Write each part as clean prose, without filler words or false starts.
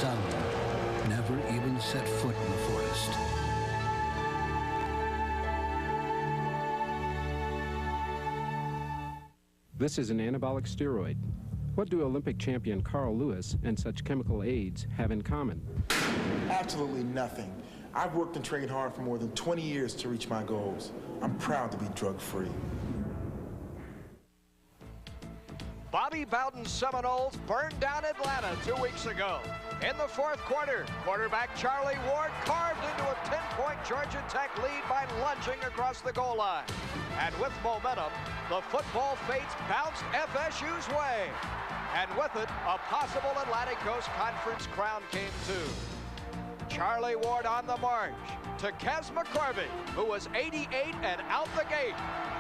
Some never even set foot in the forest. This is an anabolic steroid. What do Olympic champion Carl Lewis and such chemical aids have in common? Absolutely nothing. I've worked and trained hard for more than 20 years to reach my goals. I'm proud to be drug-free. Bobby Bowden's Seminoles burned down Atlanta 2 weeks ago. In the fourth quarter, quarterback Charlie Ward carved into a 10-point Georgia Tech lead by lunging across the goal line. And with momentum, the football fates bounced FSU's way. And with it, a possible Atlantic Coast Conference crown came too. Charlie Ward on the march to Kez McCorvey, who was 88 and out the gate,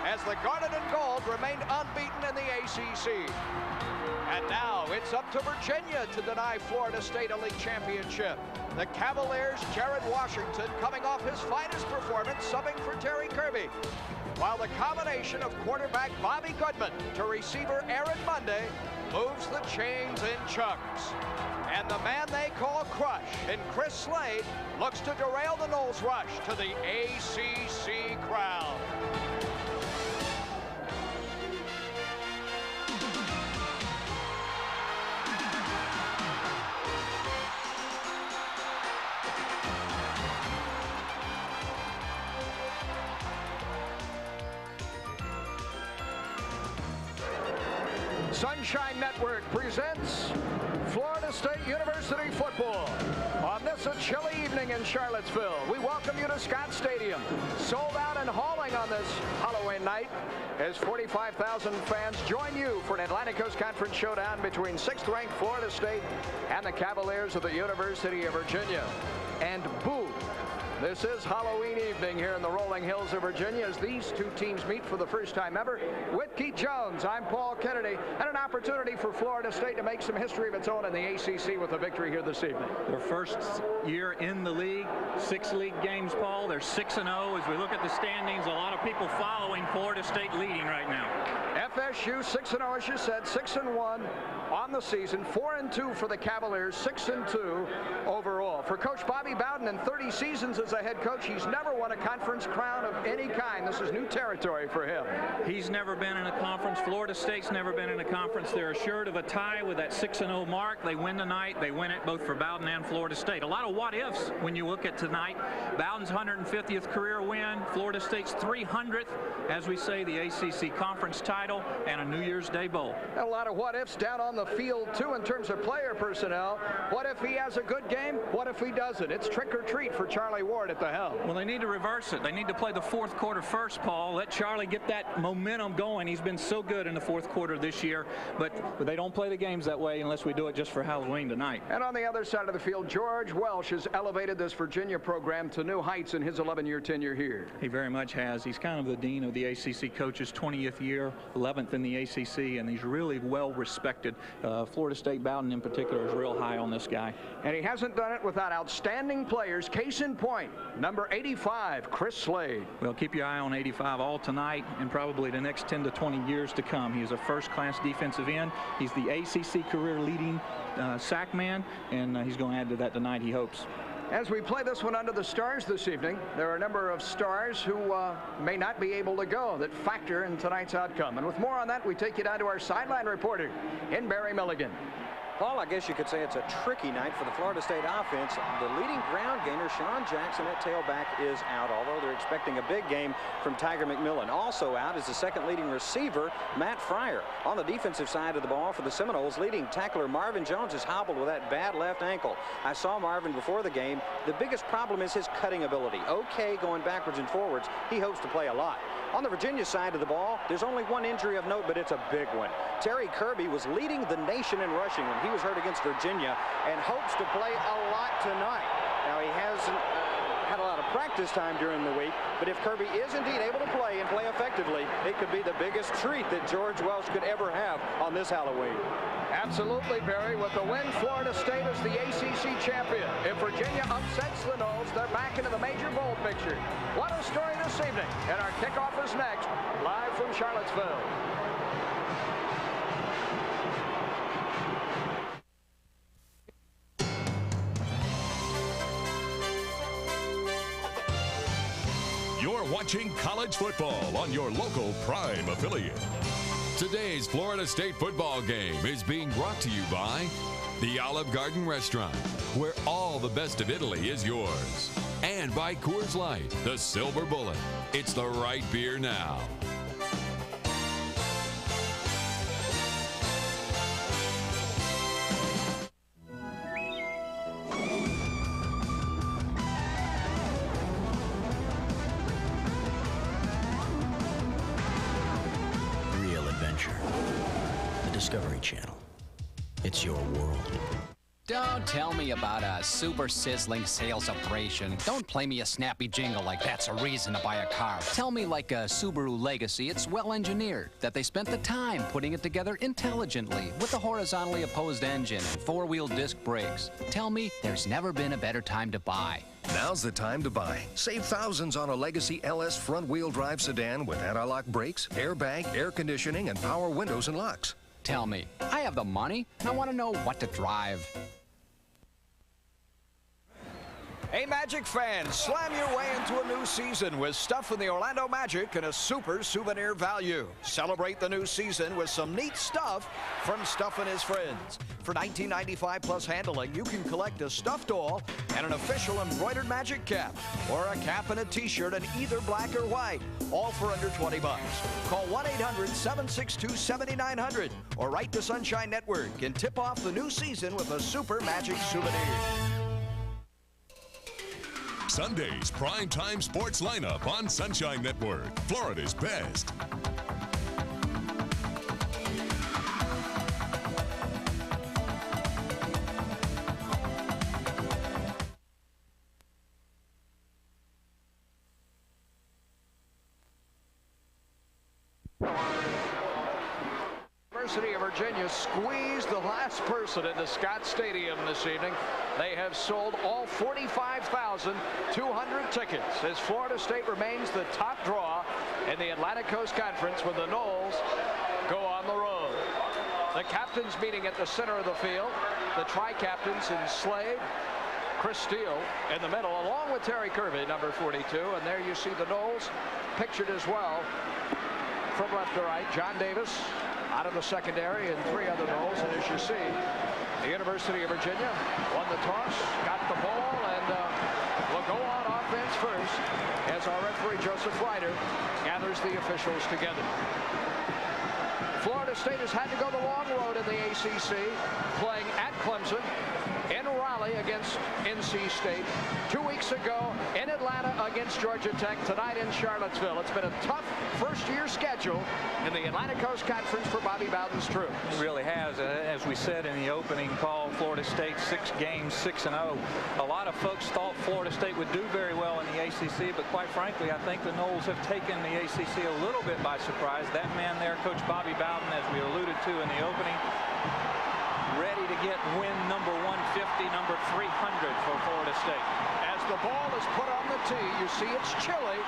as the Garnet and Gold remained unbeaten in the ACC. And now it's up to Virginia to deny Florida State a league championship. The Cavaliers' Jared Washington coming off his finest performance, subbing for Terry Kirby. While the combination of quarterback Bobby Goodman to receiver Aaron Monday moves the chains in chunks. And the man they call Crush in Chris Slade looks to derail the Noles rush to the ACC crown. Sunshine Network presents Florida State University football. On this a chilly evening in Charlottesville, we welcome you to Scott Stadium. Sold out and hauling on this Halloween night as 45,000 fans join you for an Atlantic Coast Conference showdown between 6th-ranked Florida State and the Cavaliers of the University of Virginia. And boo! This is Halloween evening here in the rolling hills of Virginia as these two teams meet for the first time ever. With Keith Jones, I'm Paul Kennedy, and an opportunity for Florida State to make some history of its own in the ACC with a victory here this evening. Their first year in the league, 6 league games, Paul. They're 6-0. As we look at the standings, a lot of people following Florida State leading right now. FSU 6-0, as you said, 6-1 on the season, 4-2 for the Cavaliers, 6-2 overall. For Coach Bobby Bowden, in 30 seasons as a head coach, he's never won a conference crown of any kind. This is new territory for him. He's never been in a conference. Florida State's never been in a conference. They're assured of a tie with that 6-0 mark. They win tonight. They win it both for Bowden and Florida State. A lot of what-ifs when you look at tonight. Bowden's 150th career win, Florida State's 300th, as we say, the ACC conference title, and a New Year's Day bowl. A lot of what-ifs down on the field, too, in terms of player personnel. What if he has a good game? What if he doesn't? It's trick or treat for Charlie Ward at the helm. Well, they need to reverse it. They need to play the fourth quarter first, Paul. Let Charlie get that momentum going. He's been so good in the fourth quarter this year, but they don't play the games that way unless we do it just for Halloween tonight. And on the other side of the field, George Welsh has elevated this Virginia program to new heights in his 11-year tenure here. He very much has. He's kind of the dean of the ACC coaches, 20th year, 11th in the ACC, and he's really well respected. Florida State Bowden in particular is real high on this guy. And he hasn't done it without outstanding players. Case in point, number 85, Chris Slade. Well, keep your eye on 85 all tonight and probably the next 10 to 20 years to come. He is a first-class defensive end. He's the ACC career-leading sack man, and he's going to add to that tonight, he hopes. As we play this one under the stars this evening, there are a number of stars who may not be able to go that factor in tonight's outcome. And with more on that, we take you down to our sideline reporter in Barry Milligan. Paul, I guess you could say it's a tricky night for the Florida State offense. The leading ground gainer, Sean Jackson, at tailback, is out, although they're expecting a big game from Tiger McMillan. Also out is the second leading receiver, Matt Fryer. On the defensive side of the ball for the Seminoles, leading tackler Marvin Jones is hobbled with that bad left ankle. I saw Marvin before the game. The biggest problem is his cutting ability. Okay going backwards and forwards. He hopes to play a lot. On the Virginia side of the ball, there's only one injury of note, but it's a big one. Terry Kirby was leading the nation in rushing when he was hurt against Virginia and hopes to play a lot tonight. Now, he hasn't had a lot of practice time during the week, but if Kirby is indeed able to play and play effectively, it could be the biggest treat that George Welsh could ever have on this Halloween. Absolutely, Barry. With the win, Florida State is the ACC champion. If Virginia upsets the Noles, they're back into the major bowl picture. What a story this evening. And our kickoff is next, live from Charlottesville. You're watching college football on your local Prime affiliate. Today's Florida State football game is being brought to you by the Olive Garden Restaurant, where all the best of Italy is yours. And by Coors Light, the Silver Bullet. It's the right beer now. Real adventure. The Discovery Channel. It's your world. Don't tell me about a super sizzling sales operation. Don't play me a snappy jingle like that's a reason to buy a car. Tell me like a Subaru Legacy, it's well engineered, that they spent the time putting it together intelligently with a horizontally opposed engine and four-wheel disc brakes. Tell me there's never been a better time to buy. Now's the time to buy. Save thousands on a Legacy LS front-wheel drive sedan with anti-lock brakes, airbag, air conditioning, and power windows and locks. Tell me, I have the money, and I want to know what to drive. Hey, Magic fans, slam your way into a new season with stuff from the Orlando Magic and a super souvenir value. Celebrate the new season with some neat stuff from Stuff and His Friends. For $19.95 plus handling, you can collect a stuffed doll and an official embroidered Magic cap, or a cap and a t-shirt in either black or white, all for under $20. Call 1-800-762-7900 or write to Sunshine Network and tip off the new season with a super Magic souvenir. Sunday's primetime sports lineup on Sunshine Network, Florida's best. University of Virginia squeezed the last person into Scott Stadium this evening. They have sold all 45,200 tickets as Florida State remains the top draw in the Atlantic Coast Conference when the Noles go on the road. The captains meeting at the center of the field. The tri-captains in Slade, Chris Steele in the middle, along with Terry Kirby, number 42. And there you see the Noles pictured as well from left to right. John Davis out of the secondary and three other Noles. And as you see, the University of Virginia won the toss, got the ball, and will go on offense first as our referee Joseph Ryder gathers the officials together. Florida State has had to go the long road in the ACC, playing at Clemson, in Raleigh against NC State, 2 weeks ago in Atlanta against Georgia Tech, tonight in Charlottesville. It's been a tough first-year schedule in the Atlantic Coast Conference for Bobby Bowden's troops. It really has. As we said in the opening call, Florida State 6 games, 6-0. A lot of folks thought Florida State would do very well in the ACC, but quite frankly, I think the Noles have taken the ACC a little bit by surprise. That man there, Coach Bobby Bowden, as we alluded to in the opening, ready to get win number 150, number 300 for Florida State. As the ball is put on the tee, you see it's chilly,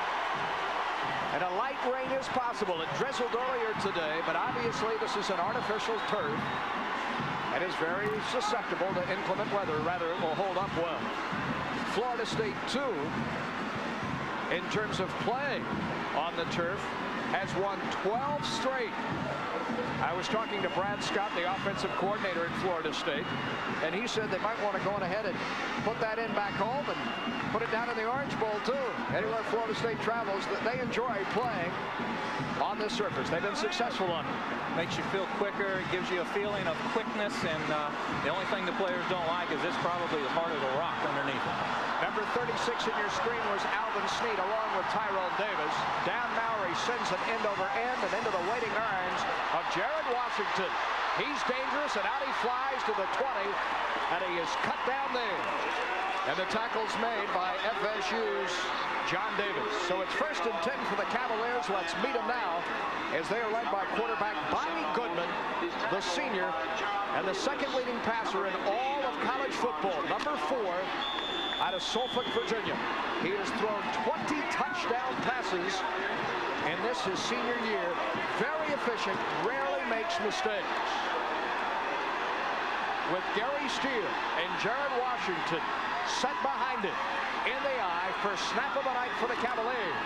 and a light rain is possible. It drizzled earlier today, but obviously this is an artificial turf and is very susceptible to inclement weather. Rather, it will hold up well. Florida State, too, in terms of playing on the turf, has won 12 straight. I was talking to Brad Scott, the offensive coordinator at Florida State, and he said they might want to go on ahead and put that in back home and put it down in the Orange Bowl, too. Anywhere Florida State travels, that they enjoy playing on this surface. They've been successful on it. Makes you feel quicker. It gives you a feeling of quickness, and the only thing the players don't like is it's probably as hard as a rock underneath it. Number 36 in your screen was Alvin Snead along with Tyrell Davis. Dan Mowry sends an end over end and into the waiting arms of Jared Washington. He's dangerous, and out he flies to the 20, and he is cut down there. And the tackle's made by FSU's John Davis. So it's 1st and 10 for the Cavaliers. Let's meet them now as they are led by quarterback Bobby Goodman, the senior, and the second leading passer in all of college football, number 4, out of Suffolk, Virginia. He has thrown 20 touchdown passes in this, his senior year. Very efficient, rarely makes mistakes. With Gary Steele and Jared Washington set behind him. In the eye, first snap of the night for the Cavaliers.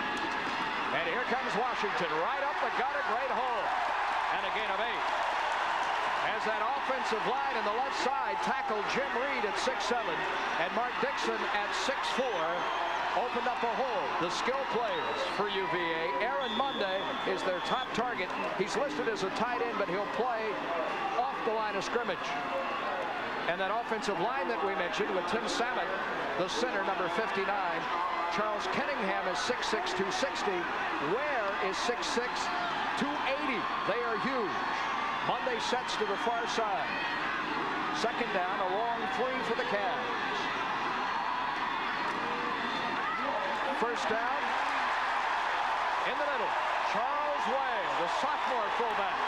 And here comes Washington right up the gut, a great hole. And a gain of 8. As that offensive line in the left side tackled Jim Reed at 6'7", and Mark Dixon at 6'4", opened up a hole. The skill players for UVA. Aaron Monday is their top target. He's listed as a tight end, but he'll play off the line of scrimmage. And that offensive line that we mentioned with Tim Samet, the center, number 59. Charles Kenningham is 6'6", 260. Ware is 6'6", 280. They are huge. Monday sets to the far side. Second down, a long 3 for the Cavs. First down, in the middle, Charles Way, the sophomore fullback.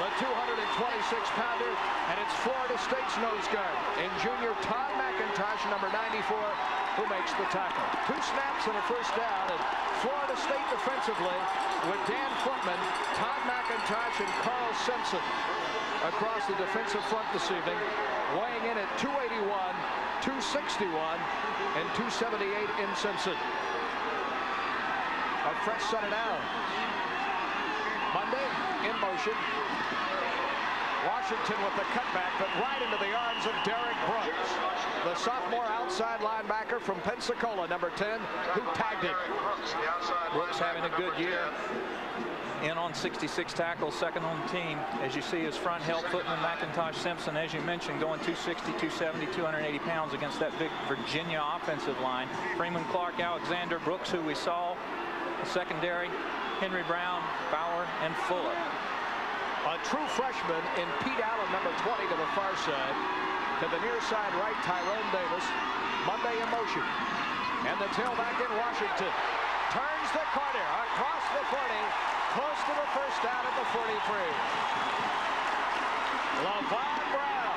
The 226-pounder, and it's Florida State's nose guard in junior Todd McIntosh, number 94, who makes the tackle. 2 snaps and a first down, and Florida State defensively with Dan Footman, Todd McIntosh, and Carl Simpson across the defensive front this evening, weighing in at 281, 261, and 278 in Simpson. A fresh set of down. Monday in motion. Washington with the cutback, but right into the arms of Derek Brooks, the sophomore outside linebacker from Pensacola, number 10, who tagged it. Brooks having a good year. In on 66 tackles, second on the team. As you see, his front help, Footman, McIntosh, Simpson, as you mentioned, going 260, 270, 280 pounds against that big Virginia offensive line. Freeman, Clark, Alexander, Brooks, who we saw, the secondary, Henry Brown, Bauer, and Fuller. A true freshman in Pete Allen, number 20, to the far side. To the near side right, Tyrone Davis. Monday in motion. And the tailback in Washington. Turns the corner across the 40. Close to the first down at the 43. LaVon Brown,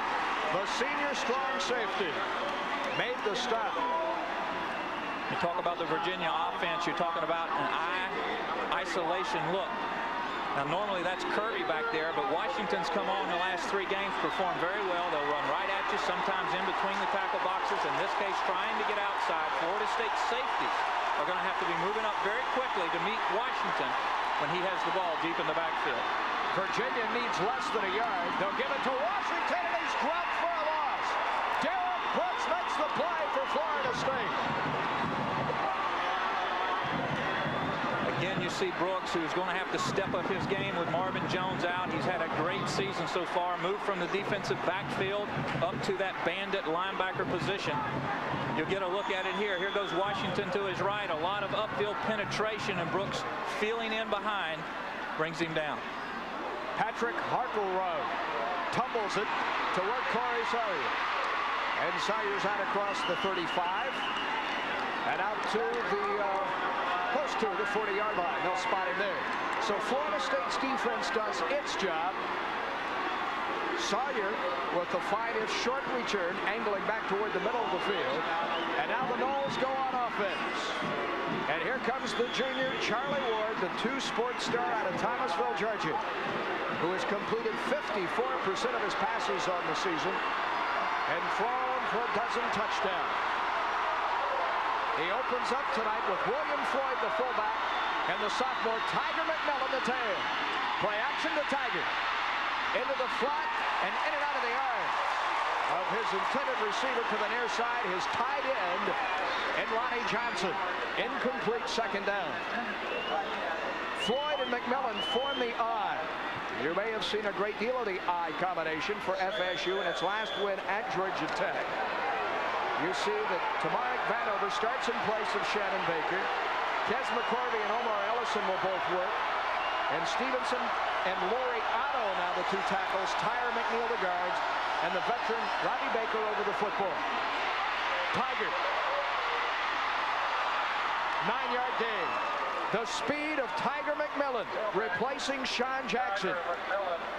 the senior strong safety, made the stop. You talk about the Virginia offense, you're talking about an isolation look. Now, normally that's Kirby back there, but Washington's come on the last 3 games, performed very well. They'll run right at you, sometimes in between the tackle boxes. In this case, trying to get outside. Florida State safeties are going to have to be moving up very quickly to meet Washington when he has the ball deep in the backfield. Virginia needs less than a yard. They'll give it to Washington, and he's dropped for a loss. Derek Brooks makes the play for Florida State. Again, you see Brooks, who's going to have to step up his game with Marvin Jones out. He's had a great season so far. Moved from the defensive backfield up to that bandit linebacker position. You'll get a look at it here. Here goes Washington to his right. A lot of upfield penetration, and Brooks feeling in behind brings him down. Patrick Harkleroad tumbles it to work Corey Sawyer. And Sawyer's out across the 35 and out to the close to the 40-yard line. They'll spot him there. So Florida State's defense does its job. Sawyer with the finest short return, angling back toward the middle of the field. And now the Noles go on offense. And here comes the junior Charlie Ward, the 2 sports star out of Thomasville, Georgia, who has completed 54% of his passes on the season and thrown for a dozen touchdowns. He opens up tonight with William Floyd, the fullback, and the sophomore Tiger McMillan, the tail. Play action to Tiger. Into the flat and in and out of the arms of his intended receiver to the near side, his tight end, and Ronnie Johnson. Incomplete, second down. Floyd and McMillan form the I. You may have seen a great deal of the I combination for FSU in its last win at Georgia Tech. You see that Tamarik Vanover starts in place of Shannon Baker. Kes McCorvey and Omar Ellison will both work. And Stevenson and Laurie Otto now the 2 tackles. Tyre McNeil the guards. And the veteran Robbie Baker over the football. Tiger. 9-yard gain. The speed of Tiger McMillan replacing Sean Jackson.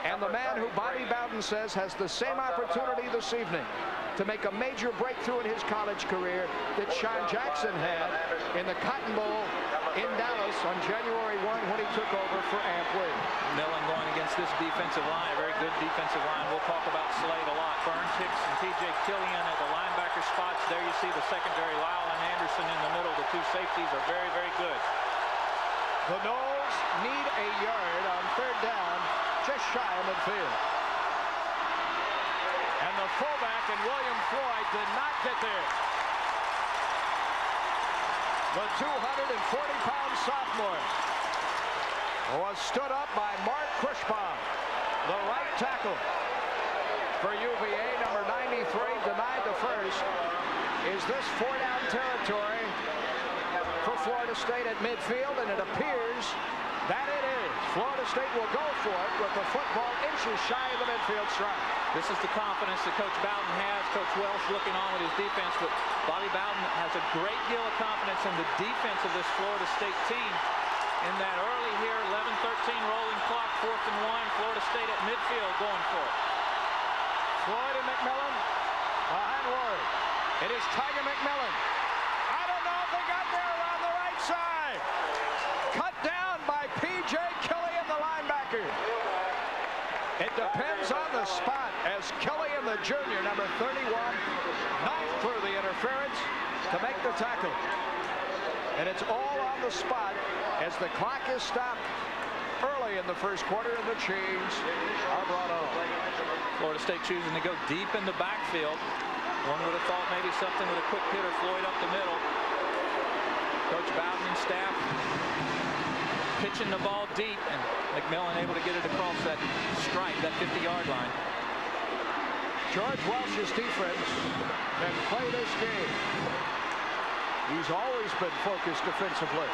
And the man who Bobby Bowden says has the same opportunity this evening to make a major breakthrough in his college career that Sean Jackson had in the Cotton Bowl in Dallas on January 1 when he took over for Amp Williams. Millen going against this defensive line, a very good defensive line. We'll talk about Slade a lot. Burns, Hicks, and T.J. Killian at the linebacker spots. There you see the secondary, Lyle and two safeties are very, very good. The Noles need a yard on third down, just shy of midfield. And the fullback and William Floyd did not get there. The 240-pound sophomore was stood up by Mark Crushbaum, the right tackle for UVA, number 93, denied the first. Is this 4-down territory for Florida State at midfield? And it appears that it is. Florida State will go for it with the football inches shy of the midfield stripe. This is the confidence that Coach Bowden has. Coach Welsh looking on with his defense, but Bobby Bowden has a great deal of confidence in the defense of this Florida State team. In that early here, 11-13 rolling clock, 4th and 1, Florida State at midfield going for it. Floyd and McMillan behind Ward. It is Tiger McMillan. I don't know if they got there around the right side. Cut down by P.J. Killian, the linebacker. It depends on the spot as Killian, the junior, number 31, knifed through the interference to make the tackle. And it's all on the spot as the clock is stopped early in the first quarter and the chains are brought on. Florida State choosing to go deep in the backfield. One would have thought maybe something with a quick hitter, Floyd up the middle. Coach Bowden and staff pitching the ball deep, and McMillan able to get it across that stripe, that 50-yard line. George Welsh's defense can play this game. He's always been focused defensively.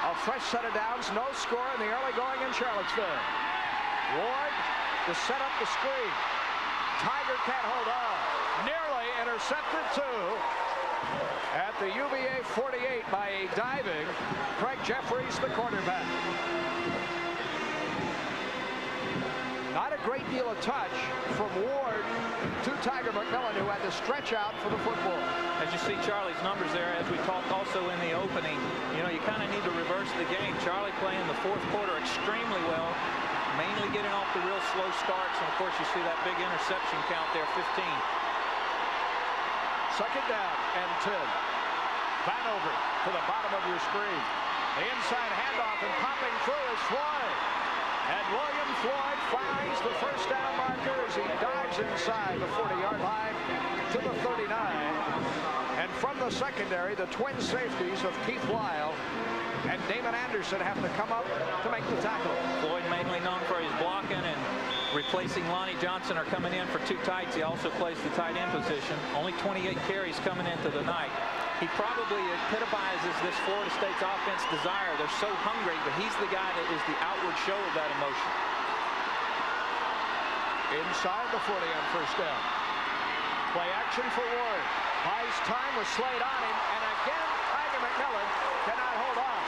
A fresh set of downs, no score in the early going in Charlottesville. Ward to set up the screen. Tiger can't hold on. Nearly intercepted too. At the UVA 48 by a diving Craig Jeffries, the quarterback. Not a great deal of touch from Ward to Tiger McMillan, who had to stretch out for the football. As you see Charlie's numbers there, as we talked also in the opening, you know, you kind of need to reverse the game. Charlie playing the fourth quarter extremely well, mainly getting off the real slow starts. And of course, you see that big interception count there, 15. Second down and 10. Vanover to the bottom of your screen. The inside handoff and popping through is Floyd. And William Floyd finds the first down marker as he dives inside the 40-yard line to the 39. And from the secondary, the twin safeties of Keith Lyle and Damon Anderson have to come up to make the tackle. Floyd mainly known for his blocking, and replacing Lonnie Johnson are coming in for two tights. He also plays the tight end position. Only 28 carries coming into the night. He probably epitomizes this Florida State's offense desire. They're so hungry, but he's the guy that is the outward show of that emotion. Inside the 40 on first down. Play action for Ward. Buys time with Slade on him, and again Tiger McMillan cannot hold on.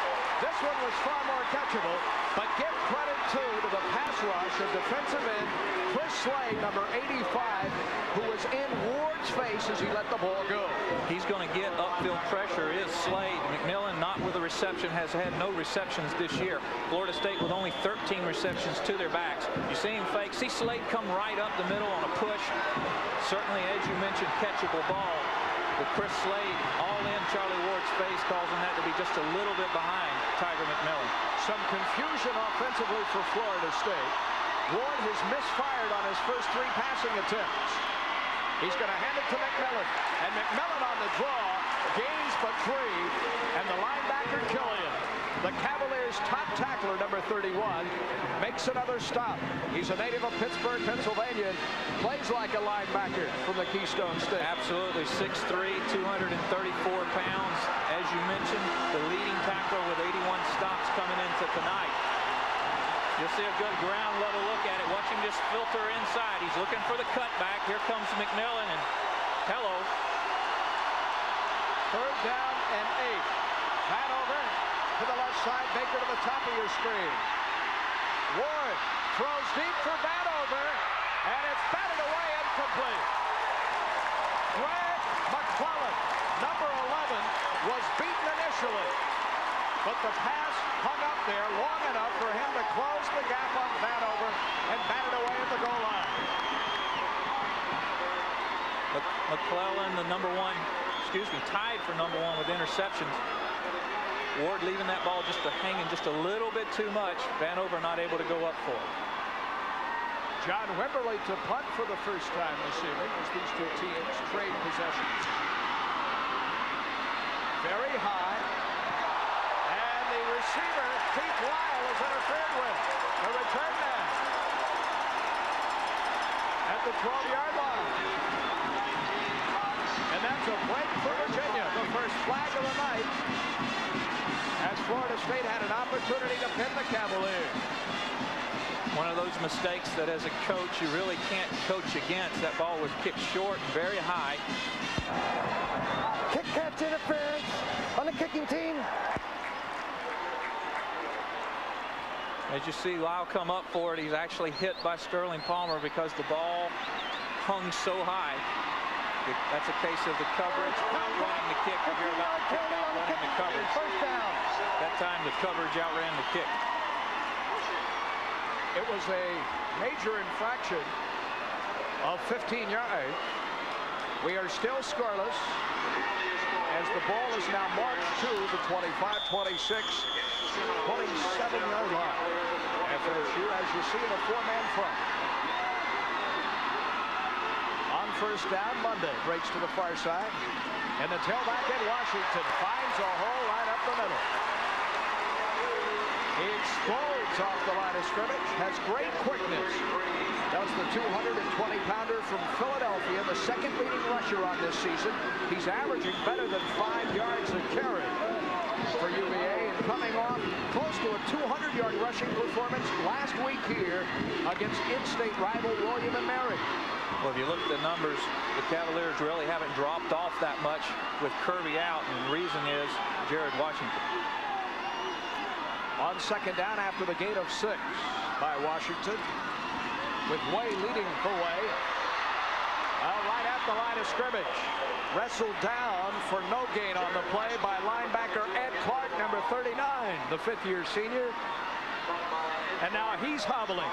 This one was far more catchable, but give credit too to the pass rush of defensive end Chris Slade, number 85, who was in Ward's face as he let the ball go. He's going to get upfield pressure, is Slade. McMillan not with a reception, has had no receptions this year. Florida State with only 13 receptions to their backs. You see him fake. See Slade come right up the middle on a push. Certainly, as you mentioned, catchable ball. With Chris Slade all in Charlie Ward's face, causing that to be just a little bit behind Tiger McMillan. Some confusion offensively for Florida State. Ward has misfired on his first three passing attempts. He's going to hand it to McMillan. And McMillan on the draw gains but 3. And the linebacker Killian, the Cavaliers' top tackler, number 31, makes another stop. He's a native of Pittsburgh, Pennsylvania. Plays like a linebacker from the Keystone State. Absolutely. 6'3", 234 pounds. As you mentioned, the leading tackler with 81 stops coming into tonight. You'll see a good ground level look at it. Watch him just filter inside. He's looking for the cutback. Here comes McMillan, and hello. Third down and 8. Hanover to the left side. Baker to the top of your screen. Ward throws deep for Vanover, and it's batted away incomplete. Greg McClellan, number 11, was beaten initially, but the pass hung up there long enough for him to close the gap on Vanover and bat it away at the goal line. McClellan, the number 1 tied for #1 with interceptions. Ward leaving that ball just hanging just a little bit too much. Vanover not able to go up for it. John Wimberly to punt for the first time this evening as these two teams trade possessions. Very high. And the receiver, Keith Lyle, is interfered with. A return man at the 12-yard line. And that's a break for Virginia. The first flag of the night, as Florida State had an opportunity to pin the Cavaliers. One of those mistakes that as a coach you really can't coach against. That ball was kicked short and very high. Kick catch interference on the kicking team. As you see Lyle come up for it, he's actually hit by Sterling Palmer because the ball hung so high. That's a case of the coverage outrunning the kick. If you're about to kick out running the coverage. First down. That time the coverage outran the kick. It was a major infraction of 15 yards. We are still scoreless as the ball is now marched to the 25, 26, 27-yard line. FSU, as you see, in a four-man front. On first down, Monday breaks to the far side, and the tailback in Washington finds a hole right up the middle. He explodes off the line of scrimmage, has great quickness. Does the 220-pounder from Philadelphia, the second leading rusher on this season. He's averaging better than 5 yards a carry for UVA, and coming off close to a 200-yard rushing performance last week here against in-state rival William & Mary. Well, if you look at the numbers, the Cavaliers really haven't dropped off that much with Kirby out, and the reason is Jared Washington. On second down after the gain of 6 by Washington, with Way leading the way. Right at the line of scrimmage. Wrestled down for no gain on the play by linebacker Ed Clark, number 39, the fifth-year senior. And now he's hobbling.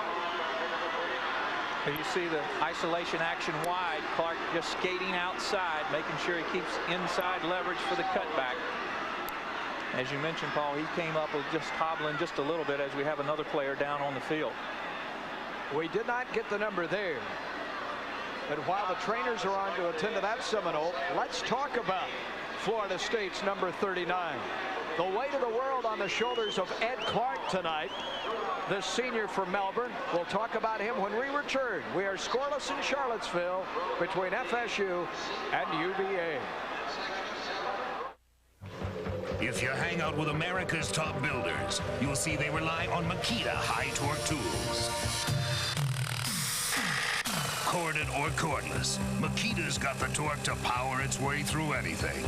You see the isolation action wide. Clark just skating outside, making sure he keeps inside leverage for the cutback. As you mentioned, Paul, he came up with just hobbling just a little bit as we have another player down on the field. We did not get the number there. But while the trainers are on to attend to that Seminole, let's talk about Florida State's number 39. The weight of the world on the shoulders of Ed Clark tonight, the senior from Melbourne. We'll talk about him when we return. We are scoreless in Charlottesville between FSU and UVA. If you hang out with America's top builders, you'll see they rely on Makita high-torque tools. Corded or cordless, Makita's got the torque to power its way through anything.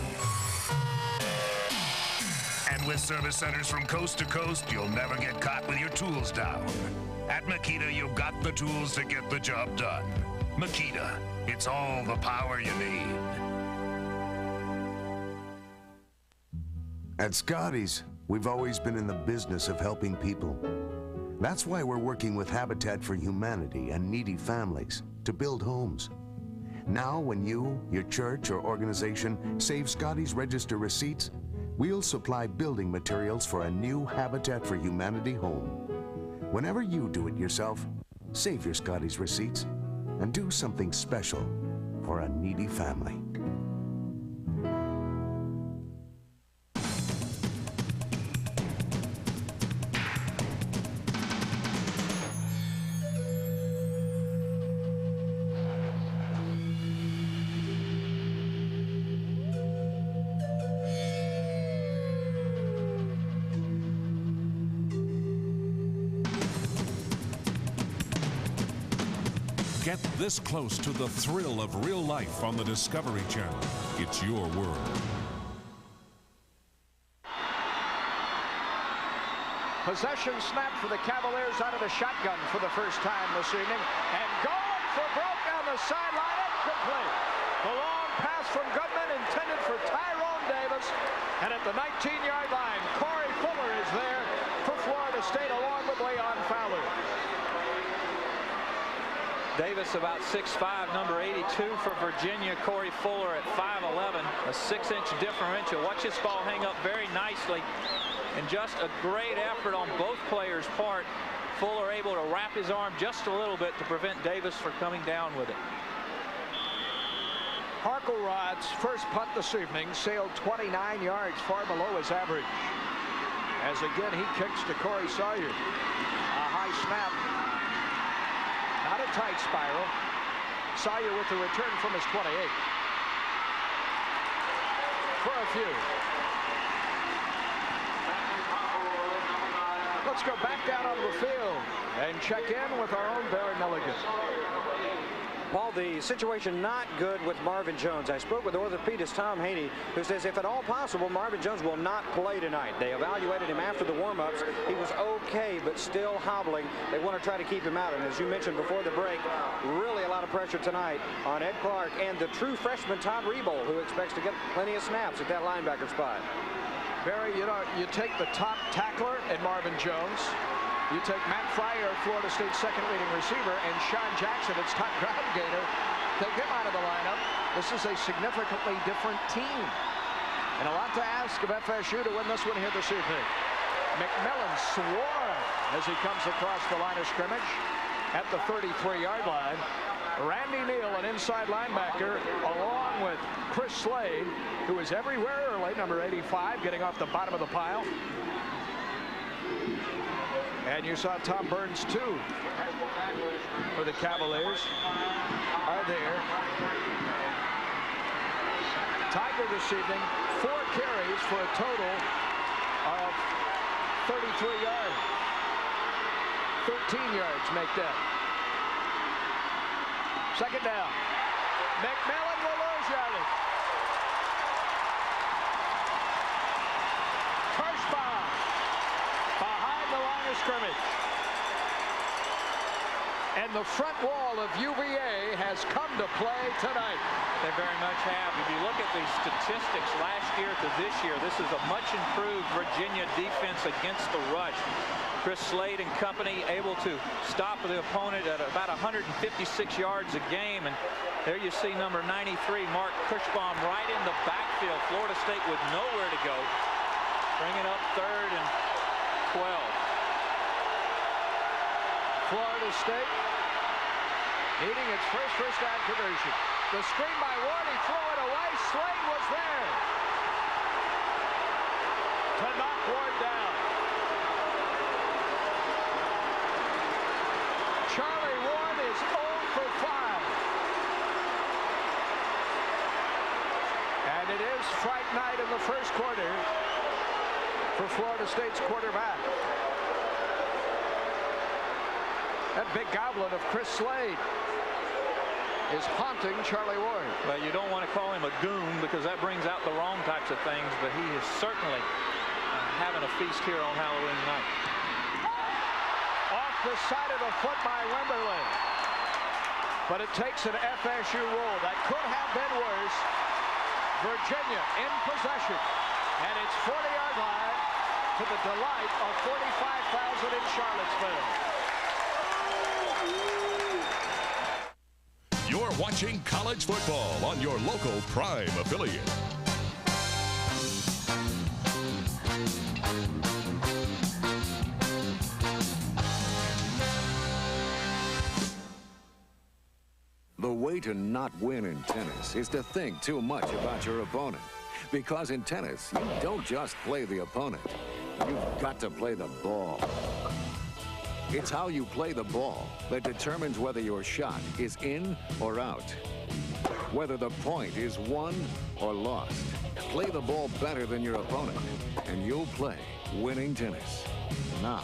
And with service centers from coast to coast, you'll never get caught with your tools down. At Makita, you've got the tools to get the job done. Makita, it's all the power you need. At Scotty's, we've always been in the business of helping people. That's why we're working with Habitat for Humanity and needy families to build homes. Now, when you, your church, or organization save Scotty's register receipts, we'll supply building materials for a new Habitat for Humanity home. Whenever you do it yourself, save your Scotty's receipts and do something special for a needy family. Get this close to the thrill of real life on the Discovery Channel. It's your world. Possession snap for the Cavaliers out of the shotgun for the first time this evening. And going for broke down the sideline, incomplete. The long pass from Goodman intended for Tyrone Davis. And at the 19-yard line, Corey Fuller is there for Florida State along with Leon Fowler. Davis about 6'5", number 82 for Virginia. Corey Fuller at 5'11", a A 6-inch differential. Watch this ball hang up very nicely. And just a great effort on both players' part. Fuller able to wrap his arm just a little bit to prevent Davis from coming down with it. Harklerod's first punt this evening sailed 29 yards, far below his average. As again he kicks to Corey Sawyer. A high snap. Not a tight spiral. Sawyer with the return from his 28. For a few. Let's go back down on the field and check in with our own Barry Milligan. Paul, the situation not good with Marvin Jones. I spoke with orthopedist Tom Haney, who says if at all possible, Marvin Jones will not play tonight. They evaluated him after the warm-ups. He was okay, but still hobbling. They want to try to keep him out. And as you mentioned before the break, really a lot of pressure tonight on Ed Clark and the true freshman Todd Rebold, who expects to get plenty of snaps at that linebacker spot. Barry, you know, you take the top tackler in Marvin Jones. You take Matt Fryer, Florida State's second leading receiver, and Sean Jackson, its top ground gainer. Take him out of the lineup. This is a significantly different team. And a lot to ask of FSU to win this one here this evening. McMillan swore as he comes across the line of scrimmage at the 33-yard line. Randy Neal, an inside linebacker, along with Chris Slade, who is everywhere early, number 85, getting off the bottom of the pile. And you saw Tom Burns, too, for the Cavaliers, are there. Tiger this evening, 4 carries for a total of 33 yards. 13 yards make that. Second down. McMillan will lose yardage. Kirschbaum behind the line of scrimmage. And the front wall of UVA has come to play tonight. They very much have. If you look at the statistics last year to this year, this is a much improved Virginia defense against the rush. Chris Slade and company able to stop the opponent at about 156 yards a game. And there you see number 93, Mark Kirschbaum, right in the backfield. Florida State with nowhere to go. Bringing up 3rd and 12. Florida State needing its first down conversion. The screen by Ward, he threw it away. Slade was there to knock Ward down. Charlie Ward is 0 for 5. And it is fight night in the first quarter for Florida State's quarterback. That big goblin of Chris Slade is haunting Charlie Ward. Well, you don't want to call him a goon because that brings out the wrong types of things, but he is certainly having a feast here on Halloween night. Off the side of the foot by Wimberlin. But it takes an FSU rule. That could have been worse. Virginia in possession. And it's 40-yard line to the delight of 45,000 in Charlottesville. You're watching college football on your local Prime affiliate. The way to not win in tennis is to think too much about your opponent. Because in tennis, you don't just play the opponent. You've got to play the ball. It's how you play the ball that determines whether your shot is in or out. Whether the point is won or lost. Play the ball better than your opponent, and you'll play winning tennis. Now,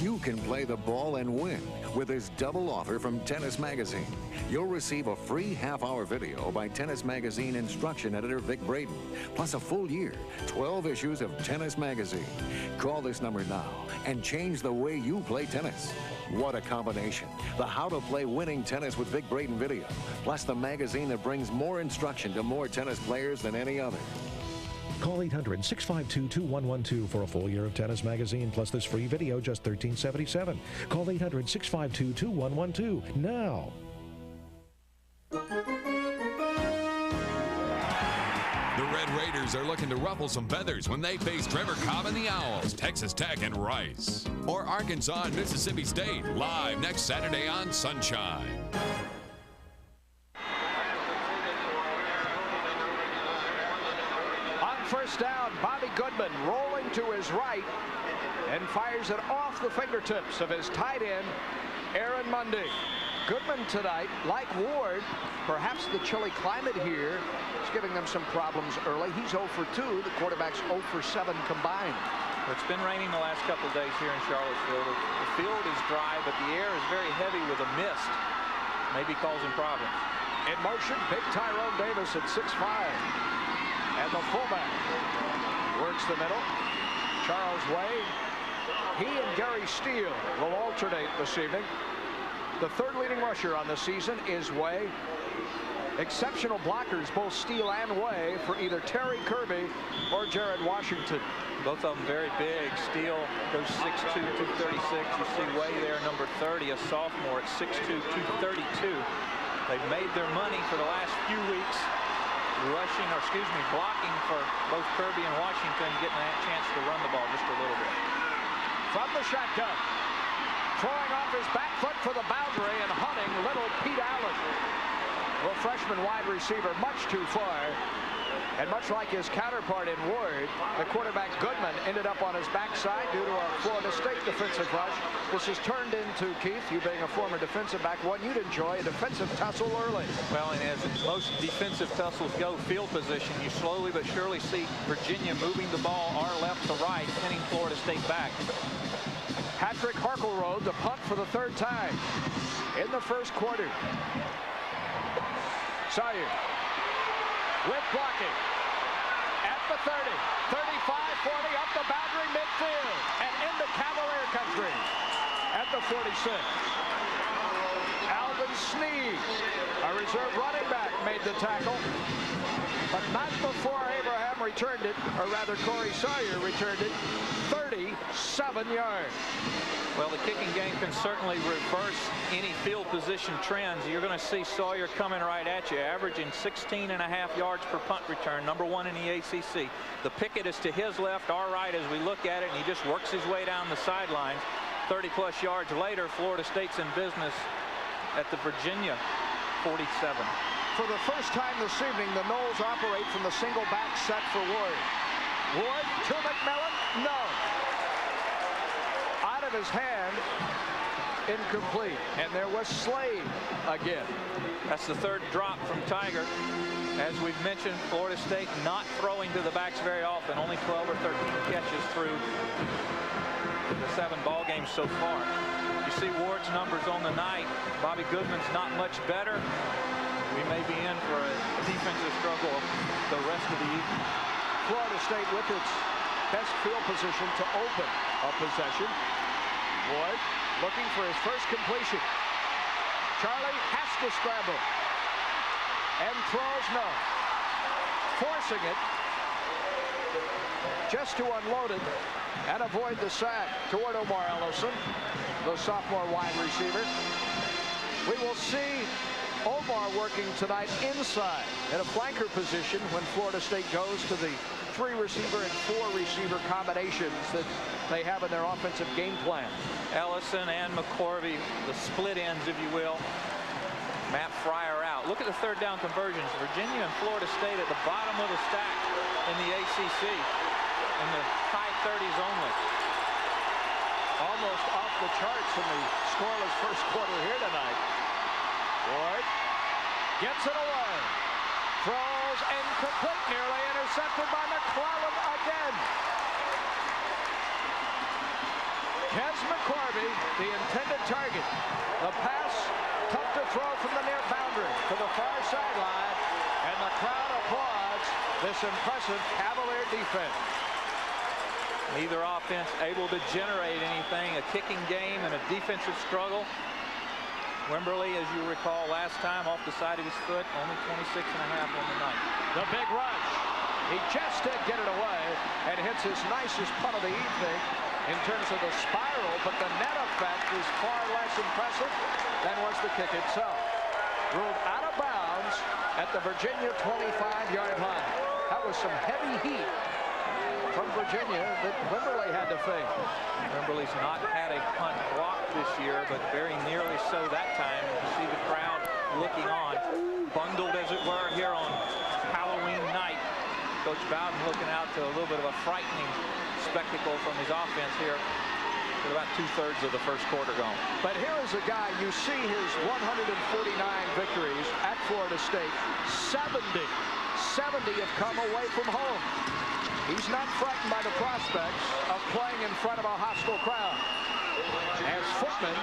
you can play the ball and win with this double offer from Tennis Magazine. You'll receive a free half-hour video by Tennis Magazine instruction editor Vic Braden, plus a full year, 12 issues of Tennis Magazine. Call this number now and change the way you play tennis. What a combination. The How to Play Winning Tennis with Vic Braden video, plus the magazine that brings more instruction to more tennis players than any other. Call 800-652-2112 for a full year of Tennis Magazine, plus this free video, just $13.77. Call 800-652-2112 now. The Red Raiders are looking to ruffle some feathers when they face Trevor Cobb and the Owls, Texas Tech and Rice. Or Arkansas and Mississippi State, live next Saturday on Sunshine. On first down, Bobby Goodman rolling to his right and fires it off the fingertips of his tight end, Aaron Mundy. Goodman tonight, like Ward, perhaps the chilly climate here is giving them some problems early. He's 0 for 2. The quarterback's 0 for 7 combined. It's been raining the last couple of days here in Charlottesville. The field is dry, but the air is very heavy with a mist. Maybe causing problems. In motion, big Tyrone Davis at 6'5". And the fullback works the middle. Charles Way. He and Gary Steele will alternate this evening. The third leading rusher on the season is Way. Exceptional blockers, both Steele and Way, for either Terry Kirby or Jared Washington. Both of them very big. Steele goes 6'2", 236. You see Way there, number 30, a sophomore at 6'2", 232. They've made their money for the last few weeks blocking for both Kirby and Washington, getting that chance to run the ball just a little bit. From the shotgun, throwing off his back foot for the boundary and hunting little Pete Allen. The freshman wide receiver much too far. And much like his counterpart in Ward, the quarterback Goodman ended up on his backside due to a Florida State defensive rush. This has turned into, Keith, you being a former defensive back, one you'd enjoy, a defensive tussle early. Well, and as most defensive tussles go, field position, you slowly but surely see Virginia moving the ball our left to right, pinning Florida State back. Patrick Harkleroad, the punt for the third time in the first quarter. Sawyer with blocking at the 30, 35, 40, up the boundary midfield and into Cavalier country at the 46. Alvin Sneed, a reserve running back, made the tackle, but not before Abraham returned it, or rather Corey Sawyer returned it 37 yards. Well, the kicking game can certainly reverse any field position trends. You're going to see Sawyer coming right at you, averaging 16.5 yards per punt return, number 1 in the ACC. The picket is to his left, our right as we look at it, and he just works his way down the sidelines. 30-plus yards later, Florida State's in business at the Virginia 47. For the first time this evening, the Noles operate from the single back set for Ward. Ward to McMillan, no. Out of his hand, incomplete. And there was Slade again. That's the third drop from Tiger. As we've mentioned, Florida State not throwing to the backs very often. Only 12 or 13 catches through the 7 ball games so far. You see Ward's numbers on the night. Bobby Goodman's not much better. We may be in for a defensive struggle the rest of the evening. Florida State with its best field position to open a possession. Ward looking for his first completion. Charlie has to scramble and throws no. Forcing it just to unload it and avoid the sack toward Omar Ellison, the sophomore wide receiver. We will see Omar working tonight inside in a flanker position when Florida State goes to the 3-receiver and 4-receiver combinations that they have in their offensive game plan. Ellison and McCorvey, the split ends, if you will. Matt Fryer out. Look at the third down conversions. Virginia and Florida State at the bottom of the stack in the ACC in the high 30s only. Almost off the charts in the scoreless first quarter here tonight. Ward gets it away. Throws incomplete, nearly intercepted by McClellan again. Kez McCorvey, the intended target. The pass, tough to throw from the near boundary to the far sideline, and the crowd applauds this impressive Cavalier defense. Neither offense able to generate anything, a kicking game and a defensive struggle. Wimberly, as you recall, last time off the side of his foot, only 26.5 on the night. The big rush. He just did get it away and hits his nicest punt of the evening in terms of the spiral, but the net effect is far less impressive than was the kick itself. Ruled out of bounds at the Virginia 25-yard line. That with some heavy heat from Virginia that Wimberly had to face. Wimberly's not had a punt block this year, but very nearly so that time. You see the crowd looking on, bundled as it were here on Halloween night. Coach Bowden looking out to a little bit of a frightening spectacle from his offense here with about 2/3 of the first quarter gone. But here is a guy, you see his 149 victories at Florida State. 70 have come away from home. He's not frightened by the prospects of playing in front of a hostile crowd. As Footman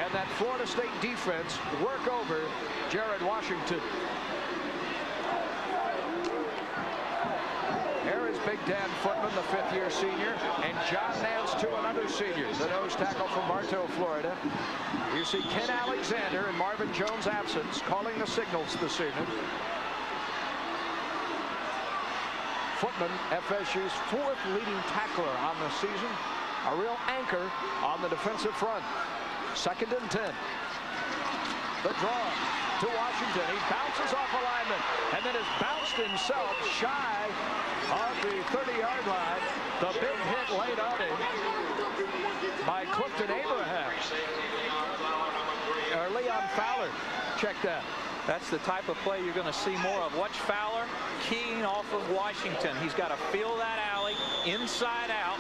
and that Florida State defense work over Jared Washington. Here is Big Dan Footman, the fifth-year senior, and John Nance, too, another senior, the nose tackle from Bartow, Florida. You see Ken Alexander in Marvin Jones' absence calling the signals this evening. Footman, FSU's 4th leading tackler on the season, a real anchor on the defensive front. 2nd and 10. The draw to Washington. He bounces off a lineman and then has bounced himself shy of the 30-yard line. The big hit laid on him by Clifton Abraham. Or Leon Fowler. Check that. That's the type of play you're going to see more of. Watch Fowler keying off of Washington. He's got to feel that alley inside out.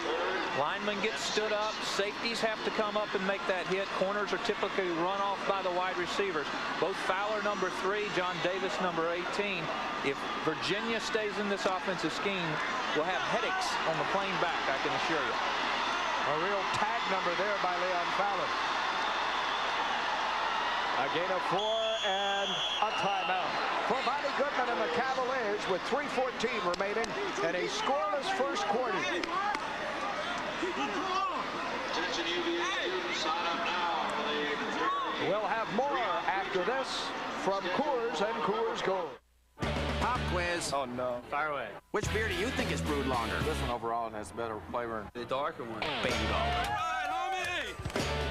Linemen get stood up. Safeties have to come up and make that hit. Corners are typically run off by the wide receivers. Both Fowler, number 3, John Davis, number 18. If Virginia stays in this offensive scheme, we'll have headaches on the plane back, I can assure you. A real tag number there by Leon Fowler. A gain of 4 and a timeout for Bobby Goodman and the Cavaliers with 3:14 remaining and a scoreless first quarter. We'll have more after this from Coors and Coors Gold. Pop quiz. Oh no. Fire away. Which beer do you think is brewed longer? This one overall has better flavor. The darker one. Bingo.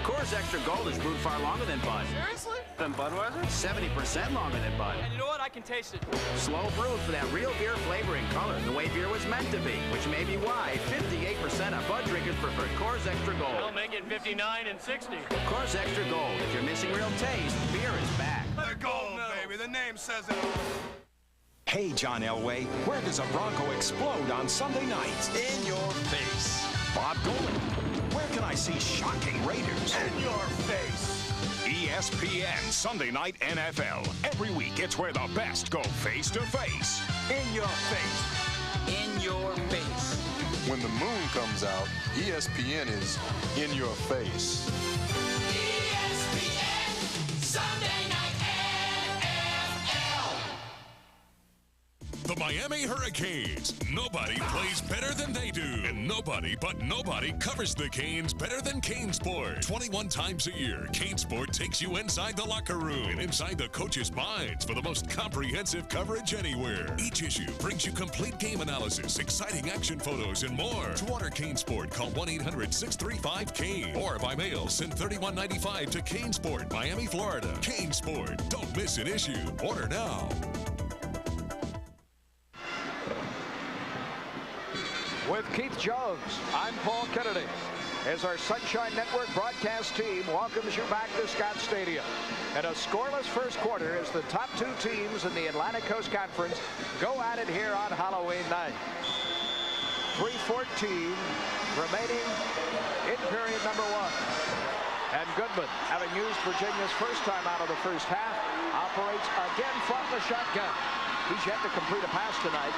Coors Extra Gold is brewed far longer than Bud. Seriously? Than Budweiser? 70% longer than Bud. And you know what? I can taste it. Slow brewed for that real beer flavor and color, the way beer was meant to be, which may be why 58% of Bud drinkers prefer Coors Extra Gold. I'll make it 59 and 60. Coors Extra Gold. If you're missing real taste, beer is back. The gold, baby. The name says it all. Hey, John Elway, where does a Bronco explode on Sunday nights? In your face. Bob Golan, where can I see shocking Raiders? In your face. ESPN Sunday Night NFL. Every week, it's where the best go face-to-face. In your face. In your face. When the moon comes out, ESPN is in your face. ESPN Sunday Night NFL. The Miami Hurricanes. Nobody plays better than they do. And nobody covers the Canes better than CaneSport. 21 times a year, CaneSport takes you inside the locker room and inside the coaches' minds for the most comprehensive coverage anywhere. Each issue brings you complete game analysis, exciting action photos, and more. To order CaneSport, call 1-800-635-CANE. Or by mail, send $31.95 to CaneSport, Miami, Florida. CaneSport. Don't miss an issue. Order now. With Keith Jones, I'm Paul Kennedy. As our Sunshine Network broadcast team welcomes you back to Scott Stadium. And a scoreless first quarter as the top 2 teams in the Atlantic Coast Conference go at it here on Halloween night. 3:14 remaining in period number 1. And Goodman, having used Virginia's first time out of the first half, operates again from the shotgun. He's yet to complete a pass tonight.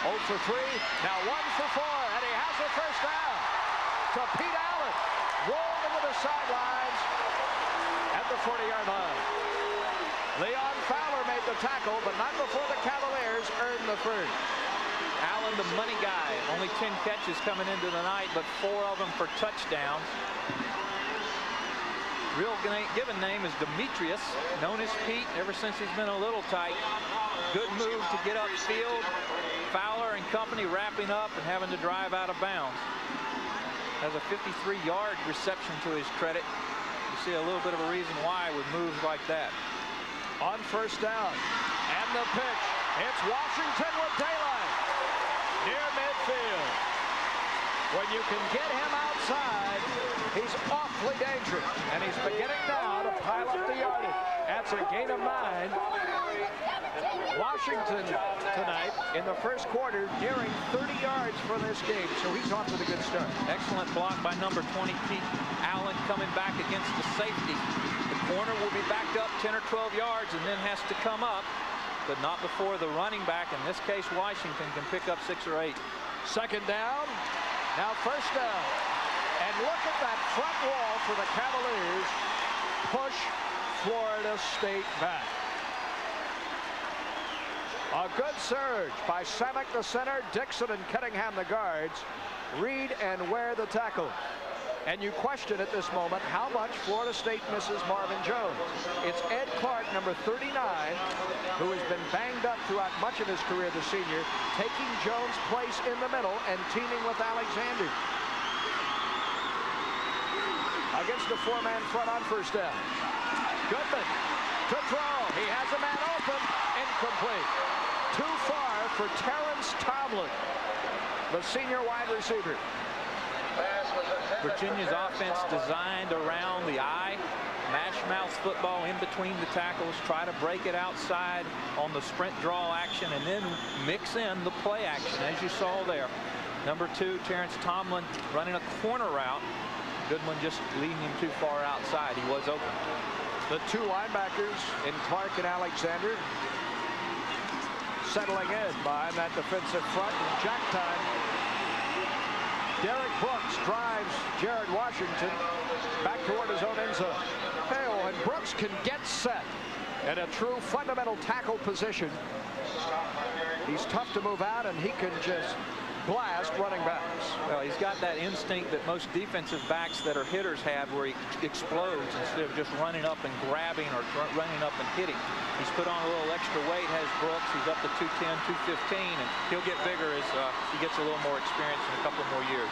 0 for 3, now 1 for 4, and he has the first down to Pete Allen. Rolled into the sidelines at the 40-yard line. Leon Fowler made the tackle, but not before the Cavaliers earned the first. Allen, the money guy, only 10 catches coming into the night, but 4 of them for touchdowns. Real given name is Demetrius, known as Pete ever since he's been a little tight. Good move to get upfield. Fowler and company wrapping up and having to drive out of bounds. Has a 53-yard reception to his credit. You see a little bit of a reason why with moves like that. On first down, and the pitch. It's Washington with daylight. field. When you can get him outside, he's awfully dangerous. And he's beginning now to pile up the yardage. That's a gain of 9. Washington tonight in the first quarter nearing 30 yards for this game. So he's off to a good start. Excellent block by number 20, Pete Allen, coming back against the safety. The corner will be backed up 10 or 12 yards and then has to come up, but not before the running back, in this case Washington, can pick up 6 or 8. Second down. Now first down. And look at that front wall for the Cavaliers. Push Florida State back. A good surge by Samick, the center, Dixon and Cunningham, the guards. Reed and Ware, the tackle. And you question at this moment how much Florida State misses Marvin Jones. It's Ed Clark, number 39, who has been banged up throughout much of his career, the senior, taking Jones' place in the middle and teaming with Alexander. Against a 4-man front on first down. Goodman to throw. He has a man open. Incomplete. Too far for Terrence Tomlin, the senior wide receiver. Virginia's offense designed around the eye. Mash mouth football in between the tackles. Try to break it outside on the sprint draw action and then mix in the play action, as you saw there. Number 2, Terrence Tomlin running a corner route. Goodman just leading him too far outside. He was open. The 2 linebackers in Clark and Alexander settling in behind that defensive front. And jack time. Derek Brooks drives Jared Washington back toward his own end zone. Hale, and Brooks can get set in a true fundamental tackle position. He's tough to move out, and he can just blast running backs. Well, he's got that instinct that most defensive backs that are hitters have, where he explodes instead of just running up and grabbing or running up and hitting. He's put on a little extra weight, has Brooks. He's up to 210, 215, and he'll get bigger as he gets a little more experience in a couple more years.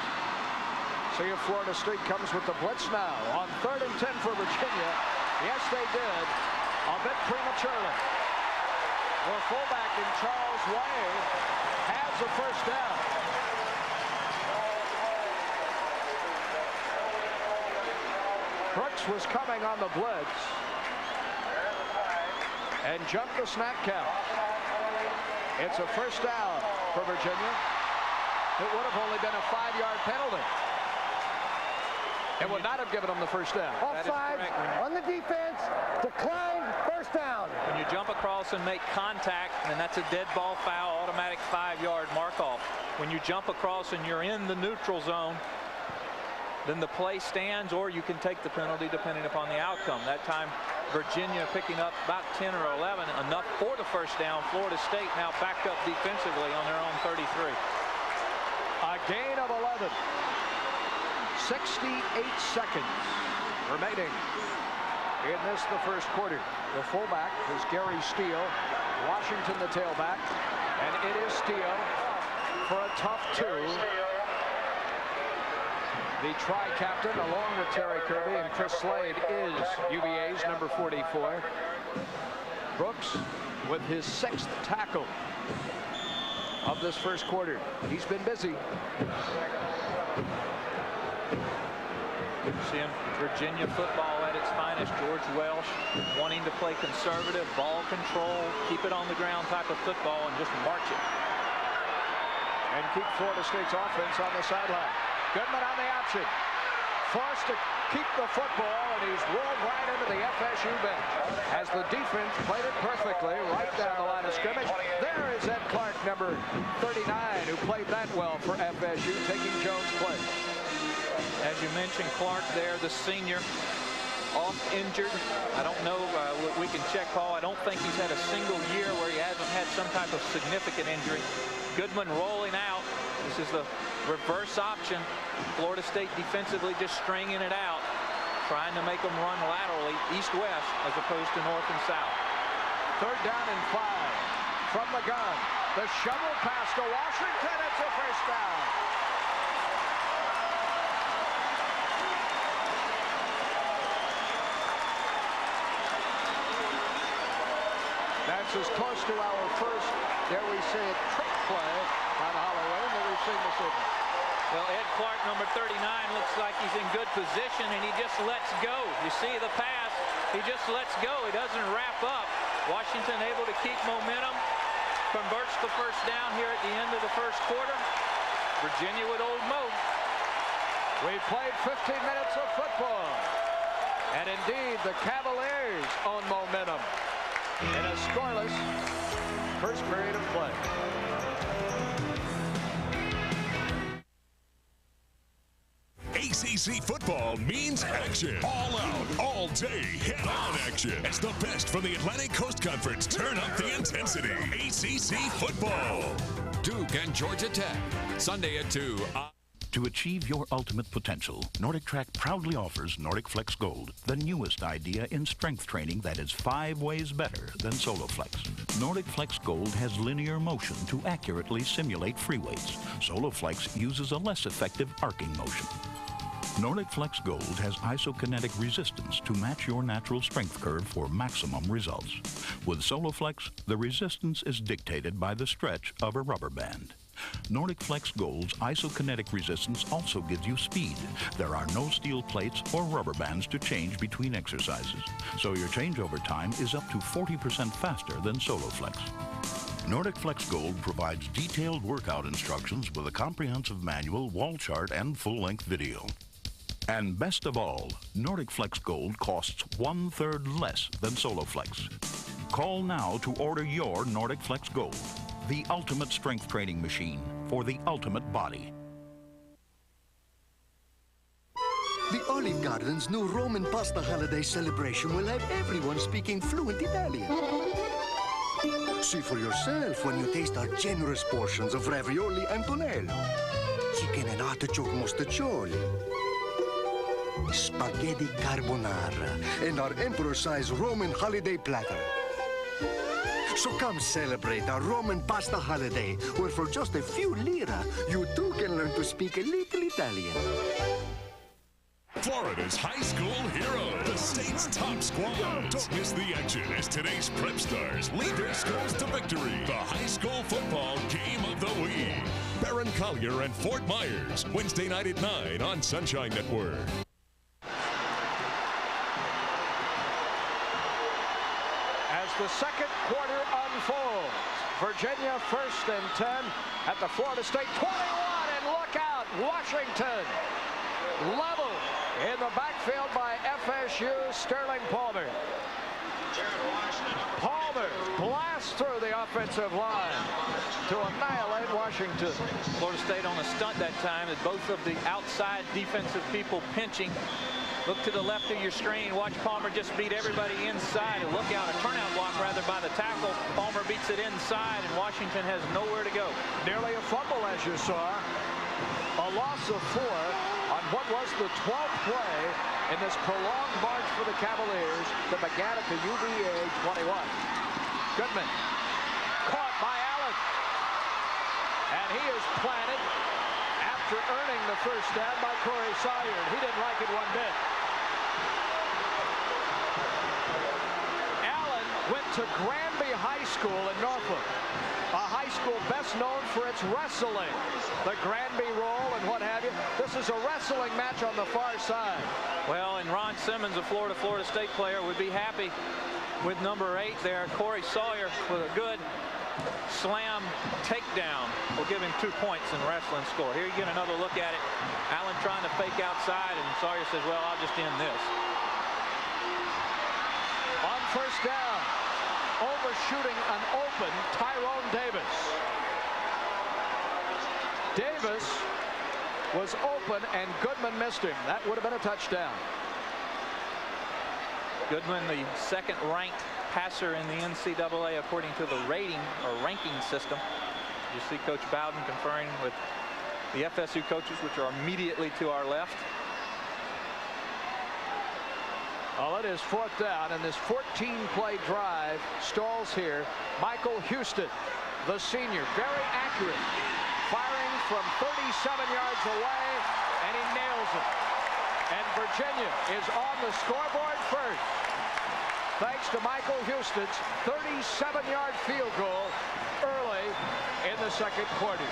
So your Florida State comes with the blitz now on 3rd and 10 for Virginia. Yes, they did. A bit prematurely. The fullback in Charles Way has a first down. Brooks was coming on the blitz and jumped the snap count. It's a first down for Virginia. It would have only been a 5-yard penalty. It would not have given them the first down. Offside on the defense, declined, first down. When you jump across and make contact, then that's a dead ball foul, automatic 5-yard mark off. When you jump across and you're in the neutral zone, then the play stands, or you can take the penalty depending upon the outcome. That time Virginia picking up about 10 or 11, enough for the first down. Florida State now backed up defensively on their own 33. A gain of 11. 68 seconds remaining in this, the first quarter. The fullback is Gary Steele. Washington, the tailback. And it is Steele for a tough 2. The tri-captain, along with Terry Kirby and Chris Slade, is UVA's number 44. Brooks with his 6th tackle of this first quarter. He's been busy. Seeing Virginia football at its finest. George Welsh wanting to play conservative, ball control, keep it on the ground type of football and just march it. And keep Florida State's offense on the sideline. Goodman on the option. Forced to keep the football, and he's rolled right into the FSU bench. As the defense played it perfectly right down the line of scrimmage. There is Ed Clark, number 39, who played that well for FSU, taking Jones' place. As you mentioned, Clark there, the senior, off injured. I don't know, we can check Paul. I don't think he's had a single year where he hasn't had some type of significant injury. Goodman rolling out. This is the reverse option. Florida State defensively just stringing it out, trying to make them run laterally east-west as opposed to north and south. 3rd down and 5 from the gun. The shovel pass to Washington. It's a first down. That's as close to our first, dare we say it, trick play by the Holloway that we've signal. Well, Ed Clark, number 39, looks like he's in good position, and he just lets go. You see the pass. He just lets go. He doesn't wrap up. Washington able to keep momentum. Converts the first down here at the end of the first quarter. Virginia with Old Mo. We've played 15 minutes of football. And indeed, the Cavaliers own momentum in a scoreless first period of play. ACC football means action. All out, all day, head-on action. It's the best from the Atlantic Coast Conference. Turn up the intensity. ACC football. Duke and Georgia Tech, Sunday at 2. To achieve your ultimate potential, Nordic Track proudly offers Nordic Flex Gold, the newest idea in strength training that is 5 ways better than SoloFlex. Nordic Flex Gold has linear motion to accurately simulate free weights. SoloFlex uses a less effective arcing motion. Nordic Flex Gold has isokinetic resistance to match your natural strength curve for maximum results. With SoloFlex, the resistance is dictated by the stretch of a rubber band. Nordic Flex Gold's isokinetic resistance also gives you speed. There are no steel plates or rubber bands to change between exercises, so your changeover time is up to 40% faster than SoloFlex. Nordic Flex Gold provides detailed workout instructions with a comprehensive manual, wall chart, and full-length video. And best of all, Nordic Flex Gold costs 1/3 less than SoloFlex. Call now to order your Nordic Flex Gold, the ultimate strength training machine for the ultimate body. The Olive Garden's new Roman pasta holiday celebration will have everyone speaking fluent Italian. See for yourself when you taste our generous portions of ravioli Antonello, chicken and artichoke mostaccioli, spaghetti carbonara, and our emperor-sized Roman holiday platter. So come celebrate our Roman pasta holiday, where for just a few lira, you too can learn to speak a little Italian. Florida's high school heroes, the state's top squad. Don't miss the action as today's prep stars lead their schools to victory. The high school football game of the week. Barron Collier and Fort Myers, Wednesday night at 9 on Sunshine Network. As the second quarter unfolds, Virginia 1st and 10 at the Florida State 21, and look out, Washington level in the backfield by FSU's Sterling Palmer. Palmer blasts through the offensive line to annihilate Washington. Florida State on a stunt that time as both of the outside defensive people pinching. Look to the left of your screen. Watch Palmer just beat everybody inside. And look out, a turnout block rather by the tackle. Palmer beats it inside, and Washington has nowhere to go. Nearly a fumble, as you saw. A loss of 4 on what was the 12th play in this prolonged march for the Cavaliers that began at the UVA 21. Goodman caught by Allen. And he is planted after earning the first down by Corey Sawyer. He didn't like it one bit. Allen went to Granby High School in Norfolk, a high school best known for its wrestling, the Granby roll and what have you. This is a wrestling match on the far side. Well, and Ron Simmons, a Florida State player, would be happy with number 8 there. Corey Sawyer with a good slam takedown will give him 2 points in wrestling score. Here you get another look at it. Allen trying to fake outside, and Sawyer says, well, I'll just end this. On first down, overshooting an open Tyrone Davis. Davis was open, and Goodman missed him. That would have been a touchdown. Goodman, the second-ranked passer in the NCAA according to the rating or ranking system. You see Coach Bowden conferring with the FSU coaches, which are immediately to our left. Well, it is 4th down, and this 14-play drive stalls here. Michael Houston, the senior, very accurate, firing from 37 yards away, and he nails it. And Virginia is on the scoreboard first, thanks to Michael Houston's 37-yard field goal early in the second quarter.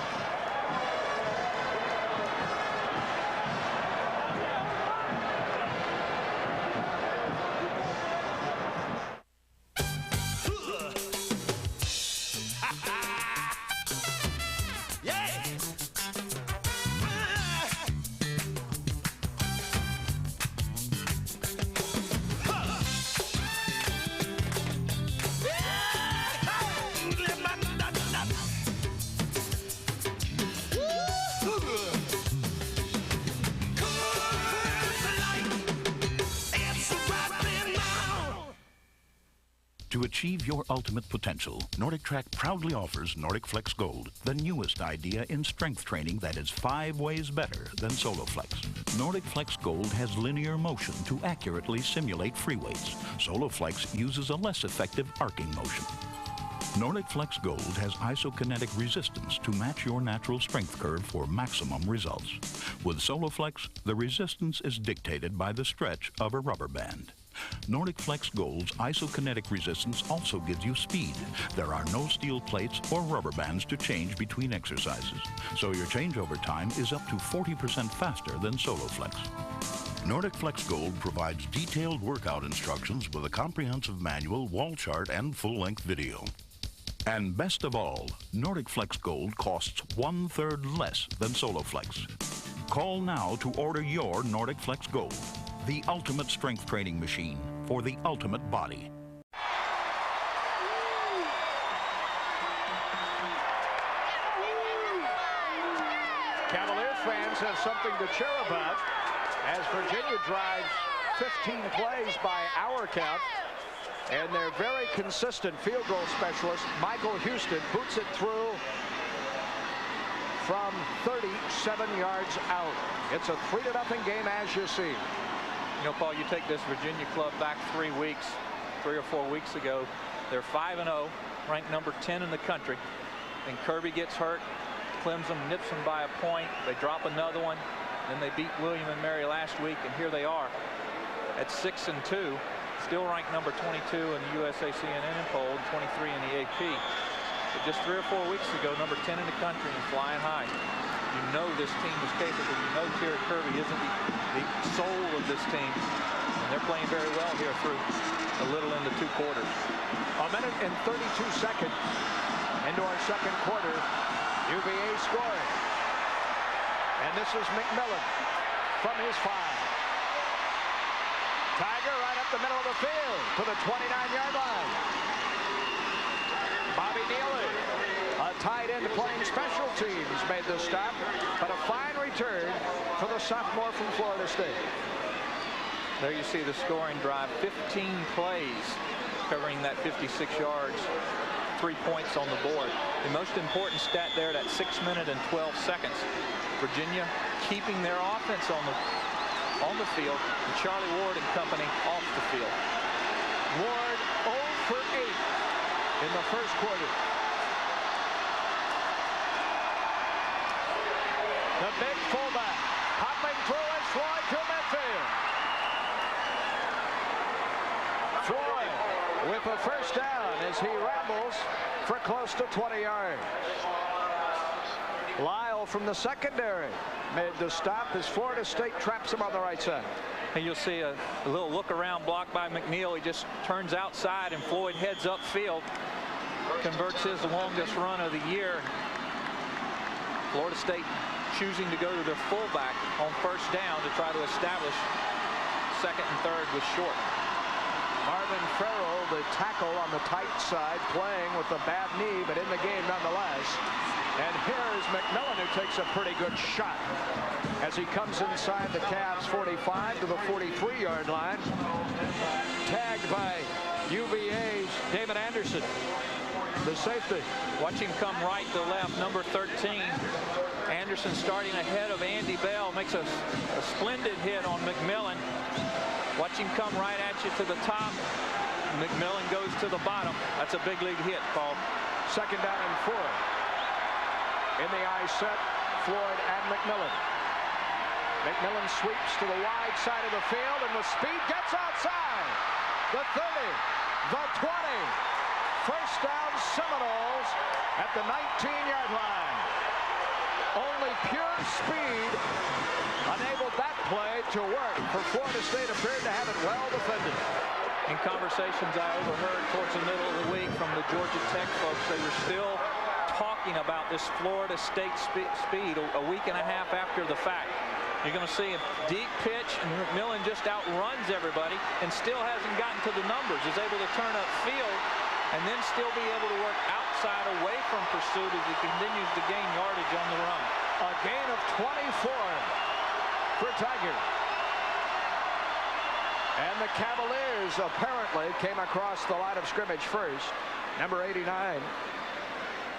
achieve your ultimate potential, Nordic Track proudly offers Nordic Flex Gold, the newest idea in strength training that is 5 ways better than SoloFlex. Nordic Flex Gold has linear motion to accurately simulate free weights. SoloFlex uses a less effective arcing motion. Nordic Flex Gold has isokinetic resistance to match your natural strength curve for maximum results. With SoloFlex, the resistance is dictated by the stretch of a rubber band. Nordic Flex Gold's isokinetic resistance also gives you speed. There are no steel plates or rubber bands to change between exercises, so your changeover time is up to 40% faster than SoloFlex. Nordic Flex Gold provides detailed workout instructions with a comprehensive manual, wall chart, and full-length video. And best of all, Nordic Flex Gold costs 1/3 less than SoloFlex. Call now to order your Nordic Flex Gold, the ultimate strength training machine for the ultimate body. Cavaliers fans have something to cheer about as Virginia drives 15 plays by our count. And their very consistent field goal specialist, Michael Houston, boots it through from 37 yards out. It's a 3-0 game, as you see. You know, Paul, you take this Virginia club back 3 or 4 weeks ago. They're 5-0, ranked number 10 in the country. And Kirby gets hurt. Clemson nips them by a point. They drop another one. Then they beat William and Mary last week, and here they are at 6-2. Still ranked number 22 in the USA CNN poll, 23 in the AP. But just 3 or 4 weeks ago, number 10 in the country and flying high. You know this team is capable. You know Terry Kirby isn't the soul of this team. And they're playing very well here through a little into 2 quarters. A minute and 32 seconds into our second quarter. UVA scoring. And this is McMillan from his 5. Tiger right up the middle of the field to the 29-yard line. Bobby Neely, a tight end playing special teams, made the stop, but a fine return for the sophomore from Florida State. There you see the scoring drive, 15 plays covering that 56 yards, 3 points on the board. The most important stat there, that 6 minutes and 12 seconds. Virginia keeping their offense on the field, and Charlie Ward and company off the field. Ward 0 for 8 in the first quarter. The big fullback hopping through is Floyd to midfield. Floyd with a first down as he rambles for close to 20 yards. Lyle from the secondary made the stop as Florida State traps him on the right side. And you'll see a little look around block by McNeil. He just turns outside and Floyd heads upfield. Converts his longest run of the year. Florida State choosing to go to their fullback on first down to try to establish second and third with short. Marvin Farrell, the tackle on the tight side, playing with a bad knee, but in the game nonetheless. And here's McMillan, who takes a pretty good shot as he comes inside the Cavs 45 to the 43-yard line. Tagged by UVA's David Anderson, the safety. Watch him come right to left, number 13. Anderson starting ahead of Andy Bell, makes a splendid hit on McMillan. Watch him come right at you to the top. McMillan goes to the bottom. That's a big league hit, Paul. Second down and 4. In the I set, Floyd and McMillan. McMillan sweeps to the wide side of the field and with speed gets outside. The 30, the 20. First down Seminoles at the 19-yard line. Only pure speed enabled that play to work, for Florida State appeared to have it well defended. In conversations I overheard towards the middle of the week from the Georgia Tech folks, they were still talking about this Florida State speed a week and a half after the fact. You're going to see a deep pitch, and McMillan just outruns everybody and still hasn't gotten to the numbers. Is able to turn upfield and then still be able to work outside away from pursuit as he continues to gain yardage on the run. A gain of 24 for Tiger. And the Cavaliers apparently came across the line of scrimmage first. Number 89,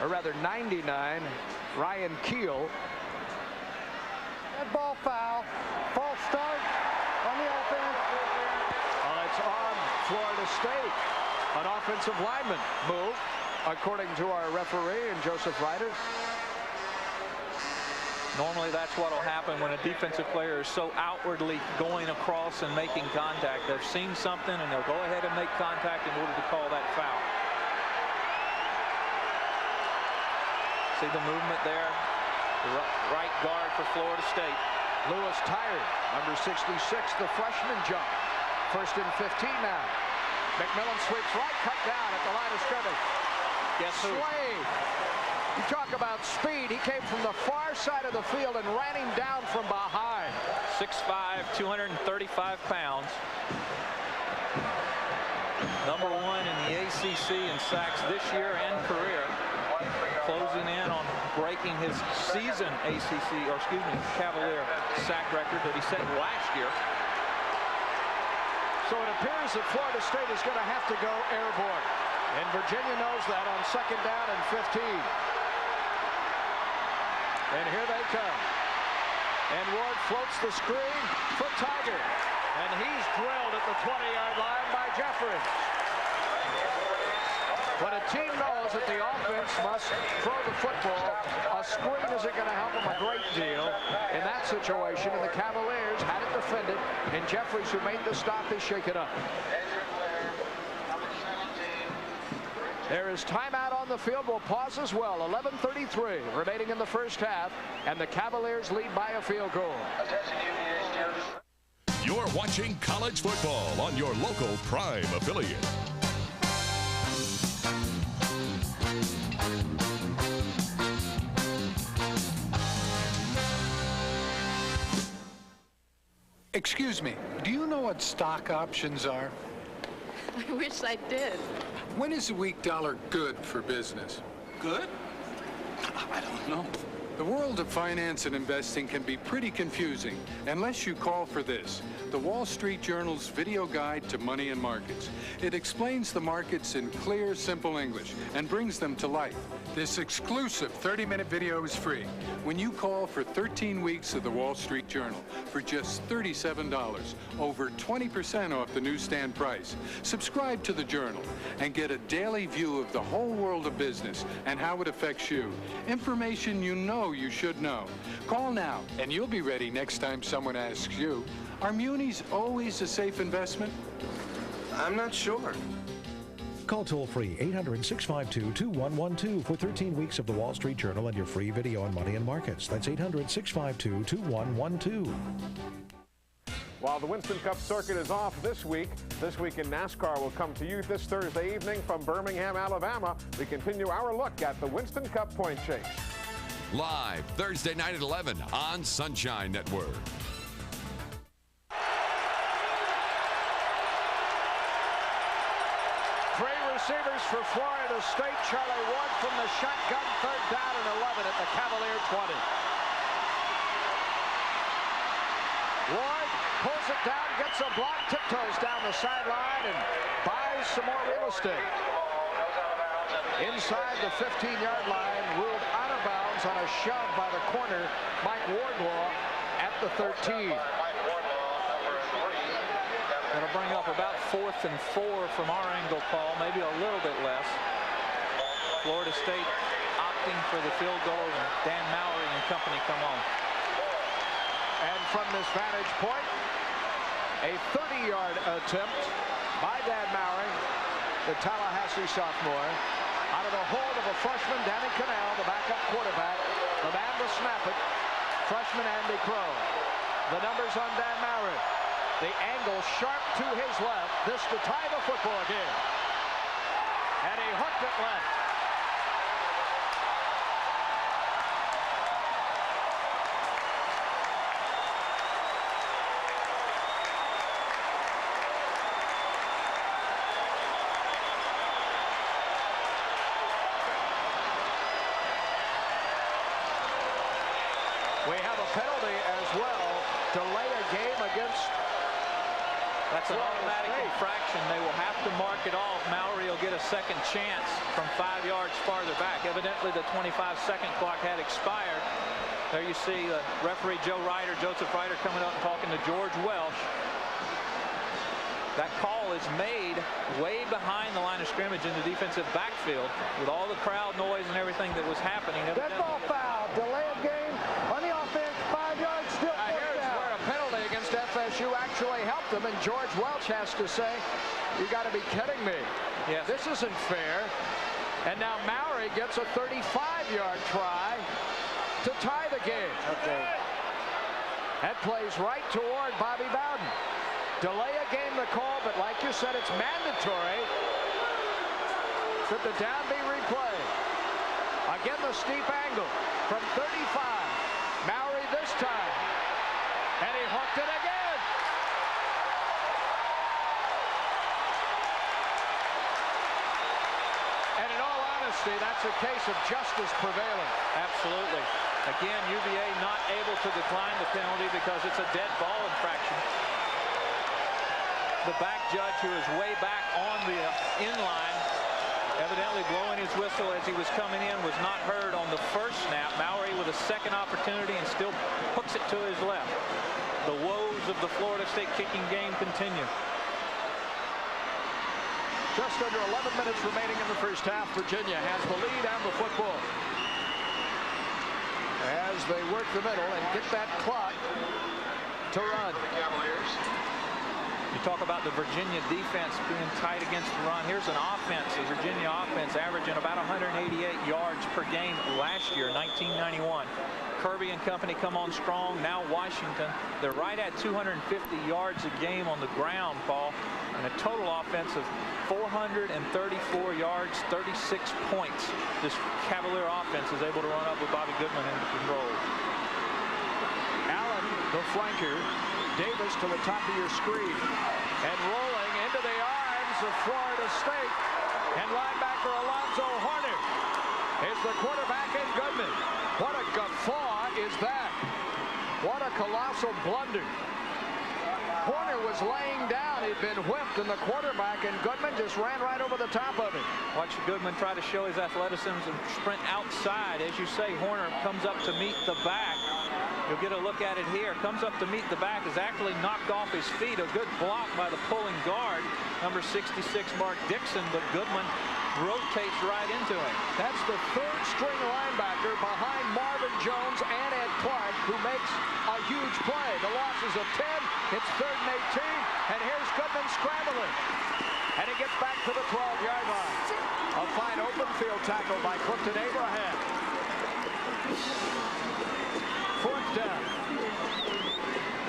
or rather 99, Ryan Keel. That ball foul. False start on the offense. It's on Florida State. An offensive lineman move, according to our referee and Joseph Ryder. Normally that's what will happen when a defensive player is so outwardly going across and making contact. They've seen something and they'll go ahead and make contact in order to call that foul. See the movement there? The right guard for Florida State. Lewis tired. Number 66, the freshman jump. First and 15 now. McMillan sweeps right, cut down at the line of scrimmage. Guess who? Slade. You talk about speed. He came from the far side of the field and ran him down from behind. 6'5", 235 pounds. Number 1 in the ACC in sacks this year and career. Closing in on breaking his season Cavalier sack record that he set last year. So it appears that Florida State is going to have to go airborne. And Virginia knows that on 2nd down and 15. And here they come. And Ward floats the screen for Tiger. And he's drilled at the 20-yard line by Jeffries. When a team knows that the offense must throw the football, a screen isn't going to help them a great deal in that situation. And the Cavaliers had it defended, and Jeffries, who made the stop, is shaken up. There is timeout on the field. We'll pause as well. 11:33 remaining in the first half, and the Cavaliers lead by a field goal. You're watching college football on your local Prime affiliate. Excuse me, do you know what stock options are? I wish I did. When is the weak dollar good for business? Good? I don't know. The world of finance and investing can be pretty confusing unless you call for this, the Wall Street Journal's video guide to money and markets. It explains the markets in clear, simple English and brings them to life. This exclusive 30-minute video is free when you call for 13 weeks of the Wall Street Journal for just $37, over 20% off the newsstand price. Subscribe to the Journal and get a daily view of the whole world of business and how it affects you. Information you know you should know. Call now and you'll be ready next time someone asks you, are munis always a safe investment? I'm not sure. Call toll-free 800-652-2112 for 13 weeks of the Wall Street Journal and your free video on money and markets. That's 800-652-2112. While the Winston Cup circuit is off this week in NASCAR will come to you this Thursday evening from Birmingham, Alabama. We continue our look at the Winston Cup point chase. Live Thursday night at 11 on Sunshine Network. Receivers for Florida State. Charlie Ward from the shotgun, 3rd down and 11 at the Cavalier 20. Ward pulls it down, gets a block, tiptoes down the sideline, and buys some more real estate. Inside the 15-yard line, ruled out of bounds on a shove by the corner, Mike Wardlaw, at the 13. Going to bring up about 4th and 4 from our angle, Paul, maybe a little bit less. Florida State opting for the field goal, and Dan Mowry and company come on. And from this vantage point, a 30-yard attempt by Dan Mowry, the Tallahassee sophomore, out of the hold of a freshman, Danny Cannell, the backup quarterback. The man to snap it, freshman Andy Crow. The numbers on Dan Mowry. The angle sharp to his left. This to tie the football game. And he hooked it left. We have a penalty as well. Delay a game against That's an automatic infraction. They will have to mark it off. Mowry will get a second chance from 5 yards farther back. Evidently, the 25-second clock had expired. There you see referee Joseph Ryder coming up and talking to George Welsh. That call is made way behind the line of scrimmage in the defensive backfield with all the crowd noise and everything that was happening. Dead ball foul. Delay of game on the offense. 5 yards still. Here's where a penalty against FSU actually helped them, and George Welch has to say, you got to be kidding me. Yes. This isn't fair. And now Mowry gets a 35-yard try to tie the game. Okay. That plays right toward Bobby Bowden. Delay a game the call, but like you said, it's mandatory that the down be replayed. Again, the steep angle from 35. Mowry this time. And he hooked it again. And in all honesty, that's a case of justice prevailing. Absolutely. Again, UVA not able to decline the penalty because it's a dead ball infraction. The back judge, who is way back on the in-line, evidently blowing his whistle as he was coming in, was not heard on the first snap. Mowry with a second opportunity and still hooks it to his left. The woes of the Florida State kicking game continue. Just under 11 minutes remaining in the first half. Virginia has the lead and the football as they work the middle and get that clock to run. You talk about the Virginia defense being tight against the run. Here's an offense, a Virginia offense averaging about 188 yards per game last year, 1991. Kirby and company come on strong. Now Washington, they're right at 250 yards a game on the ground, Paul, and a total offense of 434 yards, 36 points. This Cavalier offense is able to run up with Bobby Goodman in control. Allen, the flanker. Davis to the top of your screen and rolling into the arms of Florida State, and linebacker Alonzo Horner is the quarterback in Goodman. What a guffaw is that? What a colossal blunder. Horner was laying down. He'd been whipped, and the quarterback and Goodman just ran right over the top of him. Watch Goodman try to show his athleticism and sprint outside. As you say, Horner comes up to meet the back. You'll get a look at it here. Comes up to meet the back, is actually knocked off his feet. A good block by the pulling guard, number 66, Mark Dixon, but Goodman rotates right into him. That's the third-string linebacker behind Marvin Jones and Ed Clark, who makes a huge play. The loss is of 10. It's 3rd and 18, and here's Goodman scrambling. And he gets back to the 12-yard line. A fine open field tackle by Clifton Abraham. 4th down.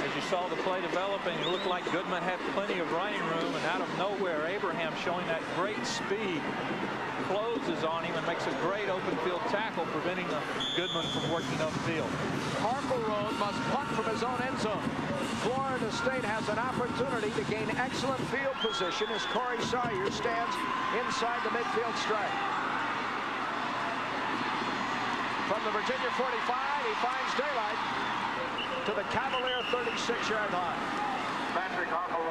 As you saw the play developing, it looked like Goodman had plenty of running room, and out of nowhere, Abraham, showing that great speed, closes on him and makes a great open field tackle, preventing Goodman from working upfield. Harper Road must punt from his own end zone. Florida State has an opportunity to gain excellent field position as Corey Sawyer stands inside the midfield stripe. From the Virginia 45, he finds daylight to the Cavalier 36-yard line. Patrick Harper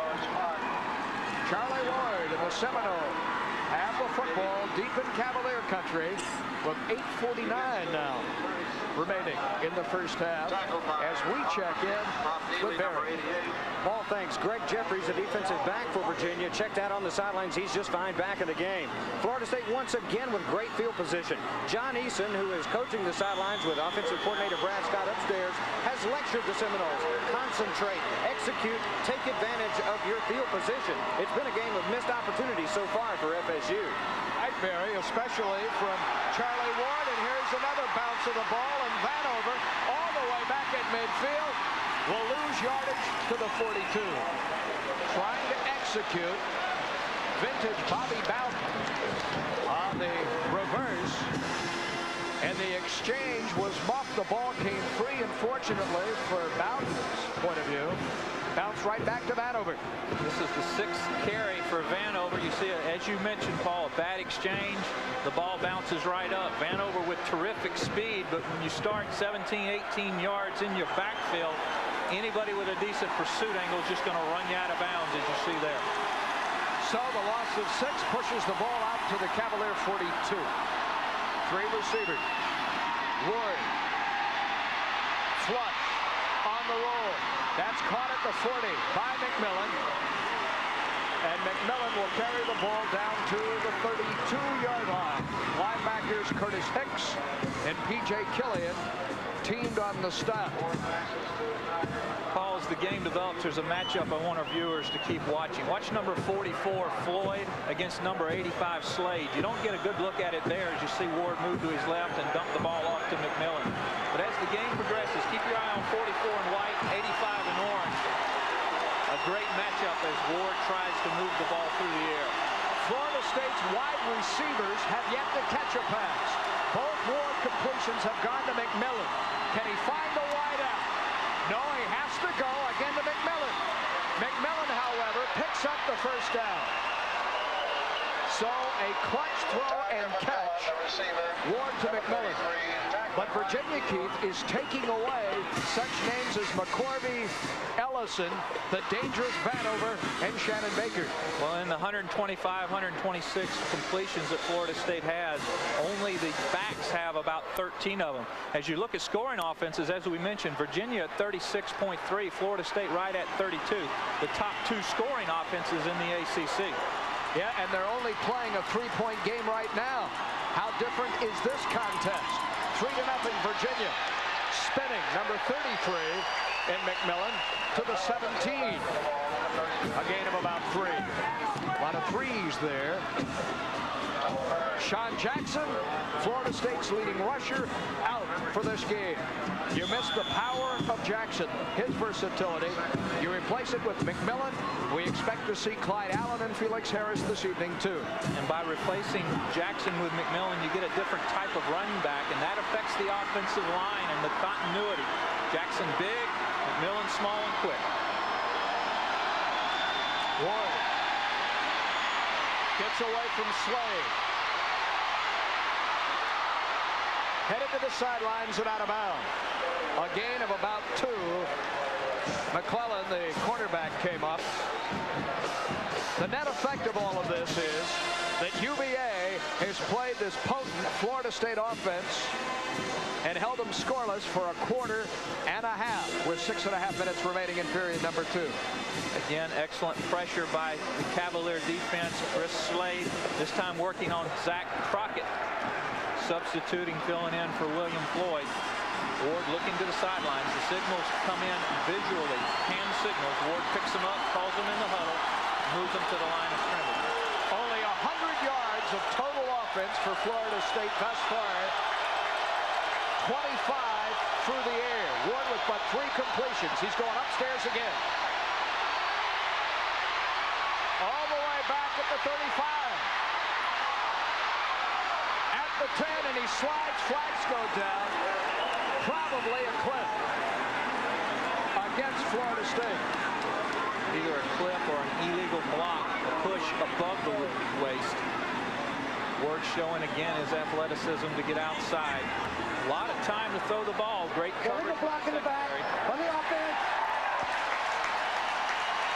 Charlie Ward and the Seminoles have the football deep in Cavalier country with 8:49 now remaining in the first half as we check in with Barry. Paul, thanks. Greg Jeffries, the defensive back for Virginia, checked out on the sidelines. He's just fine back in the game. Florida State once again with great field position. John Eason, who is coaching the sidelines with offensive coordinator Brad Scott upstairs, has lectured the Seminoles. Concentrate, execute, take advantage of your field position. It's been a game of missed opportunities so far for FSU. Right, Barry, especially from Charlie Ward, and here's another bounce of the ball, and Vanover all the way back at midfield will lose yardage to the 42. Trying to execute vintage Bobby Bowden on the reverse, and the exchange was muffed. The ball came free, unfortunately, for Bowden's point of view. Bounce right back to Vanover. This is the 6th carry for Vanover. You see, as you mentioned, Paul, a bad exchange. The ball bounces right up. Vanover with terrific speed, but when you start 17, 18 yards in your backfield, Anybody with a decent pursuit angle is just going to run you out of bounds, as you see there. So the loss of 6 pushes the ball out to the Cavalier 42. 3 receivers. Ward. Flush on the roll. That's caught at the 40 by McMillan. And McMillan will carry the ball down to the 32-yard line. Linebackers Curtis Hicks and P.J. Killian teamed on the stop. Paul, as the game develops, there's a matchup I want our viewers to keep watching. Watch number 44, Floyd, against number 85, Slade. You don't get a good look at it there as you see Ward move to his left and dump the ball off to McMillan. But as the game progresses, keep your eye on 44 in white, 85 in orange. A great matchup as Ward tries to move the ball through the air. Florida State's wide receivers have yet to catch a pass. Both Ward completions have gone to McMillan. Can he find the wide out? No, he has to go again to McMillan. McMillan, however, picks up the first down. So a clutch throw and catch. Ward to McMillan. But Virginia, Keith, is taking away such names as McCorvey, Ellison, the dangerous Vanover, and Shannon Baker. Well, in the 125, 126 completions that Florida State has, only the backs have about 13 of them. As you look at scoring offenses, as we mentioned, Virginia at 36.3, Florida State right at 32. The top 2 scoring offenses in the ACC. Yeah, and they're only playing a 3-point game right now. How different is this contest? 3-0 Virginia. Spinning, number 33 in McMillan to the 17. A gain of about 3. A lot of threes there. Sean Jackson, Florida State's leading rusher, out for this game. You missed the power of Jackson, his versatility. You replace it with McMillan. We expect to see Clyde Allen and Felix Harris this evening, too. And by replacing Jackson with McMillan, you get a different type of running back, and that affects the offensive line and the continuity. Jackson big, McMillan small and quick. Ward gets away from Slade. Headed to the sidelines and out of bounds. A gain of about 2. McClellan, the cornerback, came up. The net effect of all of this is that UVA has played this potent Florida State offense and held them scoreless for a quarter and a half with 6.5 minutes remaining in period number 2. Again, excellent pressure by the Cavalier defense. Chris Slade, this time working on Zach Crockett, substituting, filling in for William Floyd. Ward looking to the sidelines. The signals come in visually, hand signals. Ward picks them up, calls them in the huddle, moves them to the line of scrimmage. Only 100 yards of total offense for Florida State thus far. 25 through the air. Ward with but 3 completions. He's going upstairs again. All the way back at the 35. At the 10, and he slides. Flags go down. Probably a clip against Florida State. Either a clip or an illegal block, a push above the waist. Ward showing again his athleticism to get outside. A lot of time to throw the ball. Great coverage. The block in the back on the offense.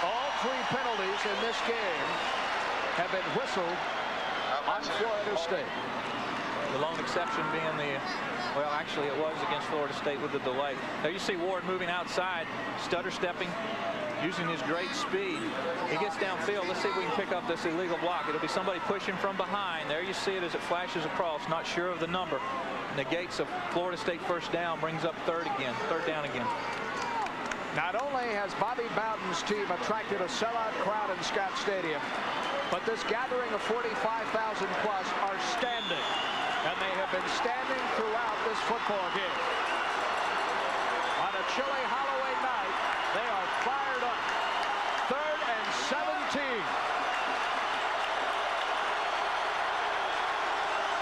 All 3 penalties in this game have been whistled on Florida State. The lone exception being the, well, actually it was against Florida State with the delay. There you see Ward moving outside, stutter stepping, using his great speed. He gets downfield. Let's see if we can pick up this illegal block. It'll be somebody pushing from behind. There you see it as it flashes across. Not sure of the number. Negates a Florida State first down, brings up third down again. Not only has Bobby Bowden's team attracted a sellout crowd in Scott Stadium, but this gathering of 45,000 plus are standing. And they have been standing throughout this football game. On a chilly Halloween night, they are fired up. 3rd and 17.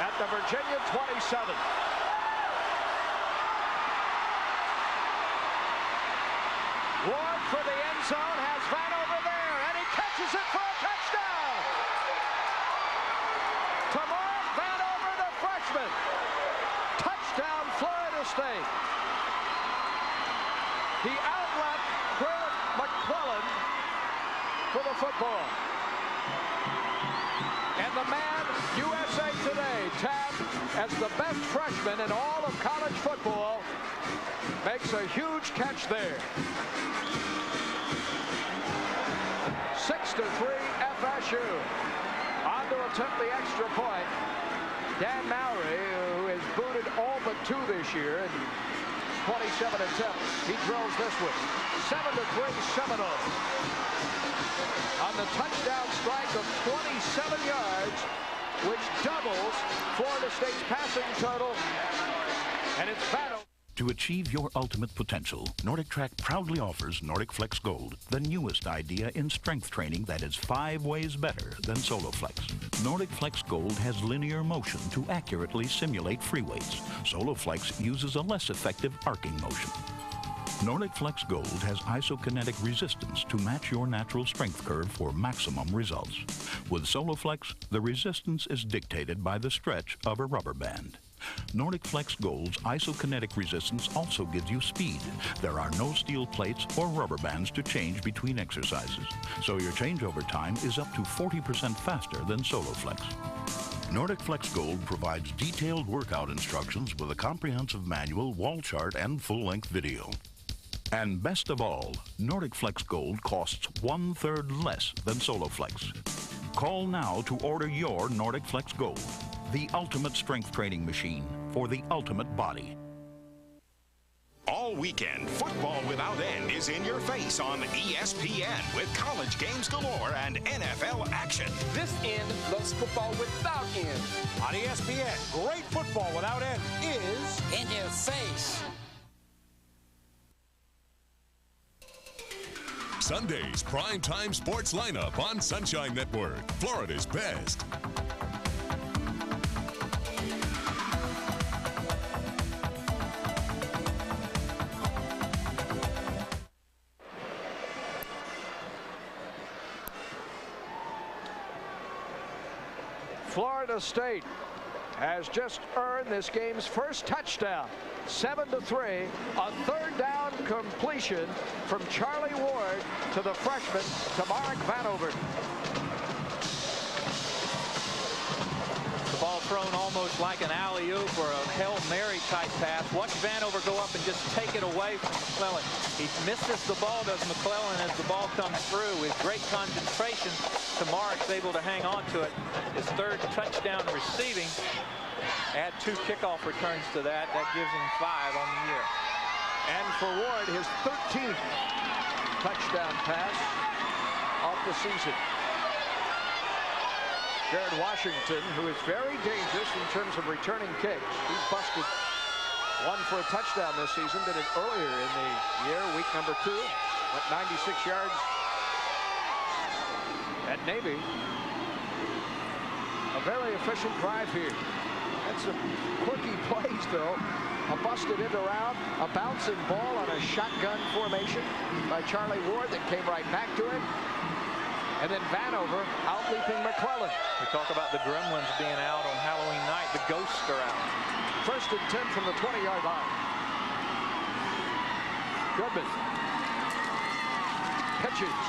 At the Virginia 27. Ward for the end zone, has Vanover there, and he catches it for a touchdown. Tamar Vanover, the freshman. Touchdown, Florida State. He outlet for the football. And the man USA Today tabbed as the best freshman in all of college football makes a huge catch there. 6-3 FSU. On to attempt the extra point. Dan Mowry, who has booted all but 2 this year in 27 attempts, he drills this one. 7-3 Seminoles. On the touchdown strike of 27 yards, which doubles Florida State's passing total, and it's battle. To achieve your ultimate potential, Nordic Track proudly offers Nordic Flex Gold, the newest idea in strength training that is 5 ways better than SoloFlex. Nordic Flex Gold has linear motion to accurately simulate free weights. SoloFlex uses a less effective arcing motion. Nordic Flex Gold has isokinetic resistance to match your natural strength curve for maximum results. With SoloFlex, the resistance is dictated by the stretch of a rubber band. Nordic Flex Gold's isokinetic resistance also gives you speed. There are no steel plates or rubber bands to change between exercises, so your changeover time is up to 40% faster than SoloFlex. Nordic Flex Gold provides detailed workout instructions with a comprehensive manual, wall chart, and full-length video. And best of all, Nordic Flex Gold costs 1/3 less than SoloFlex. Call now to order your Nordic Flex Gold, the ultimate strength training machine for the ultimate body. All weekend, football without end is in your face on ESPN with college games galore and NFL action. This end loves football without end. On ESPN, great football without end is in your face. Sunday's primetime sports lineup on Sunshine Network, Florida's best. Florida State has just earned this game's first touchdown. 7-3, a third down completion from Charlie Ward to the freshman, Tamarick Vanover. The ball thrown almost like an alley-oop or a Hail Mary type pass. Watch Vanover go up and just take it away from McClellan. He misses the ball, does McClellan, as the ball comes through. With great concentration, Tamarick's able to hang on to it. His third touchdown receiving. Add 2 kickoff returns to that. That gives him 5 on the year. And for Ward, his 13th touchdown pass of the season. Jared Washington, who is very dangerous in terms of returning kicks. He's busted 1 for a touchdown this season. Did it earlier in the year, week number 2. Went 96 yards at Navy. A very efficient drive here. And some quirky plays, though. A busted end around, a bouncing ball on a shotgun formation by Charlie Ward that came right back to him. And then Vanover out-leaping McClellan. We talk about the Gremlins being out on Halloween night. The ghosts are out. 1st and 10 from the 20-yard line. Goodman pitches.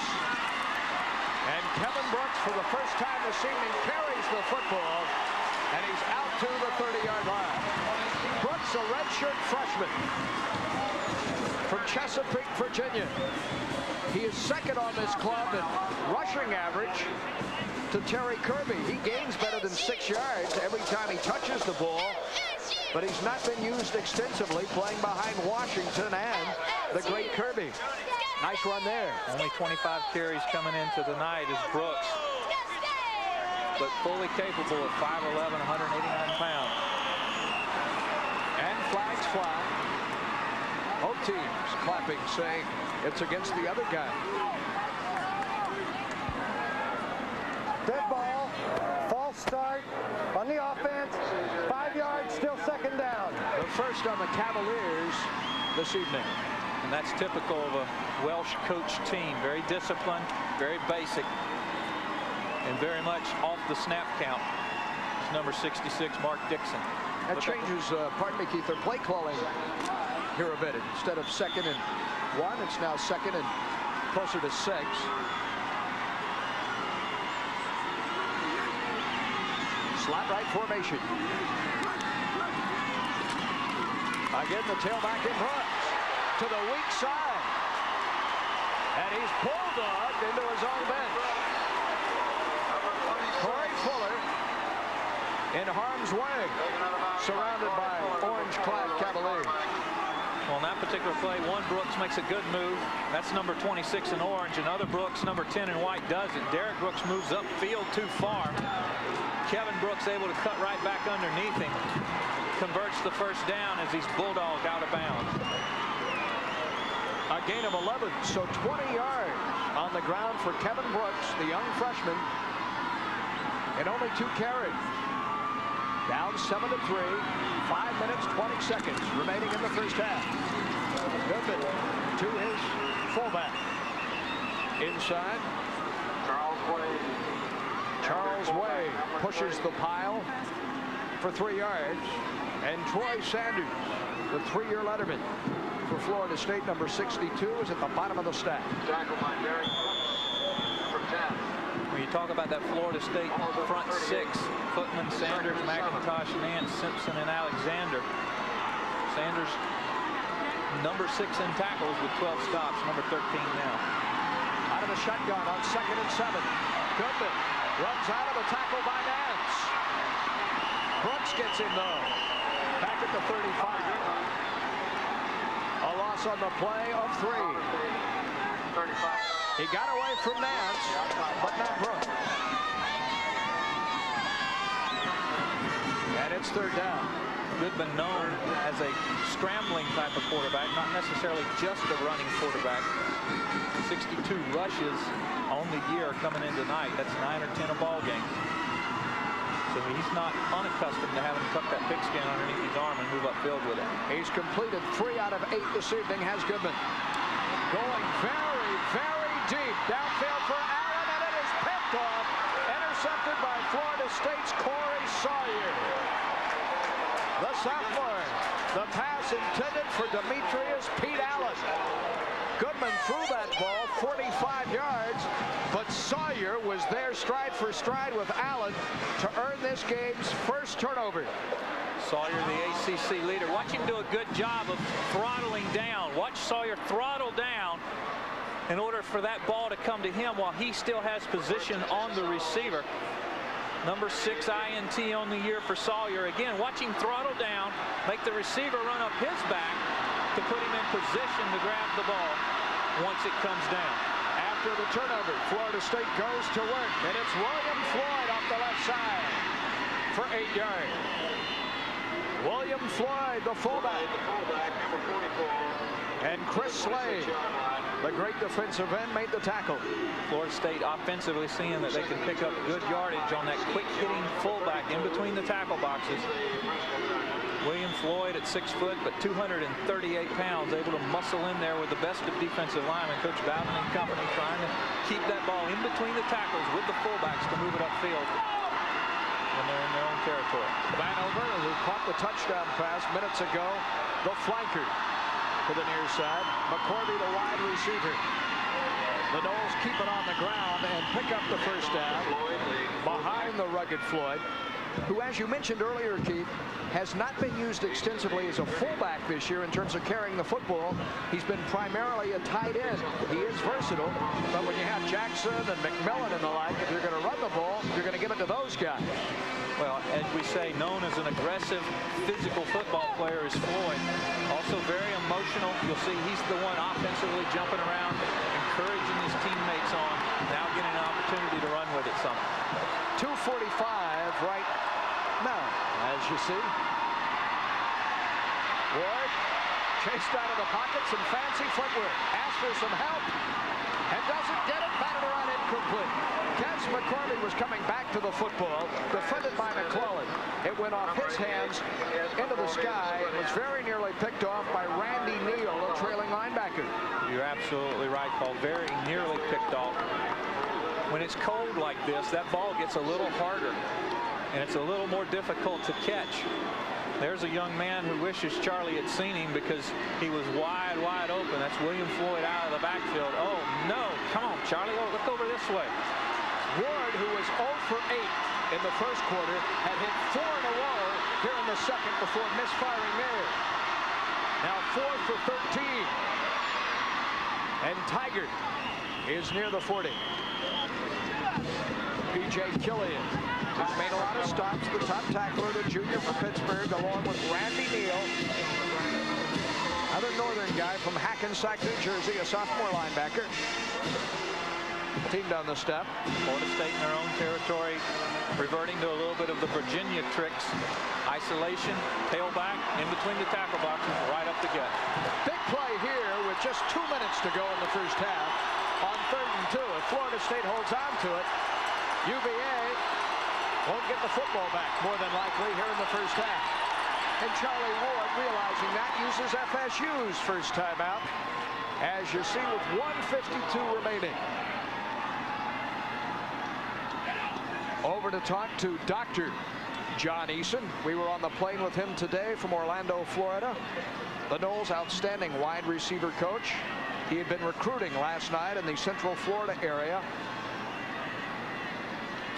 And Kevin Brooks, for the first time this evening, carries the football. And he's out to the 30-yard line. Brooks, a redshirt freshman from Chesapeake, Virginia. He is second on this club in rushing average to Terry Kirby. He gains better than 6 yards every time he touches the ball, but he's not been used extensively, playing behind Washington and the great Kirby. Nice run there. Only 25 carries coming into the night is Brooks, but fully capable at 5'11", 189 pounds. And flags fly. Both teams clapping, saying it's against the other guy. Dead ball, false start on the offense, 5 yards, still second down. The first on the Cavaliers this evening. And that's typical of a Welsh coach team. Very disciplined, very basic, and very much off the snap count. It's number 66, Mark Dixon. That changes, pardon me, Keith, their play calling here a bit. Instead of 2nd and 1, it's now 2nd and closer to 6. Slot right formation. Again, the tailback in Brooks to the weak side. And he's bulldogged into his own bench. Corey Fuller in harm's way, surrounded by orange-clad Cavaliers. Well, in that particular play, one Brooks makes a good move. That's number 26 in orange. Another Brooks, number 10 in white, does it. Derek Brooks moves upfield too far. Kevin Brooks able to cut right back underneath him. Converts the first down as he's bulldogged out of bounds. A gain of 11, so 20 yards on the ground for Kevin Brooks, the young freshman, and only 2 carries. Down 7-3, 5 minutes, 20 seconds remaining in the first half. Goodman to his fullback. Inside. Charles Way pushes the pile for 3 yards. And Troy Sanders, the 3-year letterman for Florida State, number 62, is at the bottom of the stack. Tackle by Derek for 10. When you talk about that Florida State front 6, Footman, Sanders, McIntosh, Nance, Simpson, and Alexander. Sanders, number 6 in tackles with 12 stops, number 13 now. Out of the shotgun on 2nd and 7. Goodman runs out of a tackle by Nance. Brooks gets him though. Back at the 35. A loss on the play of 3. 35. He got away from Nance, but not Brooks. And it's 3rd down. Goodman known as a scrambling type of quarterback, not necessarily just a running quarterback. 62 rushes on the year coming in tonight. That's 9 or 10 a ball game. So he's not unaccustomed to having to tuck that pigskin underneath his arm and move upfield with it. He's completed 3 out of 8 this evening, has Goodman. Going very, very deep. Downfield for Allen, and it is picked off. Intercepted by Florida State's Corey Sawyer. The sophomore. The pass intended for Demetrius Pete Allen. Goodman threw that ball 45 yards, but Sawyer was there stride for stride with Allen to earn this game's first turnover. Sawyer, the ACC leader. Watch him do a good job of throttling down. Watch Sawyer throttle down in order for that ball to come to him while he still has position on the receiver. Number 6 INT on the year for Sawyer. Again, watch him throttle down, make the receiver run up his back to put him in position to grab the ball once it comes down. After the turnover, Florida State goes to work, and it's William Floyd off the left side for 8 yards. William Floyd, the fullback. Number 44. And Chris Slade, the great defensive end, made the tackle. Florida State offensively seeing that they can pick up good yardage on that quick-hitting fullback in between the tackle boxes. William Floyd at 6 foot, but 238 pounds, able to muscle in there with the best of defensive linemen. Coach Bowden and company trying to keep that ball in between the tackles with the fullbacks to move it upfield when they're in their own territory. Vanover, who caught the touchdown pass minutes ago, the flanker to the near side. McCorvey, the wide receiver. The Noles keep it on the ground and pick up the first down behind the rugged Floyd, who, as you mentioned earlier, Keith, has not been used extensively as a fullback this year in terms of carrying the football. He's been primarily a tight end. He is versatile, but when you have Jackson and McMillan and the like, if you're going to run the ball, you're going to give it to those guys. Well, as we say, known as an aggressive, physical football player is Floyd. Also very emotional. You'll see he's the one offensively jumping around, encouraging his teammates on, now getting an opportunity to run with it some. 2:45 right now, as you see. Ward chased out of the pocket, some fancy footwork, asks for some help, and doesn't get it. Batted around incomplete. Kez McCorvey was coming back to the football, defended by McClellan. It went off his hands into the sky and was very nearly picked off by Randy Neal, a trailing linebacker. You're absolutely right, Paul. Very nearly picked off. When it's cold like this, that ball gets a little harder, and it's a little more difficult to catch. There's a young man who wishes Charlie had seen him because he was wide, wide open. That's William Floyd out of the backfield. Oh, no. Come on, Charlie. Oh, look over this way. Ward, who was 0 for 8 in the first quarter, had hit 4 in a row here in the second before misfiring there. Now 4 for 13. And Tigert is near the 40. P.J. Killian has made a lot of stops. The top tackler, the junior from Pittsburgh, along with Randy Neal. Another northern guy from Hackensack, New Jersey, a sophomore linebacker. Teamed on the step. Florida State in their own territory, reverting to a little bit of the Virginia tricks. Isolation, tailback, in between the tackle boxes, right up the gut. Big play here with just 2 minutes to go in the first half on 3rd and 2. If Florida State holds on to it, UVA won't get the football back more than likely here in the first half. And Charlie Ward, realizing that, uses FSU's first timeout, as you see with 1:52 remaining. Over to talk to Dr. John Eason. We were on the plane with him today from Orlando, Florida. The Noles' outstanding wide receiver coach. He had been recruiting last night in the Central Florida area.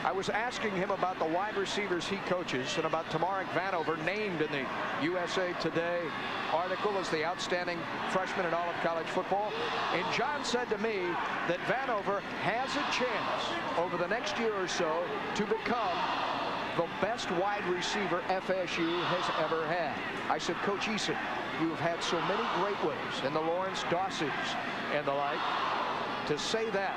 I was asking him about the wide receivers he coaches and about Tamarick Vanover, named in the USA Today article as the outstanding freshman in all of college football. And John said to me that Vanover has a chance over the next year or so to become the best wide receiver FSU has ever had. I said, Coach Eason, you've had so many great ones in the Lawrence Dawsons and the like. To say that,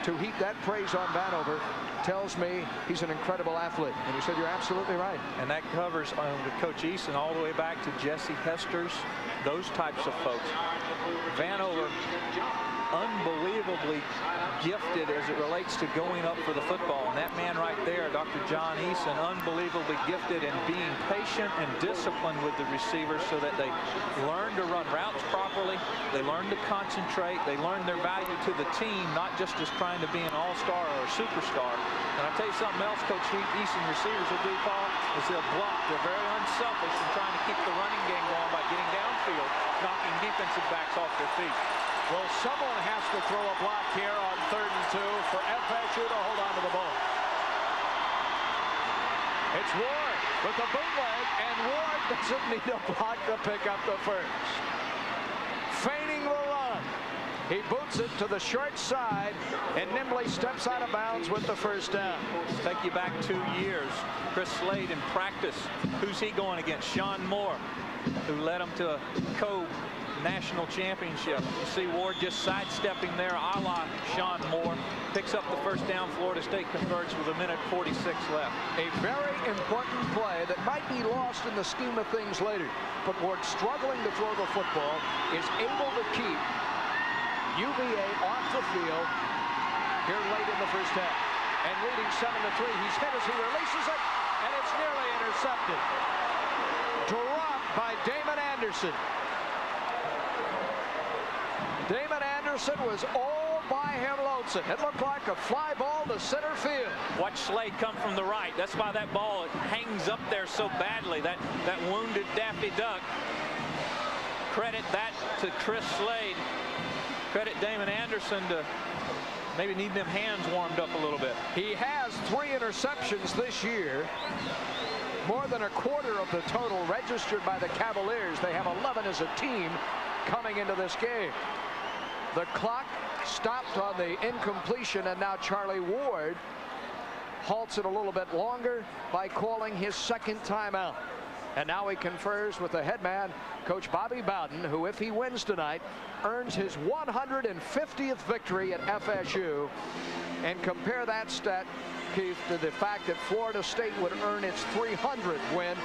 to heap that praise on Vanover, tells me he's an incredible athlete. And he said, you're absolutely right. And that covers Coach Eason all the way back to Jesse Hesters, those types of folks. Vanover, unbelievably gifted as it relates to going up for the football. And that man right there, Dr. John Eason, unbelievably gifted in being patient and disciplined with the receivers so that they learn to run routes properly, they learn to concentrate, they learn their value to the team, not just as trying to be an all-star or a superstar. And I'll tell you something else Coach Eason receivers will do, Paul, is they'll block. They're very unselfish in trying to keep the running game going by getting downfield, knocking defensive backs off their feet. Well, someone has to throw a block here on 3rd and 2 for FSU to hold on to the ball. It's Ward with the bootleg, and Ward doesn't need a block to pick up the first. Feigning the run. He boots it to the short side and nimbly steps out of bounds with the first down. Take you back 2 years. Chris Slade in practice. Who's he going against? Sean Moore, who led him to a national championship. You see Ward just sidestepping there, a la Sean Moore. Picks up the first down. Florida State converts with 1:46 left. A very important play that might be lost in the scheme of things later. But Ward, struggling to throw the football, is able to keep UVA off the field here late in the first half. And leading 7-3. He's hit as he releases it, and it's nearly intercepted. Dropped by Damon Anderson. Damon Anderson was all by him lonesome. It looked like a fly ball to center field. Watch Slade come from the right. That's why that ball hangs up there so badly. That wounded Daffy Duck. Credit that to Chris Slade. Credit Damon Anderson to maybe need them hands warmed up a little bit. He has 3 interceptions this year. More than a quarter of the total registered by the Cavaliers. They have 11 as a team coming into this game. The clock stopped on the incompletion, and now Charlie Ward halts it a little bit longer by calling his second timeout. And now he confers with the head man, Coach Bobby Bowden, who, if he wins tonight, earns his 150th victory at FSU. And compare that stat, Keith, to the fact that Florida State would earn its 300th win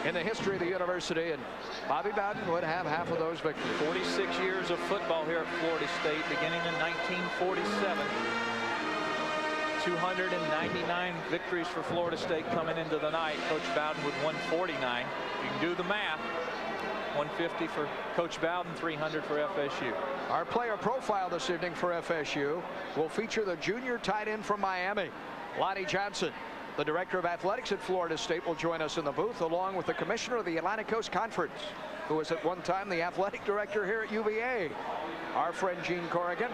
in the history of the university, and Bobby Bowden would have half of those victories. 46 years of football here at Florida State, beginning in 1947. 299 victories for Florida State coming into the night. Coach Bowden with 149. You can do the math. 150 for Coach Bowden, 300 for FSU. Our player profile this evening for FSU will feature the junior tight end from Miami, Lonnie Johnson. The director of athletics at Florida State will join us in the booth, along with the commissioner of the Atlantic Coast Conference, who was at one time the athletic director here at UVA, our friend Gene Corrigan.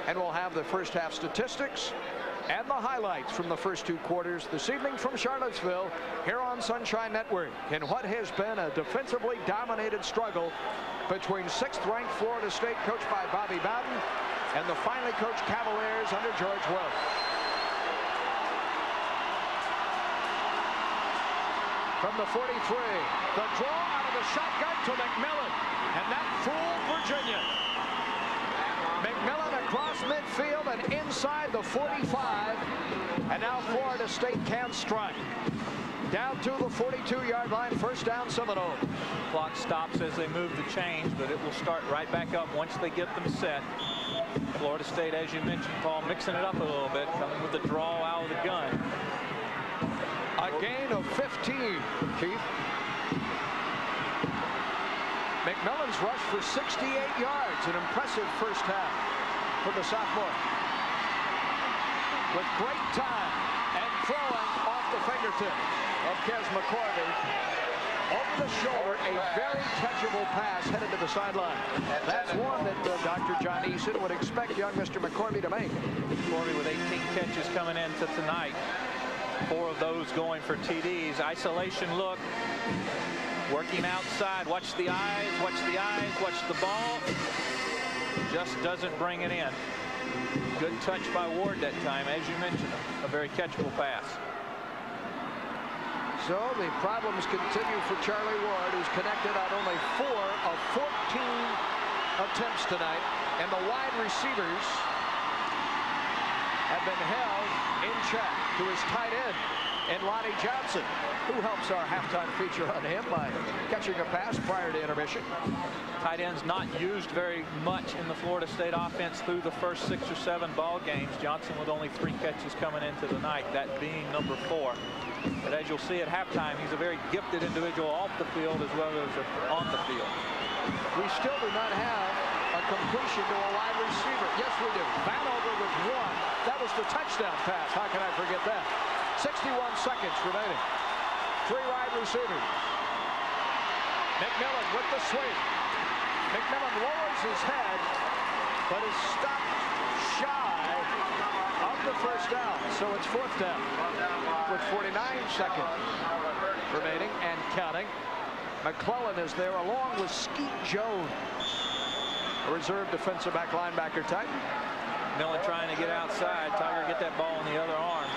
And we'll have the first half statistics and the highlights from the first 2 quarters this evening from Charlottesville here on Sunshine Network in what has been a defensively dominated struggle between 6th-ranked Florida State, coached by Bobby Bowden, and the finely coached Cavaliers under George Welsh. From the 43, the draw out of the shotgun to McMillan, and that fooled Virginia. McMillan across midfield and inside the 45, and now Florida State can strike. Down to the 42-yard line, first down Seminole. Clock stops as they move the chains, but it will start right back up once they get them set. Florida State, as you mentioned, Paul, mixing it up a little bit, coming with the draw out of the gun. A gain of 15, Keith. McMillan's rush for 68 yards, an impressive first half for the sophomore. With great time and throwing off the fingertips of Kes McCorvey. Over the shoulder, a very catchable pass headed to the sideline. That's one that Dr. John Eason would expect young Mr. McCorvey to make. McCorvey with 18 catches coming into tonight. 4 of those going for TDs. Isolation look. Working outside. Watch the eyes. Watch the eyes. Watch the ball. Just doesn't bring it in. Good touch by Ward that time. As you mentioned, a very catchable pass. So the problems continue for Charlie Ward, who's connected on only 4 of 14 attempts tonight. And the wide receivers have been held in check to his tight end, and Lonnie Johnson, who helps our halftime feature on him by catching a pass prior to intermission. Tight ends not used very much in the Florida State offense through the first 6 or 7 ball games. Johnson with only 3 catches coming into the night, that being number 4. But as you'll see at halftime, he's a very gifted individual off the field as well as on the field. We still do not have a completion to a wide receiver. Yes, we do. Vanover with 1. That was the touchdown pass. How can I forget that? 61 seconds remaining. 3 wide receivers. McMillan with the sweep. McMillan lowers his head, but is stopped shy of the first down. So it's 4th down with 49 seconds remaining and counting. McClellan is there along with Skeet Jones, a reserve defensive back linebacker type. Millen trying to get outside. Tiger get that ball in the other arm.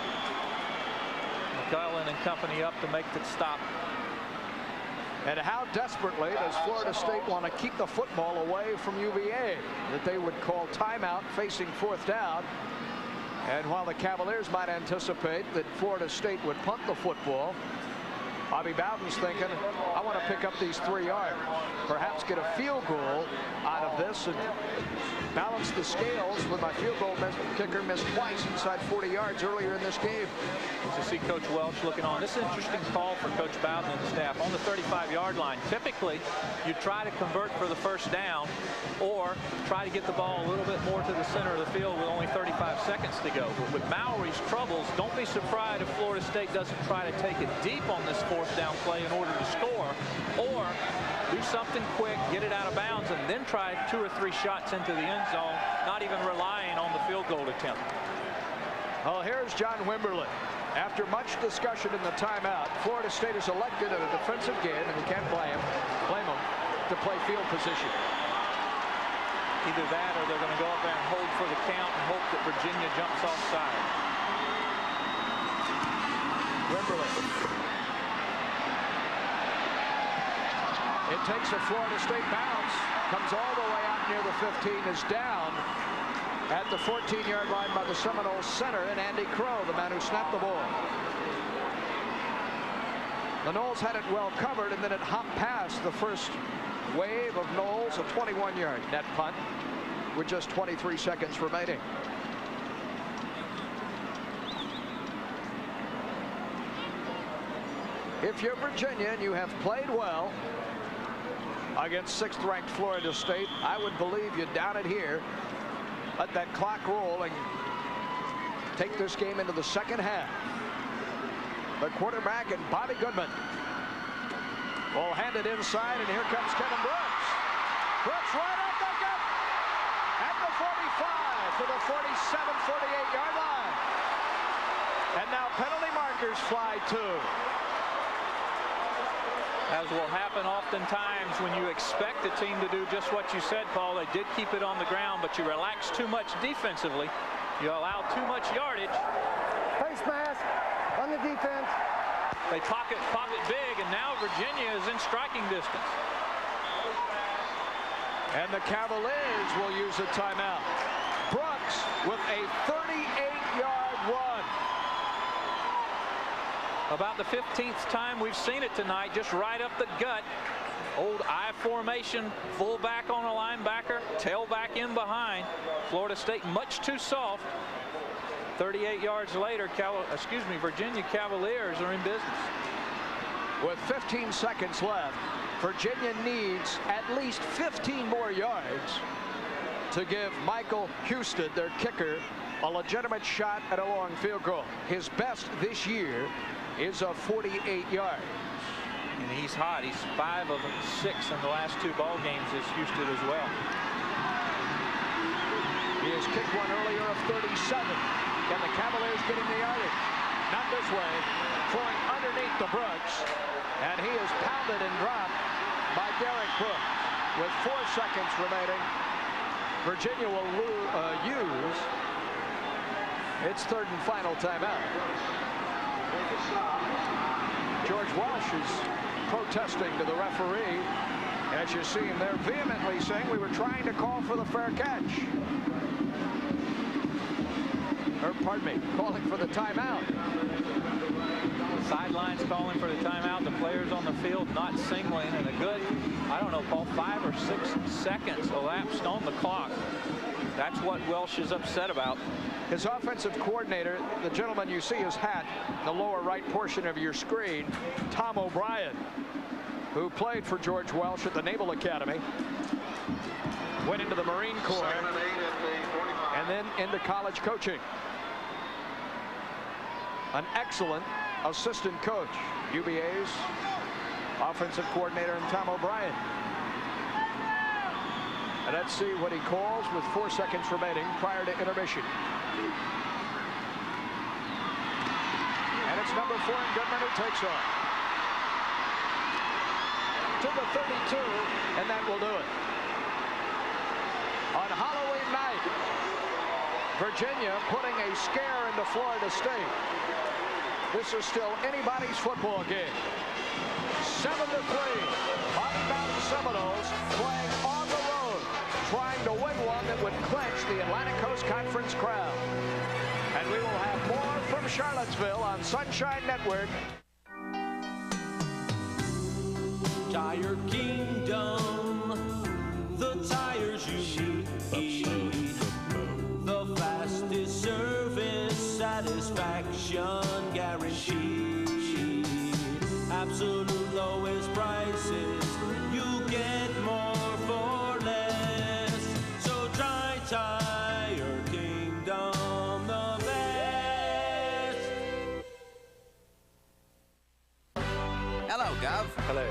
McClellan and company up to make the stop. And how desperately does Florida State want to keep the football away from UVA, that they would call timeout facing 4th down. And while the Cavaliers might anticipate that Florida State would punt the football, Bobby Bowden's thinking, I want to pick up these 3 yards, perhaps get a field goal out of this and balance the scales with my field goal kicker missed twice inside 40 yards earlier in this game. To see Coach Welsh looking on. This is an interesting call for Coach Bowden and the staff on the 35-yard line. Typically, you try to convert for the first down or try to get the ball a little bit more to the center of the field with only 35 seconds to go. But with Mallory's troubles, don't be surprised if Florida State doesn't try to take it deep on this 4th down play in order to score, or do something quick, get it out of bounds, and then try 2 or 3 shots into the end zone, not even relying on the field goal attempt. Well, here's John Wimberly. After much discussion in the timeout, Florida State is elected in a defensive game, and you can't blame them, to play field position. Either that or they're going to go up there and hold for the count and hope that Virginia jumps offside. Wimberly. It takes a Florida State bounce, comes all the way out near the 15, is down at the 14-yard line by the Seminoles center, and Andy Crow, the man who snapped the ball. The Noles had it well covered, and then it hopped past the first wave of Noles, a 21-yard net punt with just 23 seconds remaining. If you're Virginia and you have played well against 6th-ranked Florida State, I would believe you down it here. Let that clock roll and take this game into the second half. The quarterback and Bobby Goodman will hand it inside, and here comes Kevin Brooks. Brooks right up the gut at the 45 to the 47, 48-yard line. And now penalty markers fly too. As will happen oftentimes when you expect the team to do just what you said, Paul. They did keep it on the ground, but you relax too much defensively. You allow too much yardage. Face mask on the defense. They pop it big, and now Virginia is in striking distance. And the Cavaliers will use a timeout. Brooks with a 38-yard run. About the 15th time we've seen it tonight, just right up the gut. Old I formation, fullback on a linebacker, tailback in behind. Florida State much too soft. 38 yards later, Virginia Cavaliers are in business. With 15 seconds left, Virginia needs at least 15 more yards to give Michael Houston, their kicker, a legitimate shot at a long field goal. His best this year is a 48 yards. And he's hot. He's 5 of 6 in the last 2 ball games as Houston as well. He has kicked one earlier of 37. Can the Cavaliers get him the yardage? Not this way. Throwing underneath the Brooks. And he is pounded and dropped by Derek Brooks. With 4 seconds remaining, Virginia will use its third and final timeout. George Welsh is protesting to the referee. As you see him there vehemently saying we were trying to call for the fair catch. Or pardon me, calling for the timeout. Sidelines calling for the timeout. The players on the field not singling, and a good, I don't know, Paul, 5 or 6 seconds elapsed on the clock. That's what Welsh is upset about. His offensive coordinator, the gentleman you see his hat in the lower right portion of your screen, Tom O'Brien, who played for George Welsh at the Naval Academy, went into the Marine Corps, and then into college coaching. An excellent assistant coach, UVA's offensive coordinator, and Tom O'Brien. And let's see what he calls with 4 seconds remaining prior to intermission. And it's number 4 in Goodman who takes off. To the 32, and that will do it. On Halloween night, Virginia putting a scare into Florida State. This is still anybody's football game. 7-3. Bobby Bowden Seminoles playing on the road, trying to win one that would clinch the Atlantic Coast Conference crown. And we will have more from Charlottesville on Sunshine Network. Tire Kingdom, the tires you need, the fastest service, satisfaction guaranteed, absolute lowest prices, you get more for less, so try Tire Kingdom the best. Hello, Gov. Hello.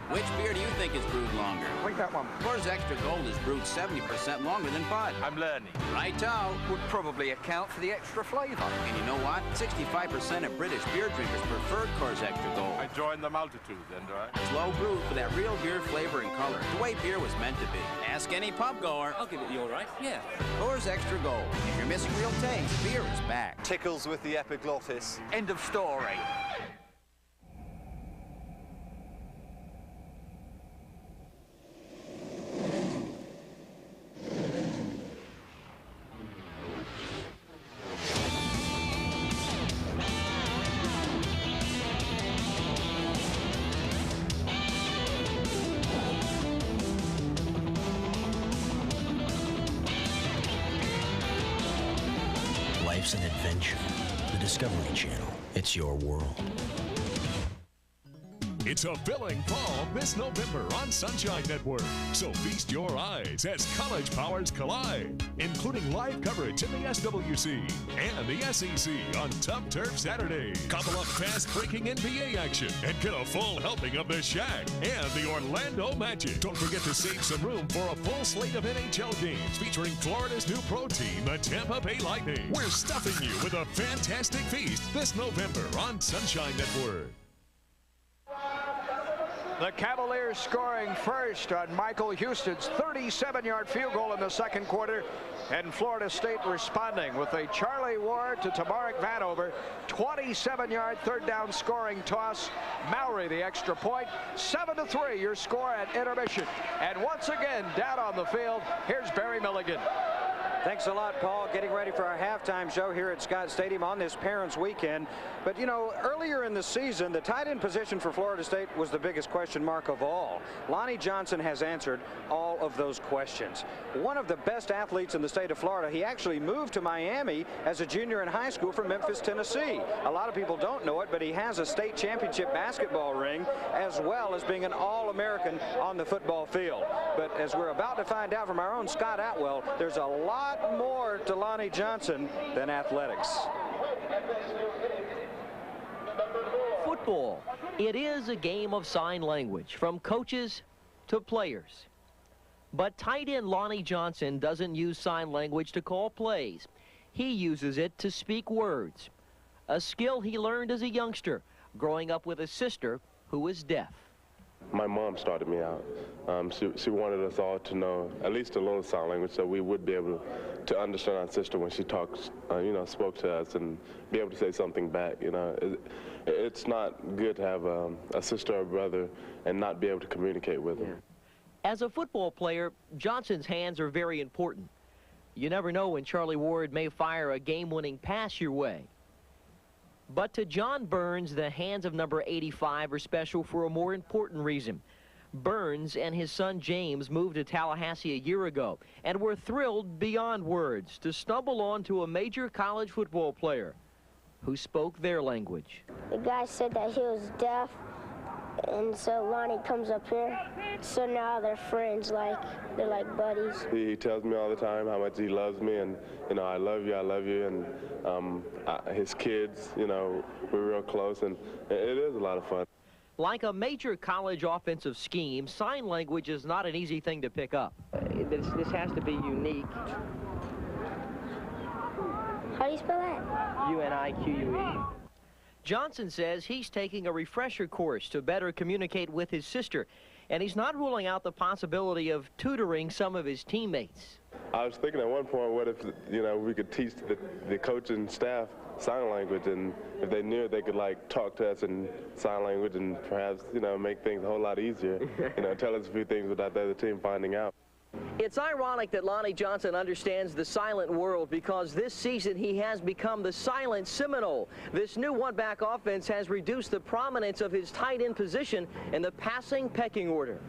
Which beer do you think is brewed longer? I think that one. Coors Extra Gold is brewed 70% longer than Bud. I'm learning. Right-o. Would probably account for the extra flavor. And you know what? 65% of British beer drinkers prefer Coors Extra Gold. I join the multitude, then, do I? Slow brewed for that real beer flavor and color. The way beer was meant to be. Ask any pub goer. I'll give it the all right. Yeah. Coors Extra Gold. If you're missing real taste, beer is back. Tickles with the epiglottis. End of story. Life's an adventure. The Discovery Channel. It's your world. It's a filling fall this November on Sunshine Network. So feast your eyes as college powers collide, including live coverage in the SWC and the SEC on Tough Turf Saturday. Couple up fast-breaking NBA action and get a full helping of the Shaq and the Orlando Magic. Don't forget to save some room for a full slate of NHL games featuring Florida's new pro team, the Tampa Bay Lightning. We're stuffing you with a fantastic feast this November on Sunshine Network. The Cavaliers scoring first on Michael Houston's 37-yard field goal in the second quarter, and Florida State responding with a Charlie Ward to Tamarick Vanover 27-yard third down scoring toss. Mowry the extra point. 7-3 your score at intermission. And once again down on the field, here's Barry Milligan. Thanks a lot, Paul. Getting ready for our halftime show here at Scott Stadium on this Parents Weekend. But, you know, earlier in the season, the tight end position for Florida State was the biggest question mark of all. Lonnie Johnson has answered all of those questions. One of the best athletes in the state of Florida, he actually moved to Miami as a junior in high school from Memphis, Tennessee. A lot of people don't know it, but he has a state championship basketball ring as well as being an All-American on the football field. But as we're about to find out from our own Scott Atwell, there's a lot more to Lonnie Johnson than athletics. Football. It is a game of sign language, from coaches to players. But tight end Lonnie Johnson doesn't use sign language to call plays. He uses it to speak words, a skill he learned as a youngster, growing up with a sister who is deaf. My mom started me out. She wanted us all to know at least a little sign language so we would be able to understand our sister when she talks, spoke to us and be able to say something back. It's not good to have a sister or brother and not be able to communicate with them. As a football player, Johnson's hands are very important. You never know when Charlie Ward may fire a game-winning pass your way. But to John Burns, the hands of number 85 are special for a more important reason. Burns and his son James moved to Tallahassee a year ago and were thrilled beyond words to stumble onto a major college football player who spoke their language. The guy said that he was deaf, and so Lonnie comes up here. So now they're friends, they're like buddies. He tells me all the time how much he loves me, and I love you, and his kids, we're real close, and it is a lot of fun. Like a major college offensive scheme, sign language is not an easy thing to pick up. This has to be unique. How do you spell that? U-N-I-Q-U-E. Johnson says he's taking a refresher course to better communicate with his sister, and he's not ruling out the possibility of tutoring some of his teammates. I was thinking at one point, what if, we could teach the coaching staff sign language, and if they knew it, they could talk to us in sign language and perhaps, make things a whole lot easier, tell us a few things without the other team finding out. It's ironic that Lonnie Johnson understands the silent world because this season he has become the silent Seminole. This new one-back offense has reduced the prominence of his tight end position in the passing pecking order.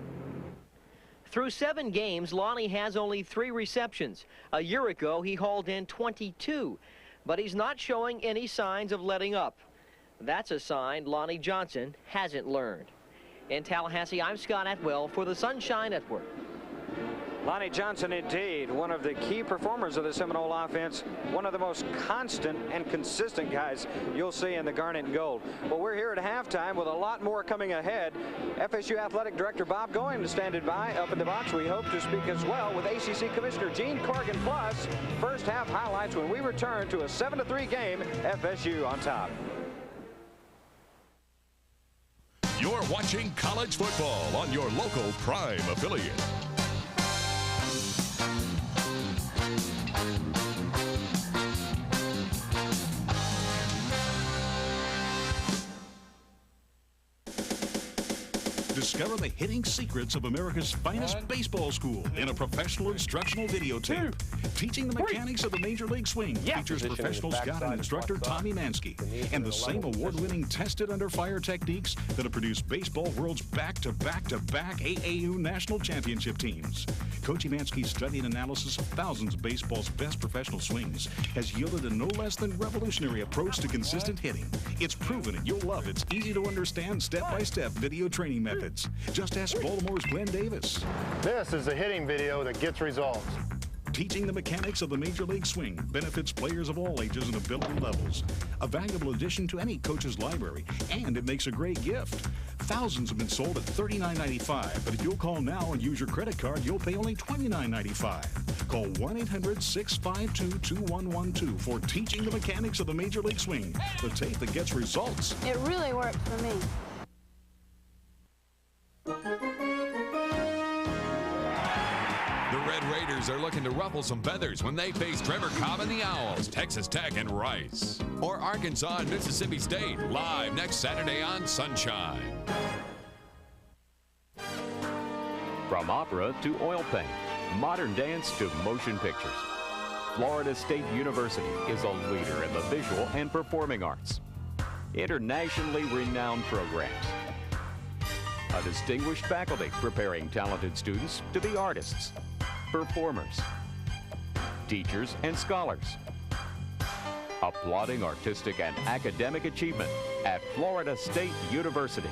Through 7 games, Lonnie has only 3 receptions. A year ago, he hauled in 22, but he's not showing any signs of letting up. That's a sign Lonnie Johnson hasn't learned. In Tallahassee, I'm Scott Atwell for the Sunshine Network. Lonnie Johnson, indeed, one of the key performers of the Seminole offense, one of the most constant and consistent guys you'll see in the Garnet and Gold. Well, we're here at halftime with a lot more coming ahead. FSU Athletic Director Bob Goin is standing by up in the box. We hope to speak as well with ACC Commissioner Gene Corrigan. Plus, first half highlights when we return to a 7-3 game, FSU on top. You're watching college football on your local Prime affiliate. Discover the hitting secrets of America's finest baseball school in a professional instructional videotape. Teaching the Mechanics of the Major League Swing features professional scout and instructor Tommy Mansky and the same award-winning tested under fire techniques that have produced baseball world's back-to-back-to-back AAU national championship teams. Coach Mansky's study and analysis of thousands of baseball's best professional swings has yielded a no less than revolutionary approach to consistent hitting. It's proven and you'll love its easy-to-understand step-by-step video training methods. Just ask Baltimore's Glenn Davis. This is a hitting video that gets results. Teaching the Mechanics of the Major League Swing benefits players of all ages and ability levels. A valuable addition to any coach's library, and it makes a great gift. Thousands have been sold at $39.95, but if you'll call now and use your credit card, you'll pay only $29.95. Call 1-800-652-2112 for Teaching the Mechanics of the Major League Swing, the tape that gets results. It really worked for me. The Red Raiders are looking to ruffle some feathers when they face Trevor Cobb and the Owls, Texas Tech and Rice. Or Arkansas and Mississippi State, live next Saturday on Sunshine. From opera to oil paint, modern dance to motion pictures, Florida State University is a leader in the visual and performing arts. Internationally renowned programs. A distinguished faculty preparing talented students to be artists, performers, teachers, and scholars. Applauding artistic and academic achievement at Florida State University.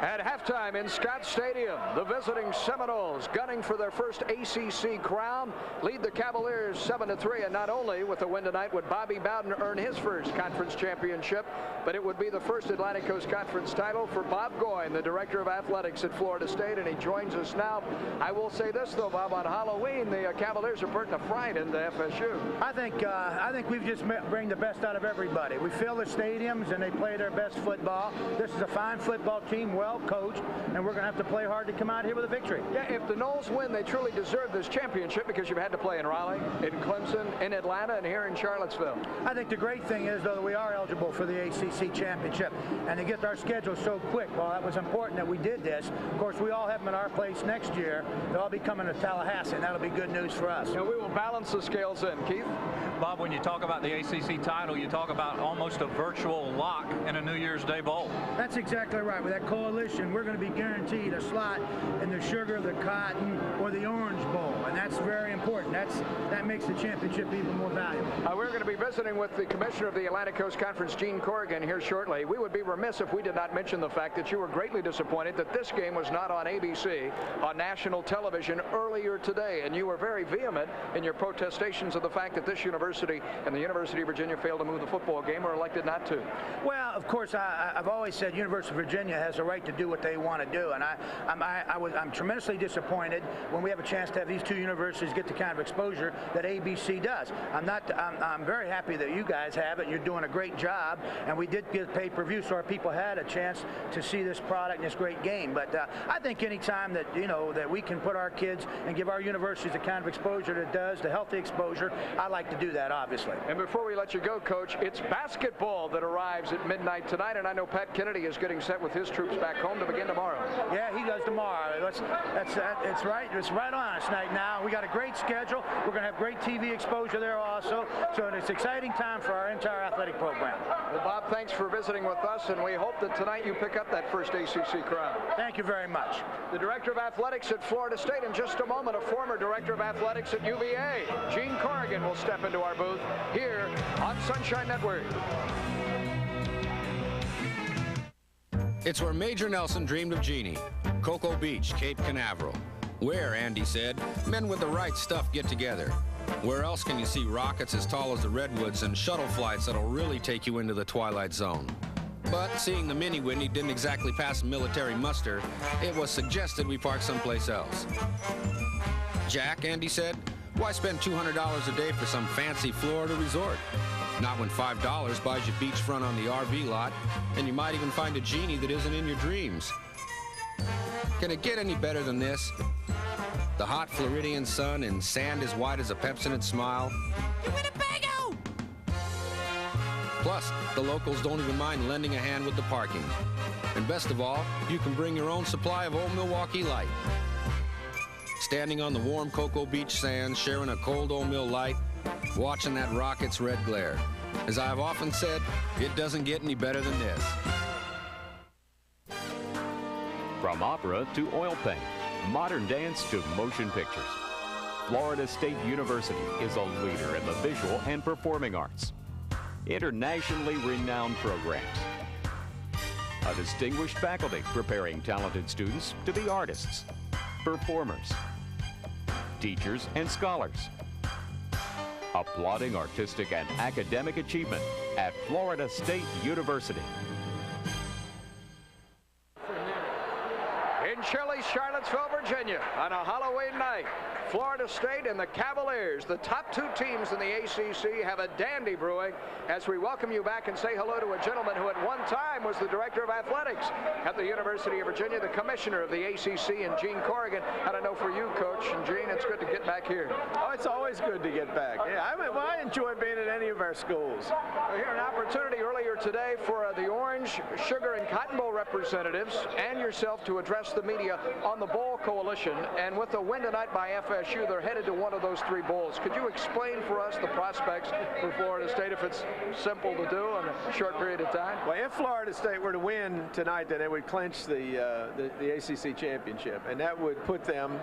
At halftime in Scott Stadium, the visiting Seminoles, gunning for their first ACC crown, lead the Cavaliers 7-3. And not only with the win tonight would Bobby Bowden earn his first conference championship, but it would be the first Atlantic Coast Conference title for Bob Goyne, the director of athletics at Florida State, and he joins us now. I will say this, though, Bob, on Halloween, the Cavaliers are putting a fright into FSU. I think we've just bring the best out of everybody. We fill the stadiums and they play their best football. This is a fine football team, well coached, and we're going to have to play hard to come out here with a victory. Yeah, if the Noles win, they truly deserve this championship because you've had to play in Raleigh, in Clemson, in Atlanta, and here in Charlottesville. I think the great thing is, though, that we are eligible for the ACC championship, and to get our schedule so quick, well, that was important that we did this. Of course, we all have them in our place next year. They'll all be coming to Tallahassee, and that'll be good news for us. And we will balance the scales in. Keith? Bob, when you talk about the ACC title, you talk about almost a virtual lock in a New Year's Day bowl. That's exactly right. With that coalition, we're going to be guaranteed a slot in the sugar, the cotton, or the orange bowl, and that's very important. That makes the championship even more valuable. We're going to be visiting with the commissioner of the Atlantic Coast Conference, Gene Corrigan, here shortly. We would be remiss if we did not mention the fact that you were greatly disappointed that this game was not on ABC on national television earlier today, and you were very vehement in your protestations of the fact that this university and the University of Virginia failed to move the football game or elected not to. Well, of course, I've always said University of Virginia has a right to do what they want to do, and I'm tremendously disappointed when we have a chance to have these two universities get the kind of exposure that ABC does. I'm very happy that you guys have it. You're doing a great job, and we did get pay-per-view, so our people had a chance to see this product and this great game. But I think any time that that we can put our kids and give our universities the kind of exposure that it does, the healthy exposure, I like to do that, obviously. And before we let you go, Coach, it's basketball that arrives at midnight tonight, and I know Pat Kennedy is getting set with his troops back home to begin tomorrow. Yeah, he does tomorrow. It's right. It's right on us right now. We got a great schedule. We're going to have great TV exposure there also. So it's an exciting time for our entire athletic program. Well, Bob, thanks for visiting with us, and we hope that tonight you pick up that first ACC crown. Thank you very much. The Director of Athletics at Florida State. In just a moment, a former Director of Athletics at UVA, Gene Corrigan, will step into our booth here on Sunshine Network. It's where Major Nelson dreamed of Jeannie, Cocoa Beach, Cape Canaveral. Where, Andy said, men with the right stuff get together. Where else can you see rockets as tall as the Redwoods and shuttle flights that'll really take you into the twilight zone? But seeing the Mini Whitney didn't exactly pass military muster, it was suggested we park someplace else. Jack, Andy said, why spend $200 a day for some fancy Florida resort? Not when $5 buys you beachfront on the RV lot, and you might even find a genie that isn't in your dreams. Can it get any better than this? The hot Floridian sun and sand as white as a Pepsodent smile. Plus, the locals don't even mind lending a hand with the parking. And best of all, you can bring your own supply of Old Milwaukee Light. Standing on the warm Cocoa Beach sands, sharing a cold Old Mill Light, watching that rocket's red glare. As I've often said, it doesn't get any better than this. From opera to oil paint, modern dance to motion pictures, Florida State University is a leader in the visual and performing arts. Internationally renowned programs. A distinguished faculty preparing talented students to be artists, performers, teachers, and scholars. Applauding artistic and academic achievement at Florida State University. In chilly Charlottesville, Virginia, on a Halloween night, Florida State and the Cavaliers, the top two teams in the ACC, have a dandy brewing as we welcome you back and say hello to a gentleman who at one time was the director of athletics at the University of Virginia, the commissioner of the ACC, and Gene Corrigan. I don't know for you, Coach, and Gene, it's good to get back here. Oh, it's always good to get back. Yeah, I enjoy being at any of our schools. We had an opportunity earlier today for the Orange, Sugar, and Cotton Bowl representatives and yourself to address the media on the Bowl Coalition, and with the win tonight by FSU, they're headed to one of those three bowls. Could you explain for us the prospects for Florida State if it's simple to do in a short period of time? Well, if Florida State were to win tonight, then it would clinch the ACC championship, and that would put them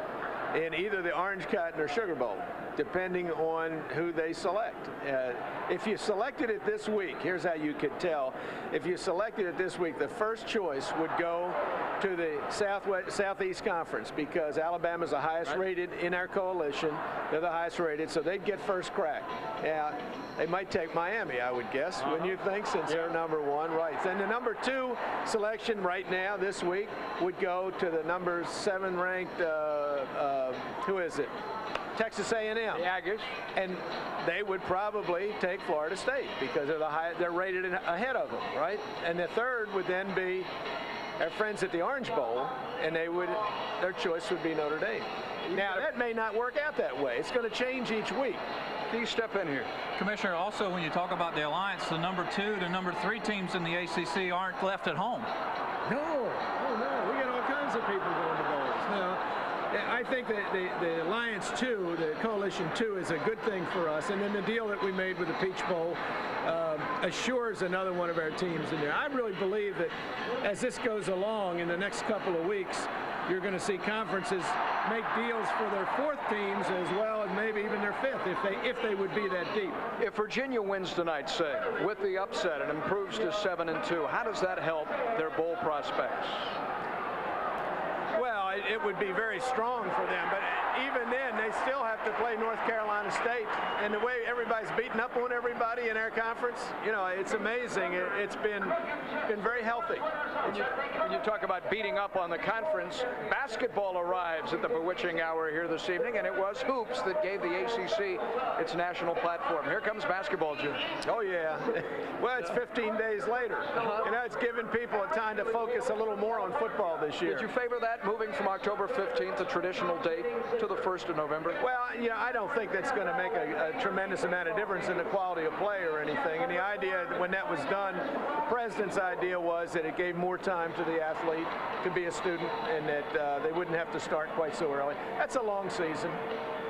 in either the Orange, Cotton, or Sugar Bowl, depending on who they select. If you selected it this week, here's how you could tell. If you selected it this week, the first choice would go to the Southeast Conference, because Alabama's the highest rated in our coalition. They're the highest rated, so they'd get first crack. Now, they might take Miami, I would guess, wouldn't you think, since they're number one, right? And the number two selection right now this week would go to the number 7 ranked, who is it? Texas A&M. The Aggies. And they would probably take Florida State because they're rated ahead of them, right? And the third would then be our friends at the Orange Bowl, and their choice would be Notre Dame. Now, that may not work out that way. It's going to change each week. Can you step in here? Commissioner, also when you talk about the alliance, the number 2 to number 3 teams in the ACC aren't left at home. No. We got all kinds of people going to bowls. Now, I think that the Alliance 2, the Coalition 2, is a good thing for us. And then the deal that we made with the Peach Bowl assures another one of our teams in there. I really believe that as this goes along in the next couple of weeks, you're going to see conferences make deals for their 4th teams as well as maybe even their 5th if they would be that deep. If Virginia wins tonight, say, with the upset and improves to 7-2, how does that help their bowl prospects? Well, it would be very strong for them, but even then, they still have to play North Carolina State. And the way everybody's beating up on everybody in our conference, it's amazing. It's been very healthy. When you talk about beating up on the conference, basketball arrives at the bewitching hour here this evening, and it was hoops that gave the ACC its national platform. Here comes basketball, Jim. Oh, yeah. Well, it's 15 days later. It's giving people a time to focus a little more on football this year. Did you favor that, moving from October 15th, a traditional date, to the 1st of November? Well, I don't think that's going to make a tremendous amount of difference in the quality of play or anything. And the idea, when that was done, the president's idea was that it gave more time to the athlete to be a student, and that they wouldn't have to start quite so early. That's a long season.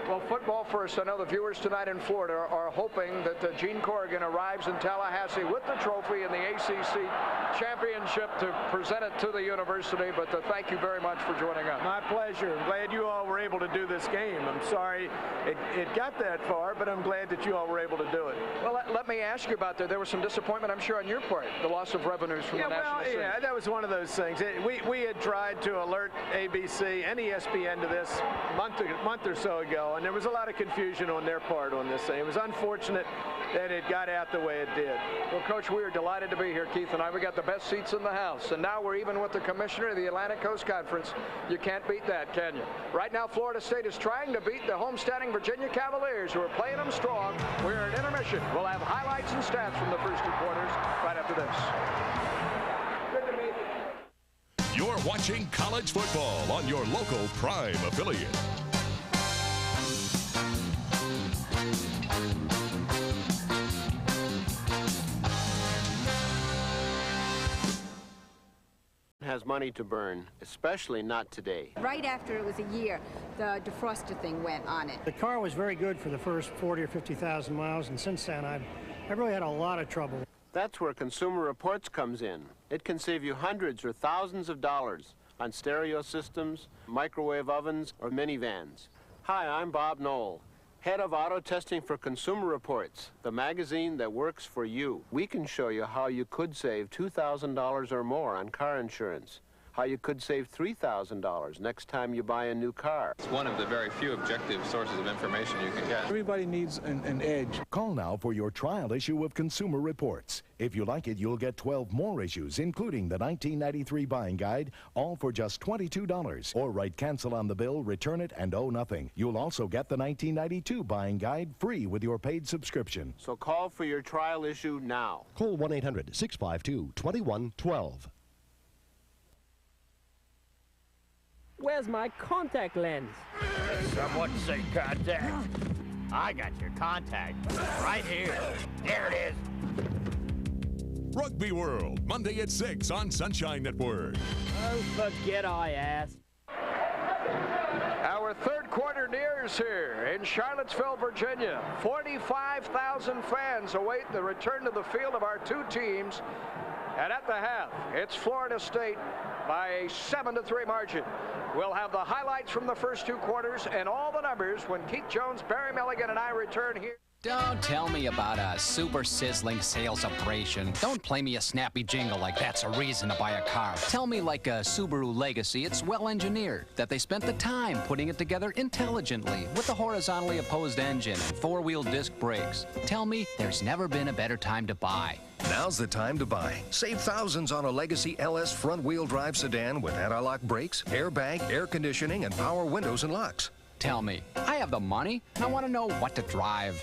Well, football first. I know the viewers tonight in Florida are hoping that Gene Corrigan arrives in Tallahassee with the trophy and the ACC championship to present it to the university. But thank you very much for joining us. My pleasure. I'm glad you all were able to do this game. I'm sorry it got that far, but I'm glad that you all were able to do it. Well, let me ask you about that. There was some disappointment, I'm sure, on your part, the loss of revenues from the national scene. Yeah, that was one of those things. We had tried to alert ABC and ESPN to this a month or so ago, and there was a lot of confusion on their part on this thing. It was unfortunate that it got out the way it did. Well, Coach, we are delighted to be here, Keith and I. We got the best seats in the house, and now we're even with the commissioner of the Atlantic Coast Conference. You can't beat that, can you? Right now, Florida State is trying to beat the homesteading Virginia Cavaliers, who are playing them strong. We're at intermission. We'll have highlights and stats from the first 2 quarters right after this. Good to meet you. You're watching college football on your local Prime affiliate. has money to burn, especially not today. Right after it was a year, the defroster thing went on it. The car was very good for the first 40 or 50,000 miles, and since then I've really had a lot of trouble. That's where Consumer Reports comes in. It can save you hundreds or thousands of dollars on stereo systems, microwave ovens, or minivans. Hi, I'm Bob Knoll, head of auto testing for Consumer Reports, the magazine that works for you. We can show you how you could save $2,000 or more on car insurance, how you could save $3,000 next time you buy a new car. It's one of the very few objective sources of information you can get. Everybody needs an edge. Call now for your trial issue of Consumer Reports. If you like it, you'll get 12 more issues, including the 1993 buying guide, all for just $22. Or write cancel on the bill, return it, and owe nothing. You'll also get the 1992 buying guide free with your paid subscription. So call for your trial issue now. Call 1-800-652-2112. Where's my contact lens? Someone say contact. I got your contact right here. There it is. Rugby World, Monday at 6 on Sunshine Network. Oh, forget I asked. Our third quarter nears here in Charlottesville, Virginia. 45,000 fans await the return to the field of our two teams. And at the half, it's Florida State by a 7-3 margin. We'll have the highlights from the first two quarters and all the numbers when Keith Jones, Barry Milligan, and I return here. Don't tell me about a super sizzling sales operation. Don't play me a snappy jingle like that's a reason to buy a car. Tell me like a Subaru Legacy, it's well engineered, that they spent the time putting it together intelligently with a horizontally opposed engine and four-wheel disc brakes. Tell me there's never been a better time to buy. Now's the time to buy. Save thousands on a Legacy LS front-wheel drive sedan with anti-lock brakes, airbag, air conditioning, and power windows and locks. Tell me, I have the money. I want to know what to drive.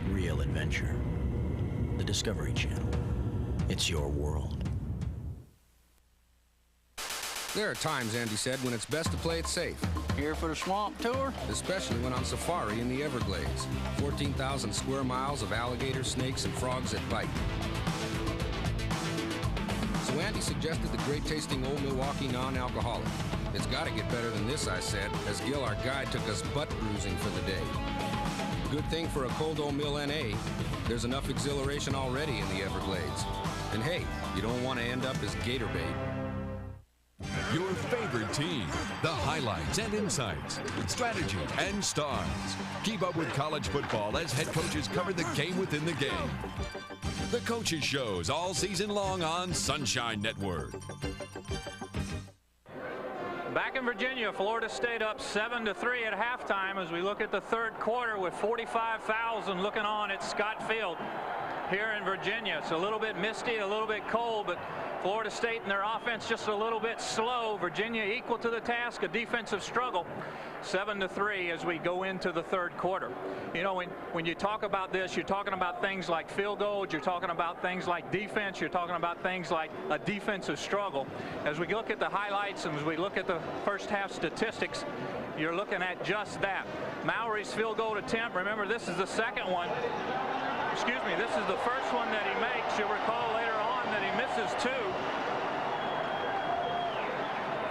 Real adventure. The Discovery Channel. It's your world. There are times, Andy said, when it's best to play it safe. Here for the swamp tour? Especially when on safari in the Everglades. 14,000 square miles of alligators, snakes, and frogs that bite. So Andy suggested the great-tasting Old Milwaukee non-alcoholic. It's got to get better than this, I said, as Gil, our guide, took us butt bruising for the day. Good thing for a cold Old Mill NA, there's enough exhilaration already in the Everglades. And hey, you don't want to end up as gator bait. Your favorite team, the highlights and insights, strategy and stars. Keep up with college football as head coaches cover the game within the game. The Coaches Shows all season long on Sunshine Network. Back in Virginia, Florida State up 7-3 at halftime as we look at the third quarter with 45,000 looking on at Scott Field here in Virginia. It's a little bit misty, a little bit cold, but Florida State and their offense just a little bit slow. Virginia equal to the task, a defensive struggle. 7-3 as we go into the third quarter. You know, when you talk about this, you're talking about things like field goals, you're talking about things like defense, you're talking about things like a defensive struggle. As we look at the highlights and as we look at the first half statistics, you're looking at just that. Mowry's field goal attempt, remember this is the second one. Excuse me, this is the first one that he makes. You'll recall later on that he misses two.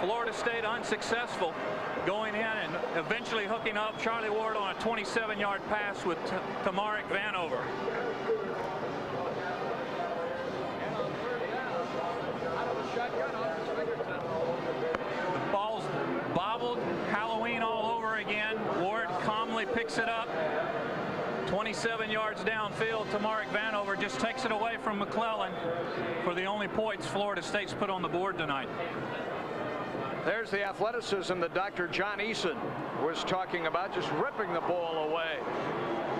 Florida State unsuccessful going in and eventually hooking up Charlie Ward on a 27-yard pass with Tamarick Vanover. The ball's bobbled, Halloween all over again. Ward calmly picks it up. 27 yards downfield, Tamarick Vanover just takes it away from McClellan for the only points Florida State's put on the board tonight. There's the athleticism that Dr. John Eason was talking about, just ripping the ball away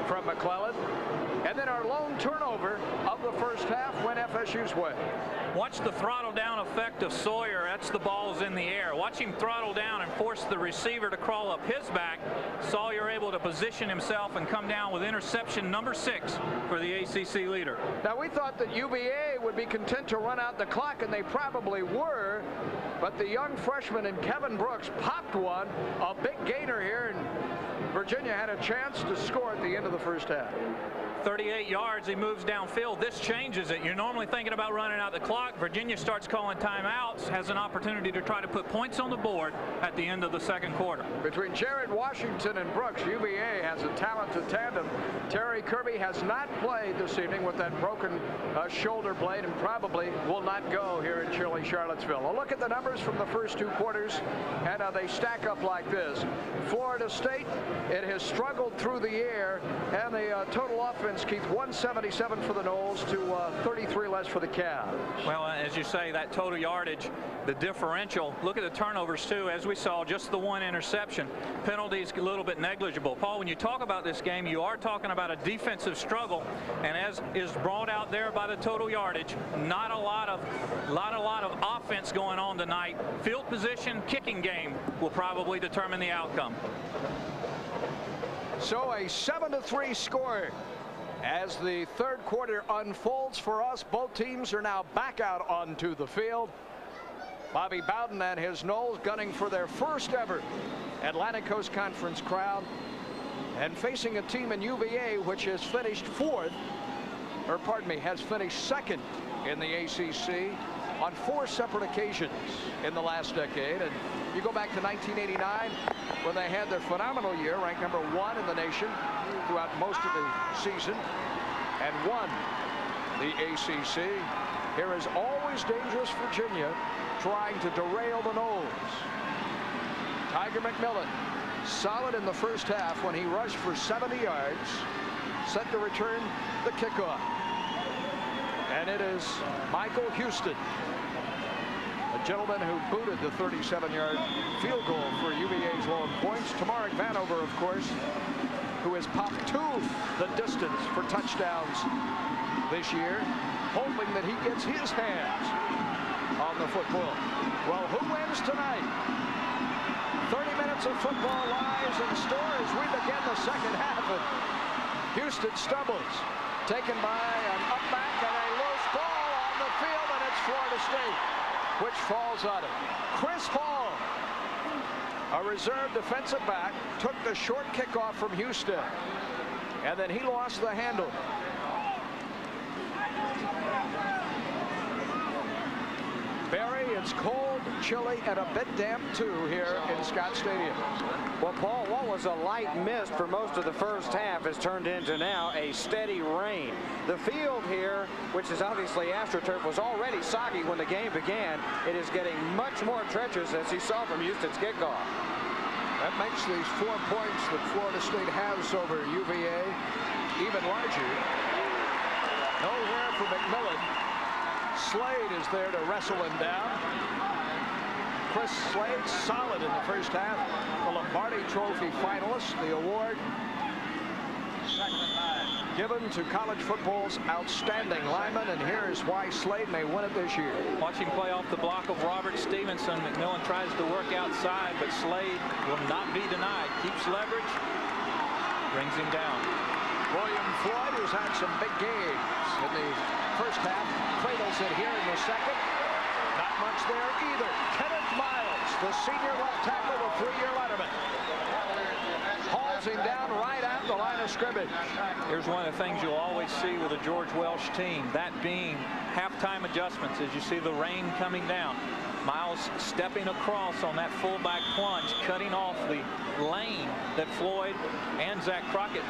from McClellan. And then our lone turnover of the first half went FSU's way. Watch the throttle down effect of Sawyer. That's the ball's in the air. Watch him throttle down and force the receiver to crawl up his back. Sawyer able to position himself and come down with interception number 6 for the ACC leader. Now we thought that UVA would be content to run out the clock, and they probably were, but the young freshman in Kevin Brooks popped one, a big gainer here, and Virginia had a chance to score at the end of the first half. 38 yards, he moves downfield. This changes it. You're normally thinking about running out the clock. Virginia starts calling timeouts, has an opportunity to try to put points on the board at the end of the second quarter. Between Jared Washington and Brooks, UVA has a talented tandem. Terry Kirby has not played this evening with that broken shoulder blade and probably will not go here in chilly Charlottesville. A look at the numbers from the first two quarters and how they stack up like this. Florida State, it has struggled through the air, and the total offense, Keith, 177 for the Noles to 33 less for the Cavs. Well, as you say, that total yardage, the differential. Look at the turnovers, too. As we saw, just the one interception. Penalties a little bit negligible. Paul, when you talk about this game, you are talking about a defensive struggle, and as is brought out there by the total yardage, not a lot of offense going on tonight. Field position, kicking game will probably determine the outcome. So a 7-3 score as the third quarter unfolds for us. Both teams are now back out onto the field. Bobby Bowden and his Noles gunning for their first ever Atlantic Coast Conference crown, and facing a team in UVA which has finished has finished second in the ACC on 4 separate occasions in the last decade. And you go back to 1989 when they had their phenomenal year, ranked number 1 in the nation throughout most of the season, and won the ACC. Here is always dangerous Virginia trying to derail the Noles. Tiger McMillan, solid in the first half when he rushed for 70 yards, set to return the kickoff. And it is Michael Houston, a gentleman who booted the 37-yard field goal for UVA's Lone Points. Tamarick Vanover, of course, who has popped 2 the distance for touchdowns this year, hoping that he gets his hands on the football. Well, who wins tonight? 30 minutes of football lies in store as we begin the second half. And Houston stumbles, taken by an up back and a loose ball on the field, and it's Florida State which falls on it. Chris Hall, a reserve defensive back, took the short kickoff from Houston, and then he lost the handle. Barry, it's cold, chilly, and a bit damp, too, here in Scott Stadium. Well, Paul, what was a light mist for most of the first half has turned into now a steady rain. The field here, which is obviously AstroTurf, was already soggy when the game began. It is getting much more treacherous, as you saw from Houston's kickoff. That makes these 4 points that Florida State has over UVA even larger. Nowhere for McMillan. Slade is there to wrestle him down. Chris Slade, solid in the first half. The Lombardi Trophy finalist. The award given to college football's outstanding lineman, and here is why Slade may win it this year. Watching play off the block of Robert Stevenson. McMillan tries to work outside, but Slade will not be denied. Keeps leverage, brings him down. William Floyd, who's had some big games in the first half, cradles it here in the second. Not much there either. Kenneth Miles, the senior left tackle, the 3-year letterman, hauls him down right at the line of scrimmage. Here's one of the things you'll always see with a George Welsh team, that being halftime adjustments. As you see the rain coming down, Miles stepping across on that fullback plunge, cutting off the lane that Floyd and Zach Crockett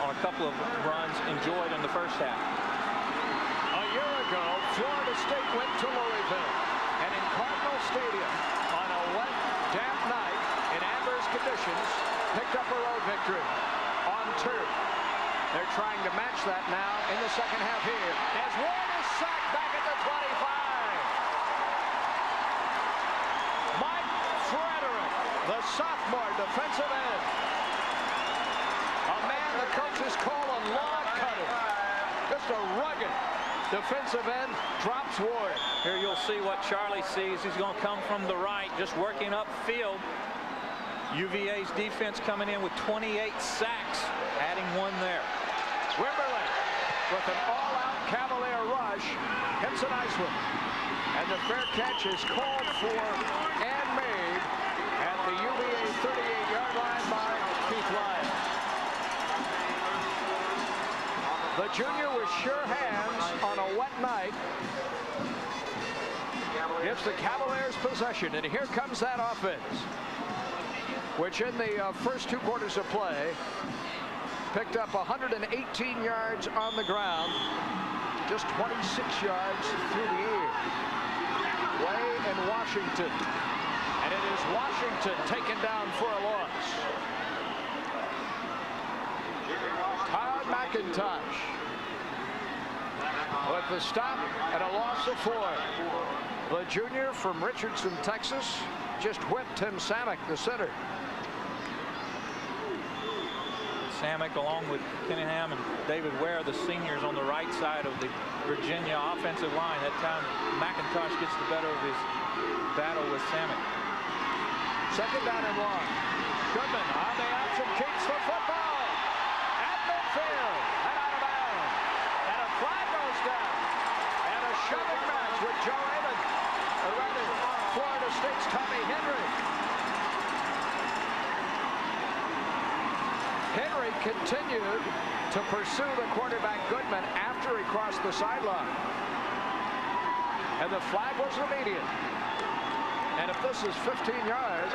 on a couple of runs enjoyed in the first half. A year ago, Florida State went to Louisville, and in Cardinal Stadium on a wet, damp night in adverse conditions, picked up a road victory on turf. They're trying to match that now in the second half here, as Ward is sacked back at the 25. Mike Frederick, the sophomore defensive end. A man the coaches call a log cutter. Just a rugged defensive end, drops Ward. Here you'll see what Charlie sees. He's going to come from the right, just working upfield. UVA's defense coming in with 28 sacks, adding 1 there. Wimberley with an all-out Cavalier rush, hits a nice one. And the fair catch is called for and made at the UVA 38-yard line by Keith Lyon. The junior with sure hands on a wet night gives the Cavaliers possession, and here comes that offense, which in the first 2 quarters of play picked up 118 yards on the ground, just 26 yards through the air. Way in Washington, and it is Washington taken down for a loss. Todd McIntosh with the stop and a loss of 4. The junior from Richardson, Texas, just whipped Tim Samick, the center. Samick, along with Cunningham and David Ware, the seniors on the right side of the Virginia offensive line. That time McIntosh gets the better of his battle with Samick. Second down and long. Goodman on the option, keeps the football at midfield and out of bounds. And a flag goes down. And a shoving match with Joe Avon. Or rather, Florida State's Tommy Henry. Henry continued to pursue the quarterback Goodman after he crossed the sideline. And the flag was immediate. And if this is 15 yards,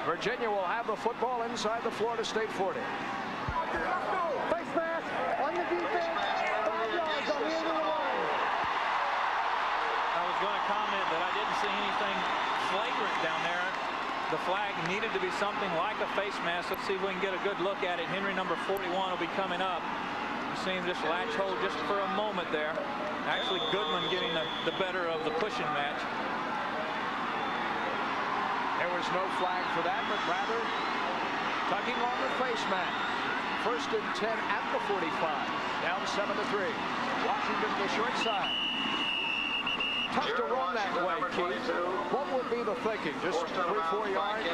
Virginia will have the football inside the Florida State 40. Face mask on the defense, 5 yards on the end of the line. I was going to comment that I didn't see anything flagrant down there. The flag needed to be something like a face mask. Let's see if we can get a good look at it. Henry, number 41, will be coming up. You see him just latch hold just for a moment there. Actually, Goodman getting the better of the pushing match. There was no flag for that, but rather tugging on the face mask. 1st and 10 at the 45. Down 7-3. Washington to the short side. Tough to run that way, Keith. What would be the thinking? Just 3-4 yards?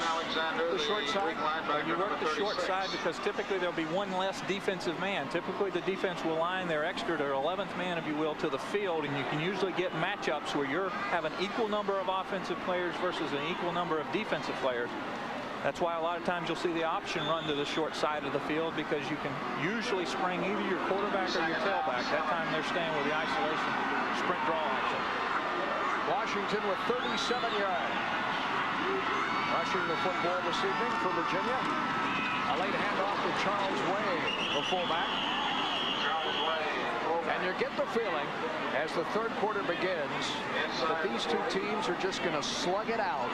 The short side? You work the short side because typically there'll be one less defensive man. Typically the defense will line their extra, their 11th man, if you will, to the field, and you can usually get matchups where you have an equal number of offensive players versus an equal number of defensive players. That's why a lot of times you'll see the option run to the short side of the field, because you can usually spring either your quarterback or your tailback. That time they're staying with the isolation sprint draw action. Washington with 37 yards. Rushing the football this evening for Virginia. A late handoff to Charles Wade, the fullback. And you get the feeling, as the 3rd quarter begins, that these 2 teams are just going to slug it out.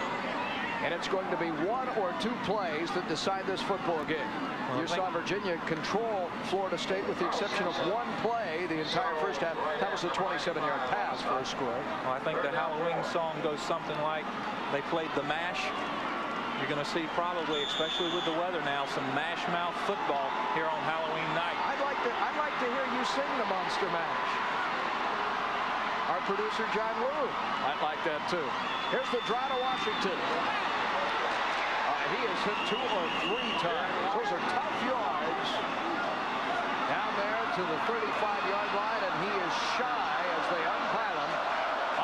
And it's going to be 1 or 2 plays that decide this football game. You saw Virginia control Florida State with the exception of 1 play the entire first half. That was a 27-yard pass for a score. Well, I think the Halloween song goes something like they played the MASH. You're going to see probably, especially with the weather now, some mash mouth football here on Halloween night. I'd like to hear you sing the Monster Mash. Our producer, John Woo. I'd like that, too. Here's the draw to Washington. He has hit 2 or 3 times. Those are tough yards. Down there to the 35-yard line, and he is shy as they unpile him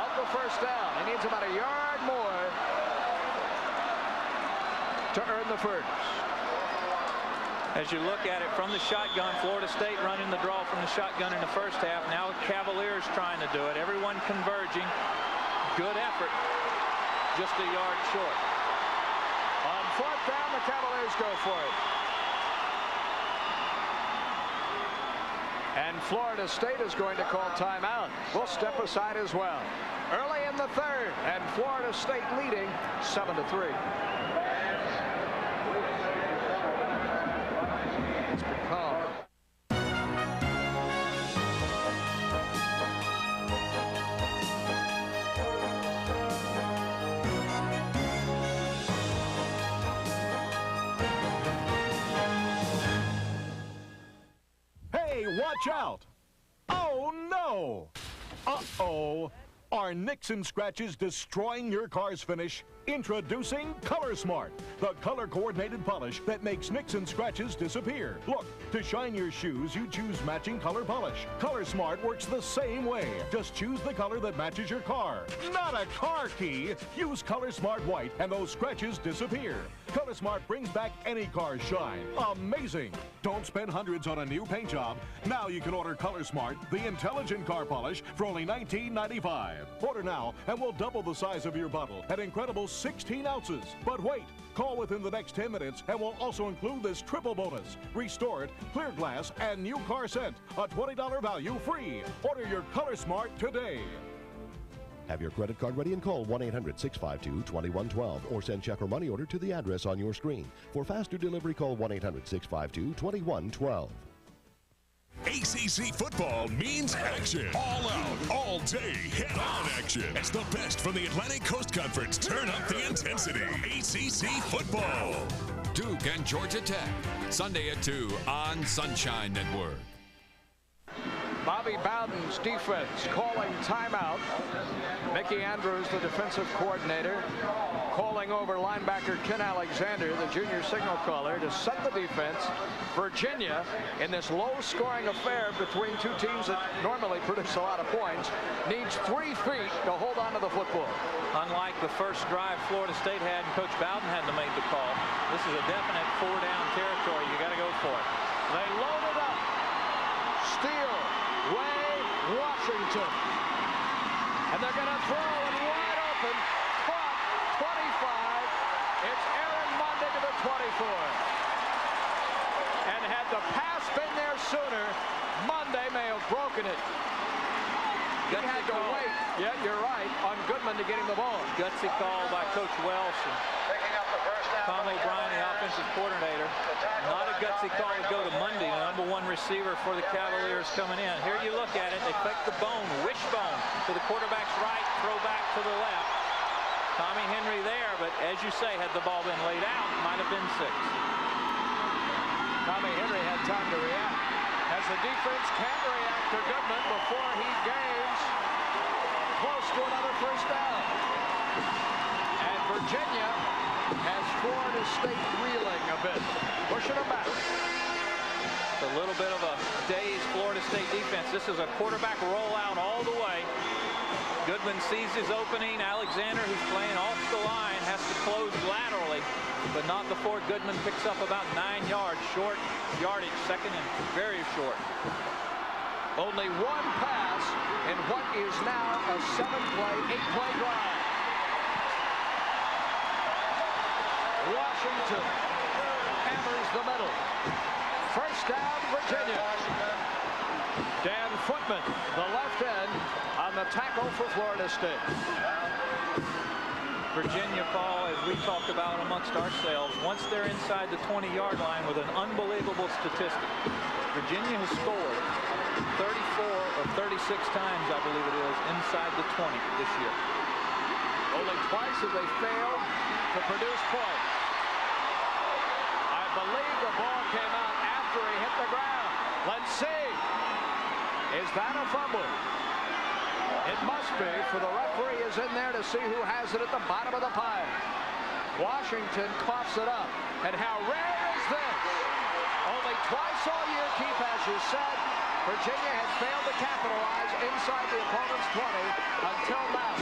of the first down. He needs about a yard more to earn the first. As you look at it from the shotgun, Florida State running the draw from the shotgun in the first half. Now Cavaliers trying to do it. Everyone converging. Good effort. Just a yard short. On 4th down, the Cavaliers go for it. And Florida State is going to call timeout. We'll step aside as well. Early in the 3rd, and Florida State leading 7-3. It's become watch out! Oh, no! Uh-oh! Are nicks and scratches destroying your car's finish? Introducing Color Smart, the color-coordinated polish that makes nicks and scratches disappear. Look, to shine your shoes, you choose matching color polish. Color Smart works the same way. Just choose the color that matches your car. Not a car key. Use Color Smart White and those scratches disappear. Color Smart brings back any car's shine. Amazing. Don't spend hundreds on a new paint job. Now you can order Color Smart, the intelligent car polish, for only $19.95. Order now and we'll double the size of your bottle. An incredible 16 ounces. But wait, call within the next 10 minutes and we'll also include this triple bonus. Restore It, Clear Glass, and New Car Scent. A $20 value free. Order your Color Smart today. Have your credit card ready and call 1-800-652-2112 or send check or money order to the address on your screen. For faster delivery, call 1-800-652-2112. ACC football means action. All out, all day, head-on action. It's the best from the Atlantic Coast Conference. Turn up the intensity. ACC football. Duke and Georgia Tech, Sunday at 2 on Sunshine Network. Bobby Bowden's defense calling timeout. Mickey Andrews, the defensive coordinator, calling over linebacker Ken Alexander, the junior signal caller, to set the defense. Virginia, in this low-scoring affair between two teams that normally produce a lot of points, needs 3 feet to hold on to the football. Unlike the first drive Florida State had and Coach Bowden had to make the call, this is a definite 4-down territory. You got to go for it. They load it up. Steal. Way Washington. And they're going to throw it wide open. Caught. 25. It's Aaron Monday to the 24. And had the pass been there sooner, Monday may have broken it. He had to wait. Yeah, you're right. On Goodman to get him the ball. Gutsy call by Coach Welsh. Tom O'Brien, the offensive coordinator. Not a gutsy call to go to Monday, the #1 receiver for the Cavaliers coming in. Here you look at it. They fake the bone, wishbone to the quarterback's right, throw back to the left. Tommy Henry there, but as you say, had the ball been laid out, might have been 6. Tommy Henry had time to react. As the defense can't react to Goodman before he gains close to another first down. And Virginia has Florida State reeling a bit, pushing them back. It's a little bit of a dazed Florida State defense. This is a quarterback rollout all the way. Goodman sees his opening. Alexander, who's playing off the line, has to close laterally, but not before Goodman picks up about 9 yards. Short yardage, second and very short. Only one pass in what is now a 7-play, 8-play drive. Washington hammers the middle. First down, Virginia. Dan Footman, the left end, on the tackle for Florida State. Virginia, Paul, as we talked about amongst ourselves, once they're inside the 20-yard line with an unbelievable statistic. Virginia has scored 34 or 36 times, I believe it is, inside the 20 this year. Only twice have they failed to produce points. I believe the ball came out after he hit the ground. Let's see. Is that a fumble? It must be, for the referee is in there to see who has it at the bottom of the pile. Washington coughs it up. And how rare is this? Only twice all year, Keith, as you said, Virginia has failed to capitalize inside the opponent's 20 until now.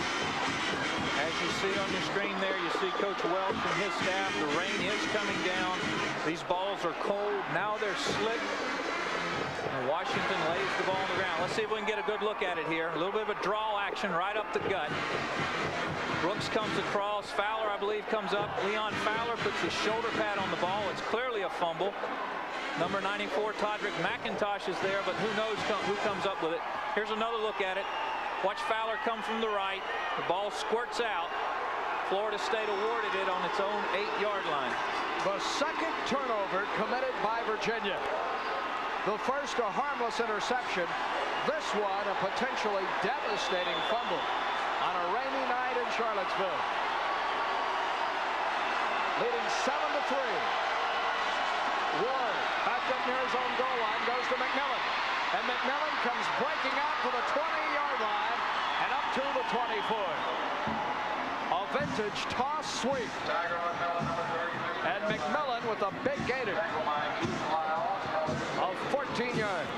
As you see on your screen there, you see Coach Welch and his staff. The rain is coming down. These balls are cold. Now they're slick. And Washington lays the ball on the ground. Let's see if we can get a good look at it here. A little bit of a draw action right up the gut. Brooks comes across. Fowler, I believe, comes up. Leon Fowler puts his shoulder pad on the ball. It's clearly a fumble. Number 94, Todrick McIntosh is there, but who knows who comes up with it. Here's another look at it. Watch Fowler come from the right. The ball squirts out. Florida State awarded it on its own 8-yard line. The second turnover committed by Virginia. The first a harmless interception. This one a potentially devastating fumble on a rainy night in Charlottesville. Leading 7-3. Ward back up near his own goal line, goes to McMillan. And McMillan comes breaking out to the 20-yard line and up to the 24. A vintage toss sweep. And McMillan with a big gainer of 14 yards.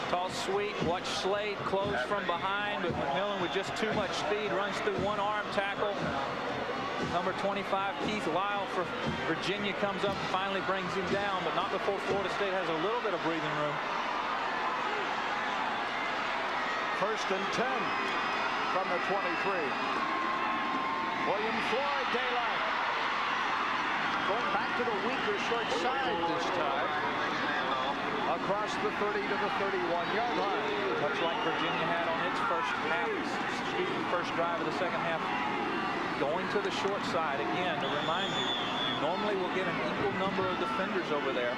Toss sweep. Watch Slade close from behind, but McMillan with just too much speed runs through one arm tackle. Number 25, Keith Lyle for Virginia, comes up and finally brings him down, but not before Florida State has a little bit of breathing room. 1st and 10 from the 23. William Floyd, daylight. Going back to the weaker short side this time. Across the 30 to the 31-yard line. Much like Virginia had on its first drive of the second half. Going to the short side again to remind you, you normally will get an equal number of defenders over there,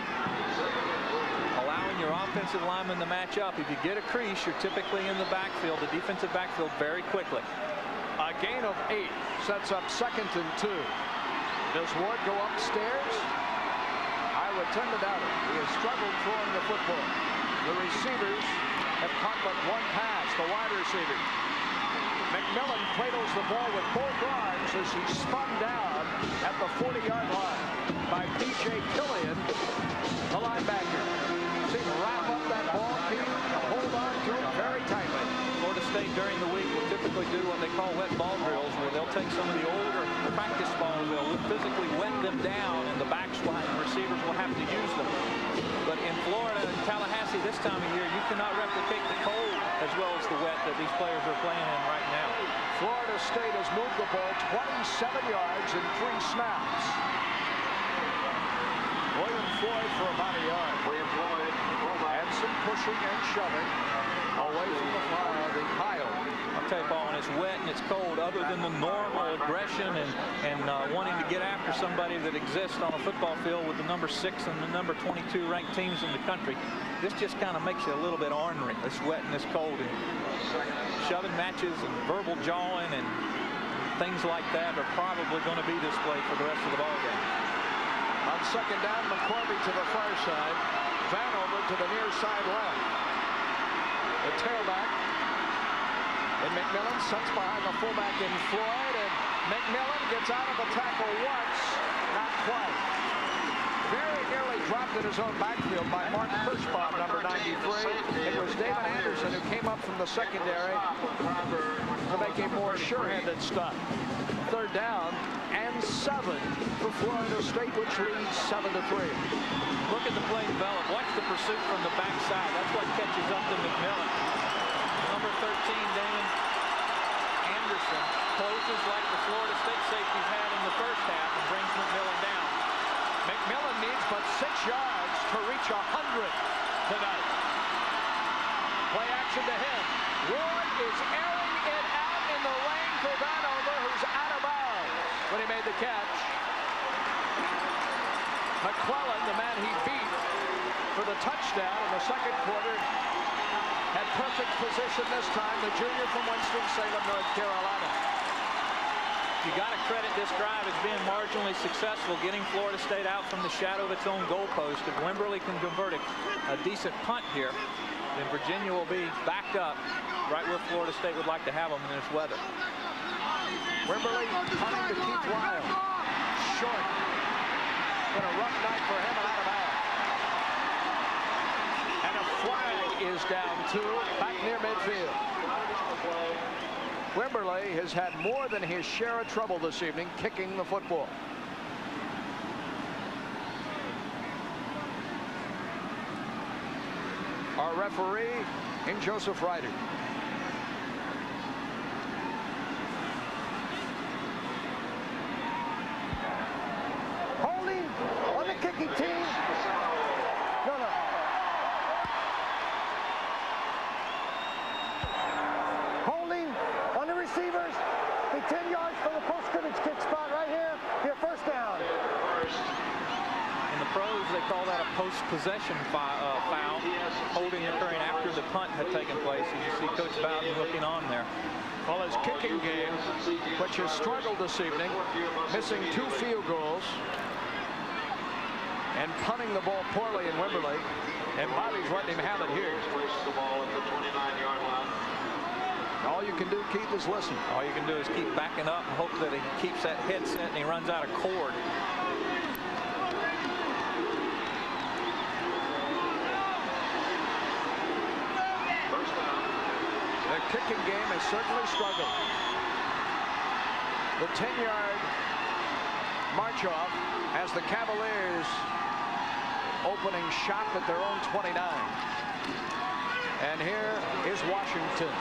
allowing your offensive linemen to match up. If you get a crease, you're typically in the backfield, the defensive backfield, very quickly. A gain of 8 sets up 2nd and 2. Does Ward go upstairs? I would tend to doubt it. He has struggled throwing the football. The receivers have caught but one pass, the wide receiver. McMillan cradles the ball with both arms as he spun down at the 40-yard line by P.J. Killian, the linebacker. See him wrap up that ball, keep hold on to it very tightly. Florida State during the week will typically do what they call wet ball drills, where they'll take some of the older practice balls, they'll physically wet them down, and the backslide receivers will have to use them. But in Florida and Tallahassee this time of year, you cannot replicate the cold as well as the wet that these players are playing in right now. Florida State has moved the ball 27 yards in 3 snaps. William Floyd for about a yard. And some pushing and shoving away from the pile. I'll tell you, Paul, when it's wet and it's cold, other than the normal aggression and wanting to get after somebody that exists on a football field with the number 6 and the number 22 ranked teams in the country, this just kind of makes you a little bit ornery. This wet and this cold, and shoving matches and verbal jawing and things like that are probably going to be displayed for the rest of the ball game. On 2nd down, McCorvey to the far side, Vanover to the near side left. The tailback, and McMillan sets behind the fullback in Floyd, and McMillan gets out of the tackle once, not quite. Very nearly dropped in his own backfield by Mark Kirschbaum, number 93. It was David Anderson who came up from the secondary to make a more sure-handed stop. 3rd down and 7 for Florida State, which leads 7-3. Look at the play develop. Watch the pursuit from the backside. That's what catches up to McMillan. Number 13, Damon Anderson, closes like the Florida State safeties had in the first half and brings McMillan down. McMillan needs but 6 yards to reach 100 tonight. Play action to him. Ward is airing it out in the lane for Vanover, who's out of bounds when he made the catch. McClellan, the man he beat for the touchdown in the 2nd quarter, had perfect position this time. The junior from Winston-Salem, North Carolina. You got to credit this drive as being marginally successful, getting Florida State out from the shadow of its own goalpost. If Wimberly can convert a decent punt here, then Virginia will be backed up right where Florida State would like to have them in this weather. Wimberly punting to Keith Lyle. Short. Been a rough night for him and out of bounds. And a flag is down 2 back near midfield. Wimberly has had more than his share of trouble this evening kicking the football. Our referee in Joseph Ryder. Holding on the kicking team. No. Holding on the receivers. Be 10 yards from the post-scrimmage kick spot right here. Be a 1st down. In the pros, they call that a post-possession foul, holding occurring after the punt had taken place. As you see Coach Bowden looking on there. Well, his kicking game, which has struggled this evening, missing 2 field goals and punting the ball poorly in Wimberley, and Bobby's letting him have it here. All you can do, Keith, is listen. All you can do is keep backing up and hope that he keeps that headset and he runs out of cord. The kicking game has certainly struggled. The 10-yard march-off has the Cavaliers opening shot at their own 29. And here is Washington.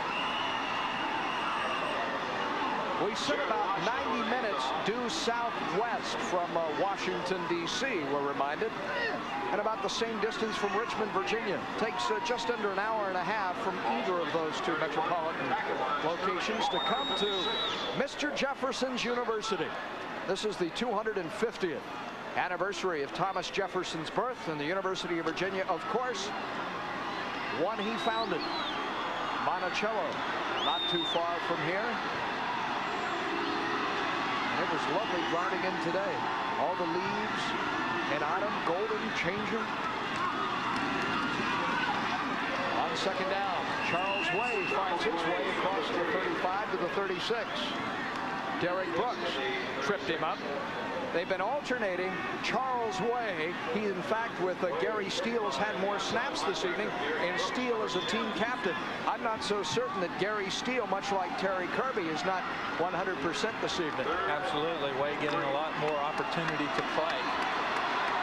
We sit about 90 minutes due southwest from Washington, D.C., we're reminded, and about the same distance from Richmond, Virginia. Takes just under an hour and a half from either of those two metropolitan locations to come to Mr. Jefferson's University. This is the 250th anniversary of Thomas Jefferson's birth, and the University of Virginia, of course, one he founded. Monticello, not too far from here. It was lovely driving in today. All the leaves in autumn, golden, changing. On second down, Charles Way finds his way across the 35 to the 36. Derek Brooks tripped him up. They've been alternating Charles Way. He, in fact, with Gary Steele, has had more snaps this evening, and Steele is a team captain. I'm not so certain that Gary Steele, much like Terry Kirby, is not 100% this evening. Absolutely. Way getting a lot more opportunity to play.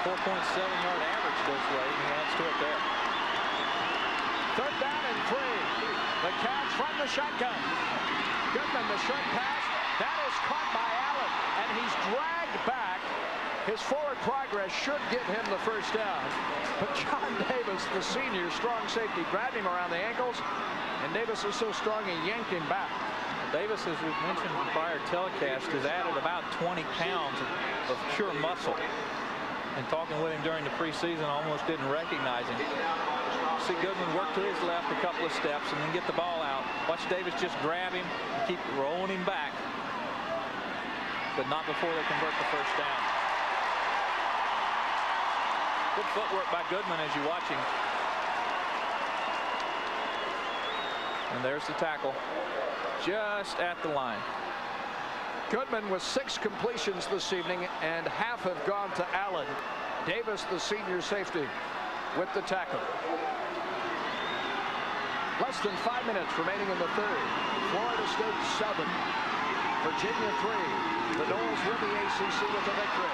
4.7-yard average this way. He adds to it there. Third down and 3. The catch from the shotgun. Goodman, the short pass. That is caught by Allen, and he's dragged back. His forward progress should get him the first down. But John Davis, the senior strong safety, grabbed him around the ankles, and Davis is so strong he yanked him back. Davis, as we've mentioned in the prior telecast, has added about 20 pounds of pure muscle. And talking with him during the preseason, almost didn't recognize him. See Goodman work to his left a couple of steps and then get the ball out. Watch Davis just grab him and keep rolling him back. But not before they convert the first down. Good footwork by Goodman as you watch him. And there's the tackle. Just at the line. Goodman with 6 completions this evening, and half have gone to Allen. Davis, the senior safety, with the tackle. Less than 5 minutes remaining in the third. Florida State 7, Virginia 3. The Noles win the ACC with a victory.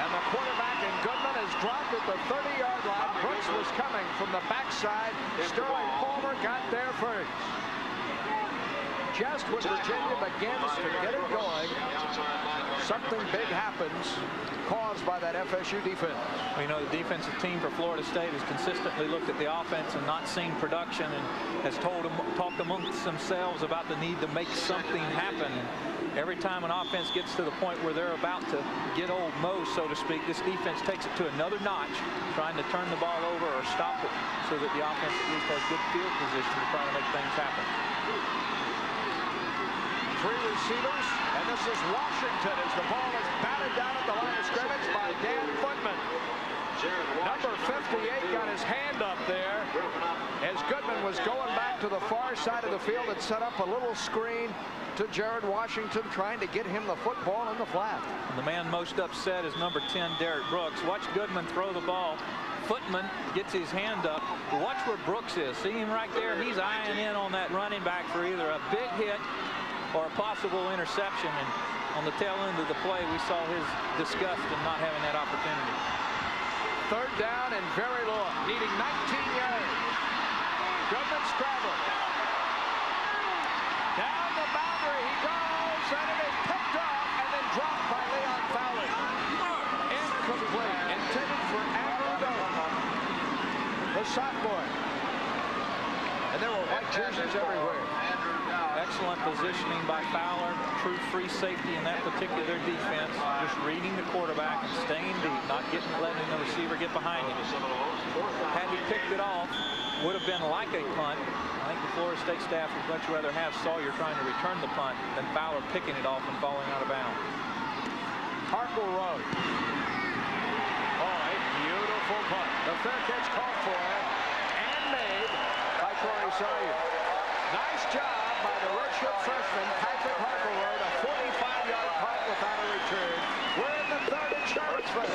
And the quarterback in Goodman is dropped at the 30-yard line. Brooks was coming from the backside. Sterling Palmer got there first. Just when Virginia begins to get it going, something big happens, caused by that FSU defense. Well, you know, the defensive team for Florida State has consistently looked at the offense and not seen production, and has talked amongst themselves about the need to make something happen. And every time an offense gets to the point where they're about to get old Mo, so to speak, this defense takes it to another notch, trying to turn the ball over or stop it so that the offense at least has good field position to try to make things happen. 3 receivers, and this is Washington as the ball is batted down at the line of scrimmage by Dan Footman. Number 58 got his hand up there as Goodman was going back to the far side of the field and set up a little screen to Jared Washington, trying to get him the football in the flat. The man most upset is number 10, Derek Brooks. Watch Goodman throw the ball. Footman gets his hand up. Watch where Brooks is. See him right there? He's eyeing in on that running back for either a big hit or a possible interception, and on the tail end of the play we saw his disgust in not having that opportunity. Third down and very long, needing 19 yards. Goodman scrambled. Down the boundary he goes, and it is picked off and then dropped by Leon Fowler. Incomplete, intended for Andrew Dolan, the sophomore. And there were white jerseys everywhere. Excellent positioning by Fowler. True free safety in that particular defense. Just reading the quarterback and staying deep, not letting the receiver get behind him. Had he picked it off, would have been like a punt. I think the Florida State staff would much rather have Sawyer trying to return the punt than Fowler picking it off and falling out of bounds. Harkle Road. Oh, a beautiful punt. The fair catch called for and made by Corey Sawyer. Nice job by the redshirt freshman, Patrick Harper-Road, a 45-yard punt without a return. We're in the third at Shermansburg.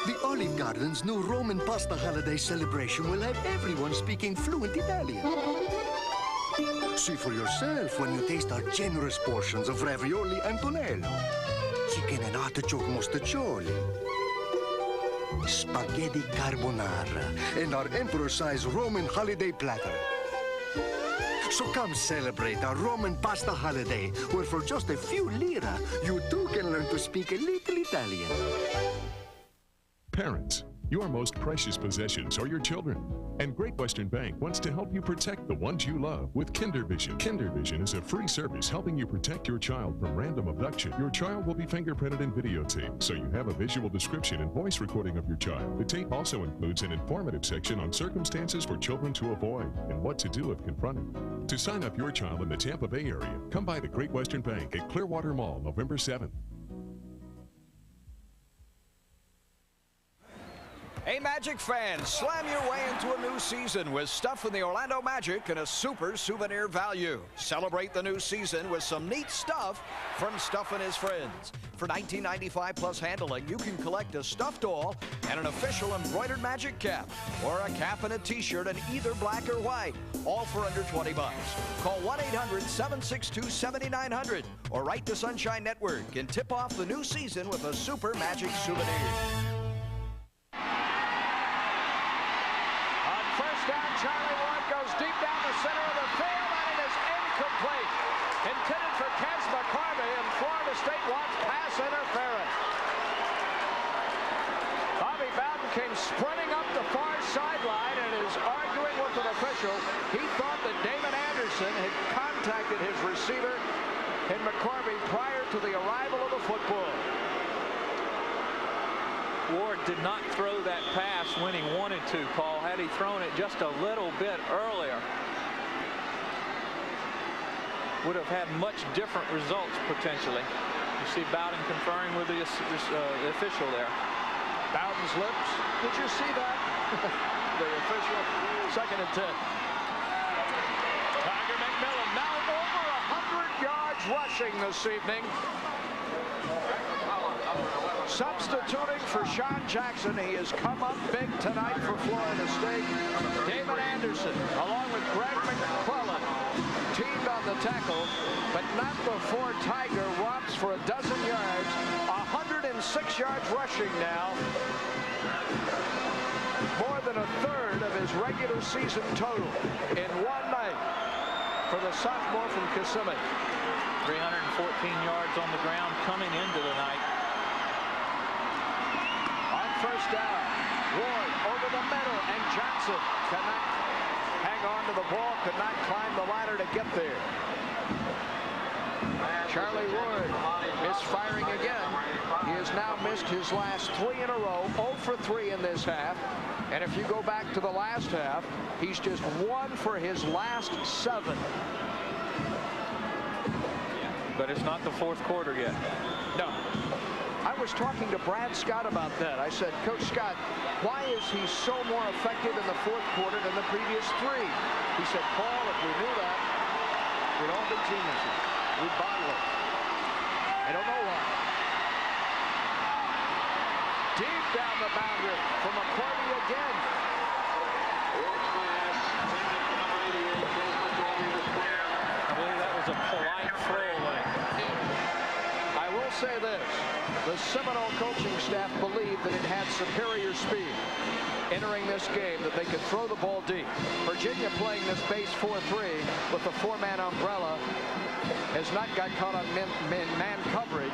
The Olive Garden's new Roman pasta holiday celebration will have everyone speaking fluent Italian. See for yourself when you taste our generous portions of ravioli Antonello, chicken and artichoke mostaccioli, spaghetti carbonara, and our emperor-sized Roman holiday platter. So come celebrate our Roman pasta holiday, where for just a few lira, you too can learn to speak a little Italian. Parents, your most precious possessions are your children. And Great Western Bank wants to help you protect the ones you love with KinderVision. KinderVision is a free service helping you protect your child from random abduction. Your child will be fingerprinted and videotaped, so you have a visual description and voice recording of your child. The tape also includes an informative section on circumstances for children to avoid and what to do if confronted. To sign up your child in the Tampa Bay area, come by the Great Western Bank at Clearwater Mall, November 7th. Hey, Magic fans, slam your way into a new season with stuff from the Orlando Magic and a super souvenir value. Celebrate the new season with some neat stuff from Stuff and His Friends. For $19.95 plus handling, you can collect a stuffed doll and an official embroidered Magic cap, or a cap and a t-shirt in either black or white, all for under $20. Call 1-800-762-7900 or write to Sunshine Network and tip off the new season with a super Magic souvenir. Charlie Ward goes deep down the center of the field, and it is incomplete. Intended for Kez McCarvey, and Florida State wants pass interference. Bobby Bowden came sprinting up the far sideline and is arguing with an official. He thought that Damon Anderson had contacted his receiver in McCarvey prior to the arrival of the football. Ward did not throw that pass when he wanted to, Paul. Had he thrown it just a little bit earlier, would have had much different results potentially. You see Bowden conferring with the official there. Bowden's lips. Did you see that? The official. 2nd and 10. Tiger McMillan now over 100 yards rushing this evening. Substituting for Sean Jackson, he has come up big tonight for Florida State. Damon Anderson, along with Greg McClellan, teamed on the tackle, but not before Tiger romps for a dozen yards. 106 yards rushing now. More than a third of his regular season total in one night for the sophomore from Kissimmee. 314 yards on the ground coming into the night. First down, Ward over the middle, and Johnson cannot hang on to the ball, could not climb the ladder to get there. Charlie Ward misfiring again. He has now missed his last 3 in a row, 0 for 3 in this half. And if you go back to the last half, he's just 1 for his last 7. But it's not the 4th quarter yet. No. I was talking to Brad Scott about that. I said, Coach Scott, why is he so more effective in the 4th quarter than the previous 3? He said, Paul, if we knew that, we'd all be geniuses. We'd bottle it. I don't know why. Deep down the boundary from McCarvey again. I believe that was a polite throwaway. I will say this. The Seminole coaching staff believed that it had superior speed entering this game, that they could throw the ball deep. Virginia, playing this base 4-3 with the 4-man umbrella, has not got caught on man coverage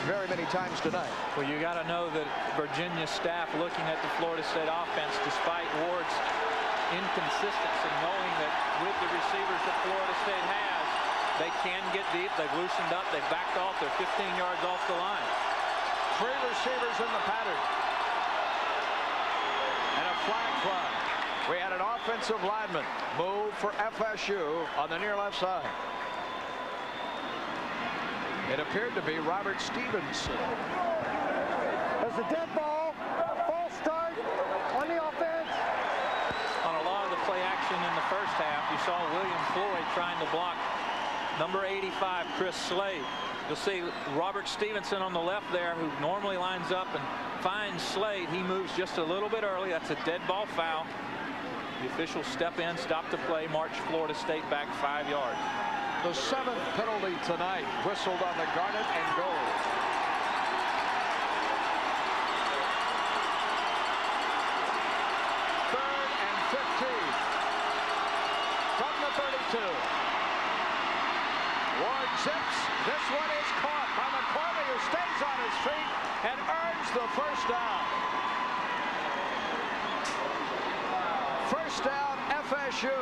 very many times tonight. Well, you got to know that Virginia staff, looking at the Florida State offense, despite Ward's inconsistency, knowing that with the receivers that Florida State has, they can get deep. They've loosened up. They've backed off. They're 15 yards off the line. 3 receivers in the pattern. And a flag fly. We had an offensive lineman move for FSU on the near left side. It appeared to be Robert Stevenson. There's a dead ball. False start on the offense. saw William Floyd trying to block number 85, Chris Slade. You'll see Robert Stevenson on the left there, who normally lines up and finds Slade. He moves just a little bit early. That's a dead ball foul. The officials step in, stop the play, march Florida State back 5 yards. The 7th penalty tonight, whistled on the Garnet and goal. Third and 15 from the 32. Ward zips. This one is caught by McCormick, who stays on his feet and earns the first down. First down, FSU.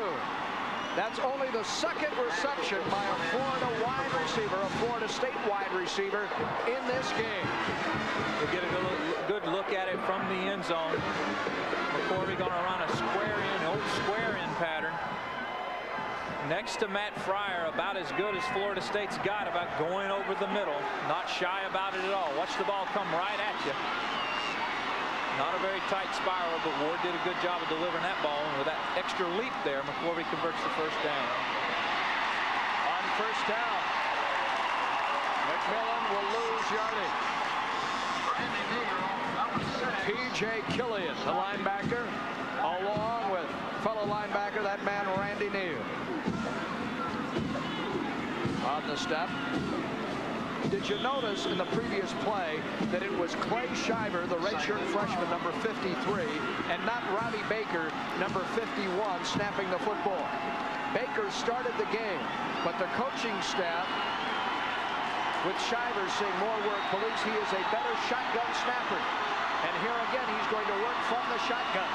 That's only the 2nd reception by a Florida wide receiver, a Florida State wide receiver in this game. We'll get a good look at it from the end zone. McCormick going to run a square in, old square in pattern. Next to Matt Fryer, about as good as Florida State's got about going over the middle. Not shy about it at all. Watch the ball come right at you. Not a very tight spiral, but Ward did a good job of delivering that ball. And with that extra leap there, McCormick converts the first down. On first down, McMillan will lose yardage. P.J. Killian, the linebacker, along with fellow linebacker, that man Randy Neal. On the step. Did you notice in the previous play that it was Clay Shiver, the redshirt freshman, number 53, and not Robbie Baker, number 51, snapping the football? Baker started the game, but the coaching staff, with Shiver seeing more work, believes he is a better shotgun snapper. And here again, he's going to work from the shotgun.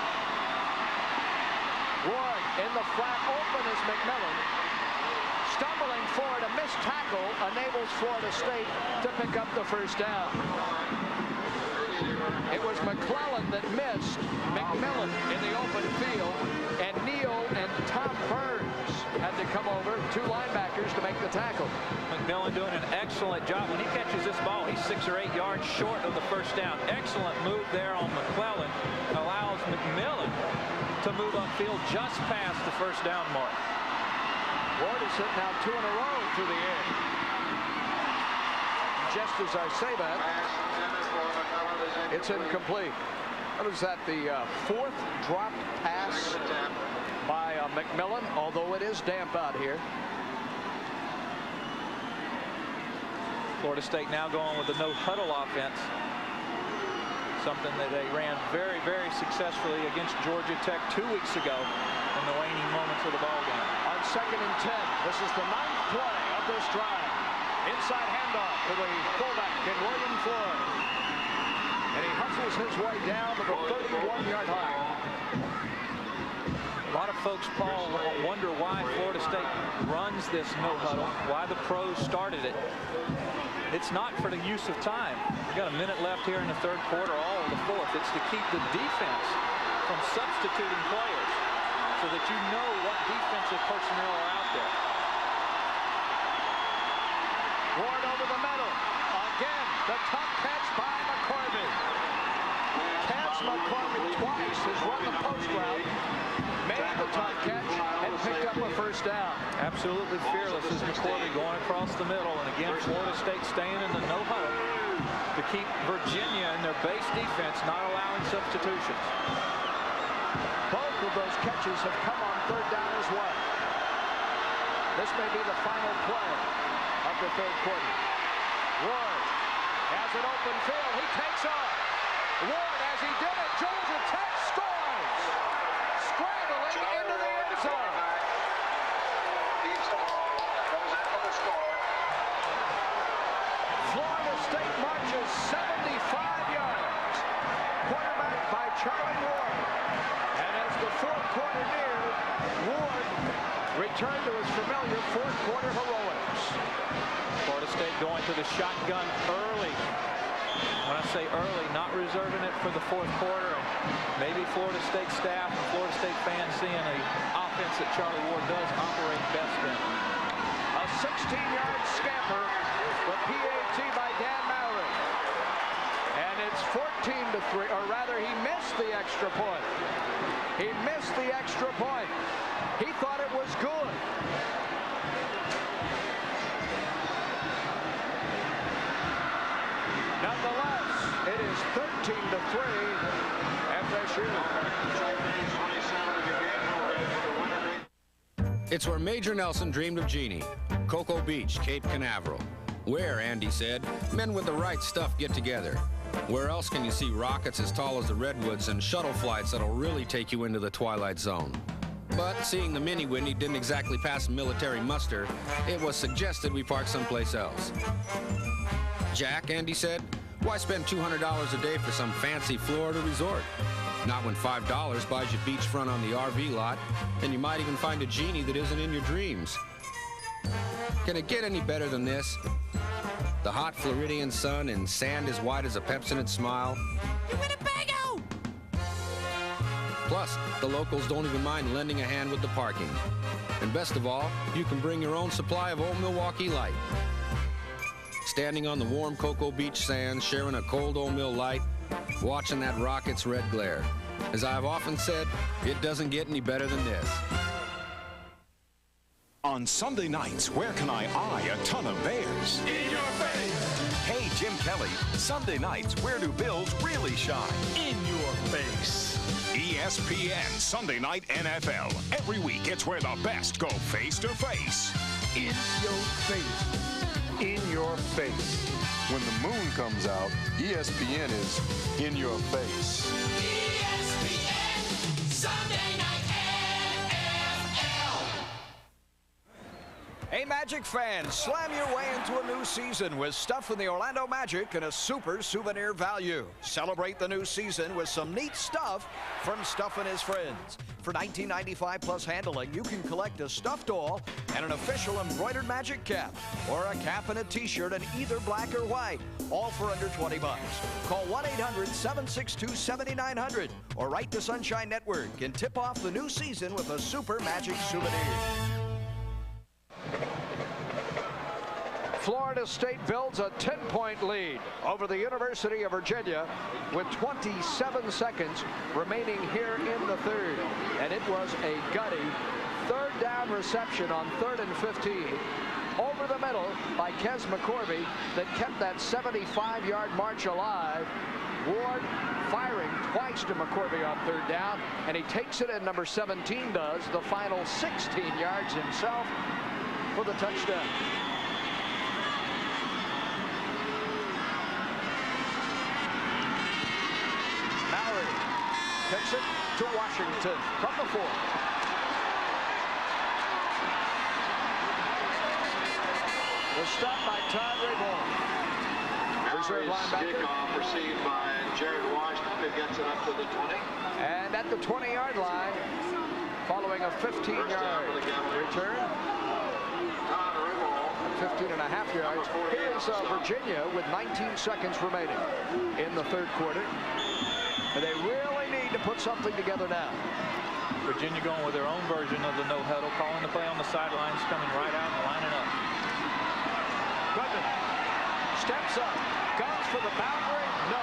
Ward in the flat, open is McMillan. Stumbling forward, a missed tackle enables Florida State to pick up the first down. It was McClellan that missed McMillan in the open field, and Neal and Tom Burns had to come over, 2 linebackers, to make the tackle. McMillan doing an excellent job. When he catches this ball, he's 6 or 8 yards short of the first down. Excellent move there on McClellan. Allows McMillan to move upfield just past the first down mark. Ward is hitting out 2 in a row through the air. Just as I say that, it's incomplete. What is that, the 4th dropped pass by McMillan, although it is damp out here. Florida State now going with the no-huddle offense. Something that they ran very, very successfully against Georgia Tech 2 weeks ago in the waning moments of the ball game. On 2nd and 10, this is the 9th play of this drive. Inside handoff to the fullback in William Floyd. And he hustles his way down to the 31-yard line. A lot of folks, Paul, wonder why Florida State runs this no-huddle, why the pros started it. It's not for the use of time. We've got a minute left here in the 3rd quarter, all of the 4th. It's to keep the defense from substituting players so that you know what defensive personnel are out there. Ward over the middle. Again, the tough catch by McCormick. Cass McCormick twice has run the post route, made the tough catch, and picked up a first down. Absolutely fearless is McCormick going across the middle. And again, Florida State staying in the no-huddle to keep Virginia in their base defense, not allowing substitutions. Both of those catches have come on 3rd down as well. This may be the final play of the 3rd quarter. Ward has an open field. He takes off. Ward, as he did it, Georgia Tech scores. Scrambling into the end zone. Florida State marches 75 yards. Quarterback by Charlie Ward. And as the 4th quarter neared, Ward returned to his familiar 4th quarter heroics. Florida State going to the shotgun early. When I say early, not reserving it for the 4th quarter. And maybe Florida State staff and Florida State fans seeing the offense that Charlie Ward does operate best in. A 16-yard scamper, the PAT by Dan Mowry. And it's 14-3, or rather he missed the extra point. He missed the extra point. He thought it was good. Nonetheless, it is 13-3 FSU. It's where Major Nelson dreamed of Jeannie, Cocoa Beach, Cape Canaveral. Where, Andy said, men with the right stuff get together. Where else can you see rockets as tall as the redwoods and shuttle flights that'll really take you into the twilight zone? But seeing the Mini Windy didn't exactly pass military muster, it was suggested we park someplace else. Jack, Andy said, why spend $200 a day for some fancy Florida resort? Not when $5 buys you beachfront on the RV lot, and you might even find a genie that isn't in your dreams. Can it get any better than this? The hot Floridian sun and sand as white as a Pepsodent smile. You Winnebago! Plus, the locals don't even mind lending a hand with the parking. And best of all, you can bring your own supply of Old Milwaukee Light. Standing on the warm Cocoa Beach sands, sharing a cold Old Mill Light, watching that rocket's red glare. As I've often said, it doesn't get any better than this. On Sunday nights, where can I eye a ton of Bears? In your face! Hey, Jim Kelly, Sunday nights, where do Bills really shine? In your face! ESPN Sunday Night NFL. Every week, it's where the best go face-to-face. In your face! In your face. When the moon comes out, ESPN is in your face. ESPN Sunday Night NFL. Hey, Magic fans, slam your way into a new season with stuff from the Orlando Magic and a super souvenir value. Celebrate the new season with some neat stuff from Stuff and His Friends. For $19.95 plus handling, you can collect a stuffed doll and an official embroidered Magic cap, or a cap and a t-shirt in either black or white, all for under $20. Call 1-800-762-7900 or write to Sunshine Network and tip off the new season with a super Magic souvenir. Florida State builds a 10-point lead over the University of Virginia with 27 seconds remaining here in the third. And it was a gutty third down reception on 3rd and 15 over the middle by Kes McCorvey that kept that 75-yard march alive. Ward firing twice to McCorvey on 3rd down, and he takes it, and number 17 does the final 16 yards himself for the touchdown. Mallory takes it to Washington from the 4. The stop by Todd Rayborn. Reserve linebacker. Kickoff received by Jared Washington, who gets it up to the 20. And at the 20-yard line, following a 15-yard return. 15.5 yards. Here's Virginia with 19 seconds remaining in the third quarter. And they really need to put something together now. Virginia going with their own version of the no-huddle, calling the play on the sidelines, coming right out and lining up. Goodman steps up, goes for the boundary. No.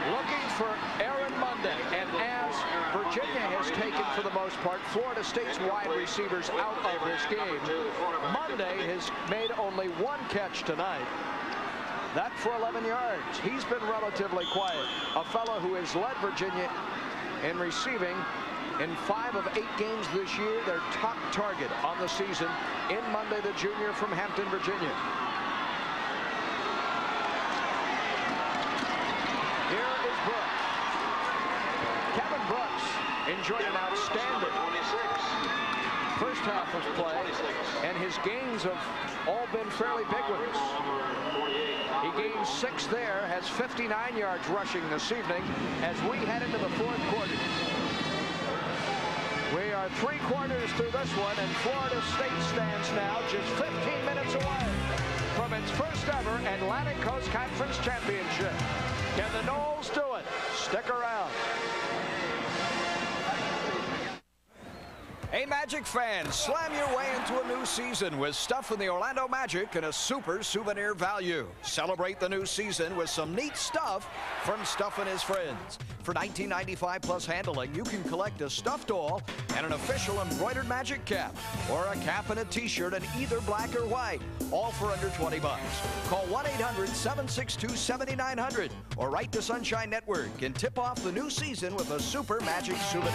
Looking for Aaron Monday, and as Virginia has taken, for the most part, Florida State's wide receivers out of this game, Monday has made only one catch tonight. That for 11 yards. He's been relatively quiet. A fellow who has led Virginia in receiving in 5 of 8 games this year. Their top target on the season in Monday, the junior from Hampton, Virginia. Here is Brooks. Kevin Brooks enjoyed an outstanding first half of play, and his gains have all been fairly big ones. He gained 6 there, has 59 yards rushing this evening as we head into the fourth quarter. We are 3 quarters through this one, and Florida State stands now just 15 minutes away from its first ever Atlantic Coast Conference Championship. Can the Noles do it? Stick around. Hey, Magic fans, slam your way into a new season with stuff from the Orlando Magic and a super souvenir value. Celebrate the new season with some neat stuff from Stuff and His Friends. For $19.95 plus handling, you can collect a stuffed doll and an official embroidered Magic cap, or a cap and a t-shirt in either black or white, all for under $20. Call 1-800-762-7900 or write to Sunshine Network and tip off the new season with a super Magic souvenir.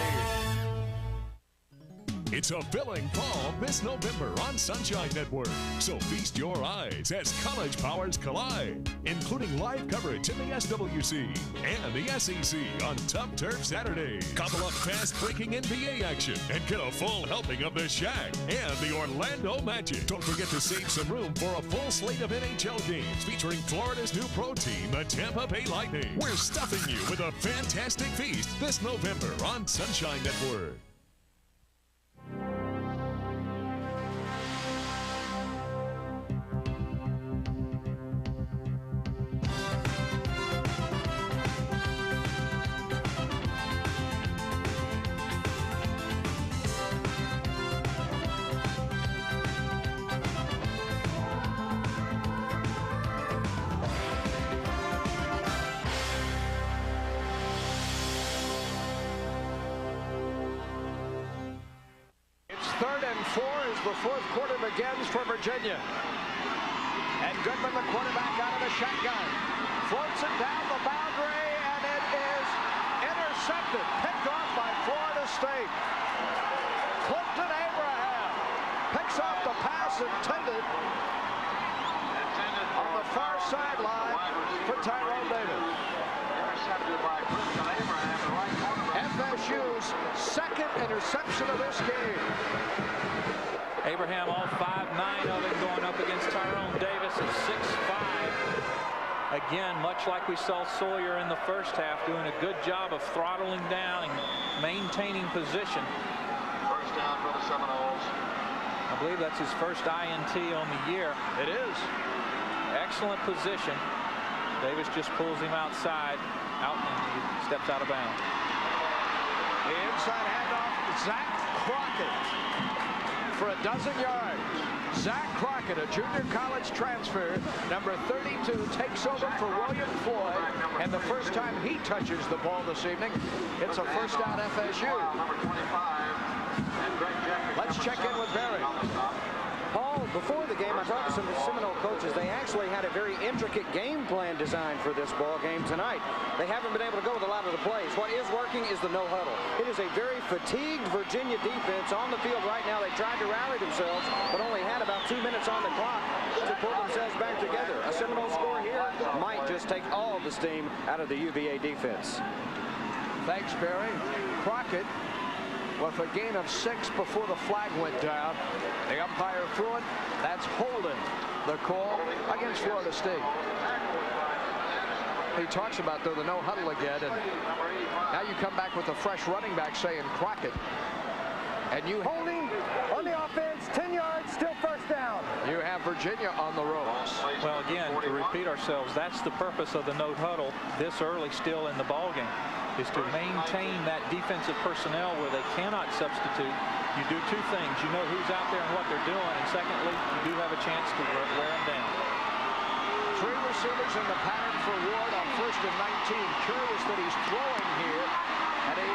It's a filling fall this November on Sunshine Network. So feast your eyes as college powers collide, including live coverage in the SWC and the SEC on Tough Turf Saturday. Couple up fast-breaking NBA action and get a full helping of the Shaq and the Orlando Magic. Don't forget to save some room for a full slate of NHL games featuring Florida's new pro team, the Tampa Bay Lightning. We're stuffing you with a fantastic feast this November on Sunshine Network. The fourth quarter begins for Virginia. And Goodman, the quarterback, out of the shotgun. Floats it down the boundary, and it is intercepted. Picked off by Florida State. Clifton Abraham picks off the pass intended on the far sideline for Tyrone Davis. Intercepted by Clifton Abraham, the right quarterback. FSU's second interception of this game. Abraham all 5'9" of it going up against Tyrone Davis at 6'5". Again, much like we saw Sawyer in the first half, doing a good job of throttling down and maintaining position. First down for the Seminoles. I believe that's his first INT on the year. It is. Excellent position. Davis just pulls him outside, out, and he steps out of bounds. The inside handoff, Zach Crockett. For a dozen yards. Zach Crockett, a junior college transfer, number 32, takes over for William Floyd, and the first time he touches the ball this evening, it's a first down FSU. Let's check in with Barry. Paul, before the game, I talked to some Seminole coaches. They actually had a very intricate game plan designed for this ball game tonight. They haven't been able to go with a lot of the plays. What is working is the no huddle. It is a very fatigued Virginia defense on the field right now. They tried to rally themselves, but only had about 2 minutes on the clock to pull themselves back together. A Seminole score here might just take all the steam out of the UVA defense. Thanks, Barry. Crockett with a gain of 6 before the flag went down. The umpire threw it. That's holding the call against Florida State. He talks about, though, the no huddle again, and now you come back with a fresh running back saying Crockett. And you holding on the offense, 10 yards, still first down. You have Virginia on the ropes. Well, again, to repeat ourselves, that's the purpose of the no huddle this early still in the ballgame, is to maintain that defensive personnel where they cannot substitute. You do two things. You know who's out there and what they're doing, and secondly, you do have a chance to wear them down. 3 receivers in the pattern for Ward on 1st and 19. Curious that he's throwing here, and a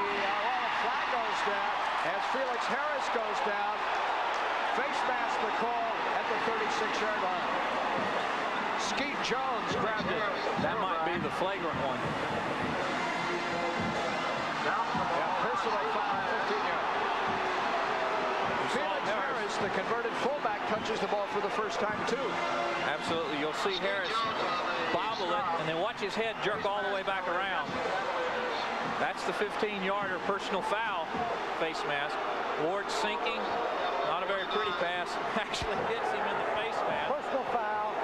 flag goes down as Felix Harris goes down. Face mask the call at the 36-yard line. Skeet Jones grabbed it. That might be the flagrant one. Yeah, personally, 15 yards. Felix Harris, the converted fullback, touches the ball for the first time, too. Absolutely. You'll see Harris bobble it, and then watch his head jerk all the way back around. That's the 15-yarder personal foul face mask. Ward sinking. Not a very pretty pass. Actually hits him in the face mask. Personal foul.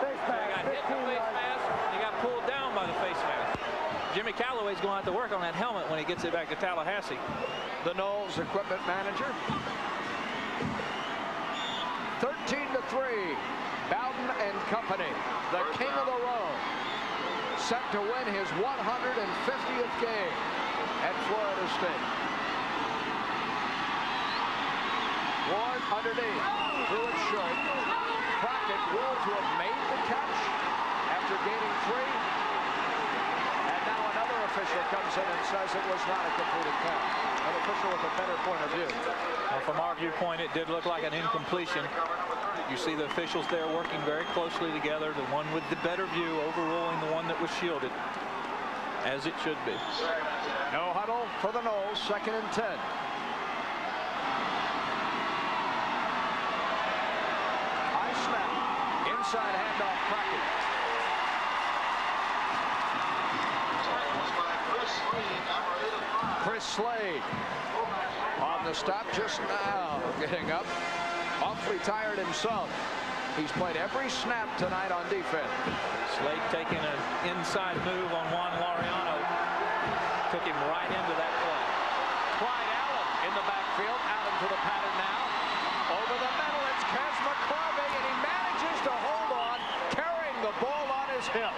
Face mask. He got hit in the face mask. He got pulled down by the face mask. Jimmy Callaway's going to have to work on that helmet when he gets it back to Tallahassee. The Knowles equipment manager. 13-3. Bowden and company, the king of the road, set to win his 150th game at Florida State. Ward underneath. Threw it short. Crockett ruled to have made the catch after gaining 3. And now another official comes in and says it was not a completed pass. An official with a better point of view. Well, from our viewpoint, it did look like an incompletion. You see the officials there working very closely together. The one with the better view overruling the one that was shielded, as it should be. No huddle for the Noles. 2nd and 10. High snap. Inside handoff. Crockett. Chris Slade on the stop just now, getting up. Awfully tired himself. He's played every snap tonight on defense. Slade taking an inside move on Juan Laureano. Took him right into that play. Clyde Allen in the backfield. Allen to the pattern now. Over the middle, it's Kez McCorvey, and he manages to hold on, carrying the ball on his hip.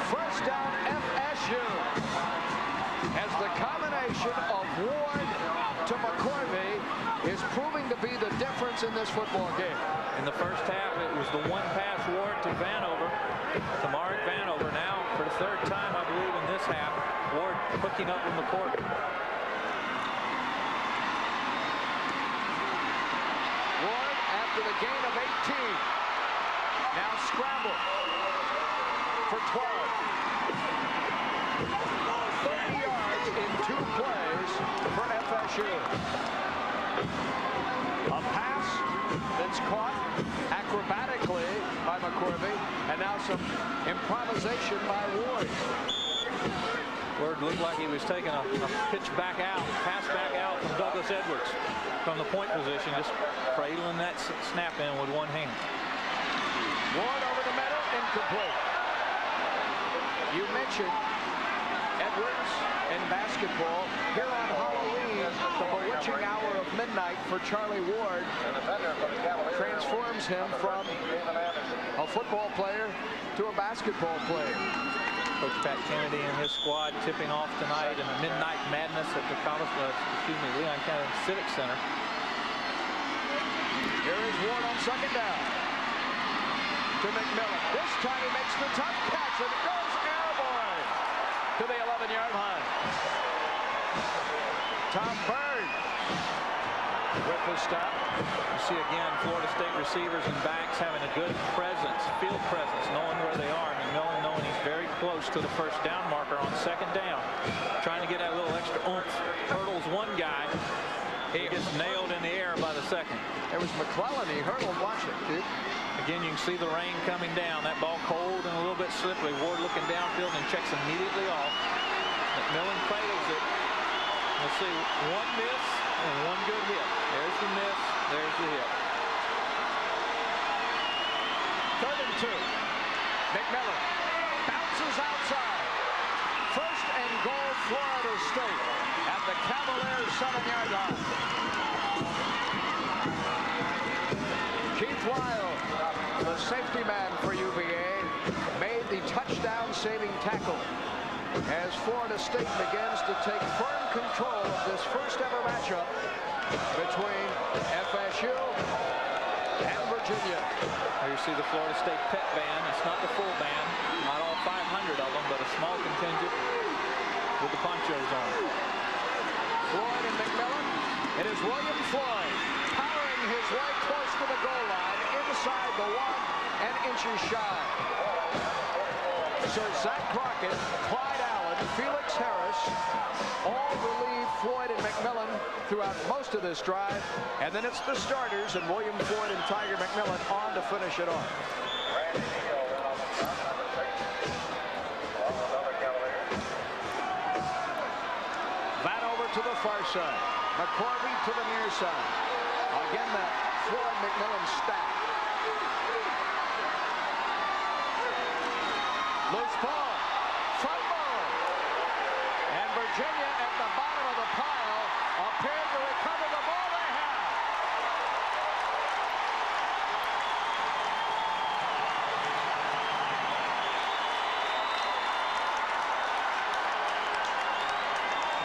First down, FSU. As the combination of Ward to McCorvey is proving to be the difference in this football game. In the first half, it was the one pass Ward to Vanover, to Mark Vanover. Now, for the 3rd time, I believe, in this half, Ward hooking up with McCorvey. Ward after the gain of 18. Now scramble for 12. 30 yards in 2 plays for FSU. A pass that's caught acrobatically by McCorvey, and now some improvisation by Ward. Ward looked like he was taking a pitch back out, pass back out from Douglas Edwards from the point position, just cradling that snap in with one hand. Ward over the middle, incomplete. You mentioned Edwards in basketball. Here on Halloween, the bewitching hour of midnight for Charlie Ward transforms him from a football player to a basketball player. Coach Pat Kennedy and his squad tipping off tonight in the Midnight Madness at the Leon County Civic Center. Here is Ward on 2nd down. To McMillan. This time he makes the tough catch, and it goes airborne to the 11-yard line. Tom Bird with the stop. You see again Florida State receivers and backs having a good presence, field presence, knowing where they are. McMillan knowing he's very close to the 1st down marker on 2nd down. Trying to get that little extra oomph. Hurdles one guy. He gets nailed in the air by the 2nd. There was McClellan. He hurdled. Watch it, dude. Again, you can see the rain coming down. That ball cold and a little bit slippery. Ward looking downfield and checks immediately off. McMillan cradles it. Let's see, one miss and one good hit. There's the miss, there's the hit. 3rd and 2. McMillan bounces outside. 1st and goal, Florida State at the Cavaliers' 7-yard line. Keith Lyle, the safety man for UVA, made the touchdown-saving tackle as Florida State begins to take firm control of this first-ever matchup between FSU and Virginia. There you see the Florida State pet band. It's not the full band, not all 500 of them, but a small contingent with the ponchos on. Floyd and McMillan. It is William Floyd powering his way close to the goal line, inside the 1 and inches shy. Sir Zach Crockett, Clyde Allen, Felix Harris all relieve Floyd and McMillan throughout most of this drive. And then it's the starters and William Floyd and Tiger McMillan on to finish it off. Vanover to the far side. McCorvey to the near side. Again, that Floyd-McMillan stack. Loose ball. Fumble. And Virginia at the bottom of the pile appeared to recover the ball they have.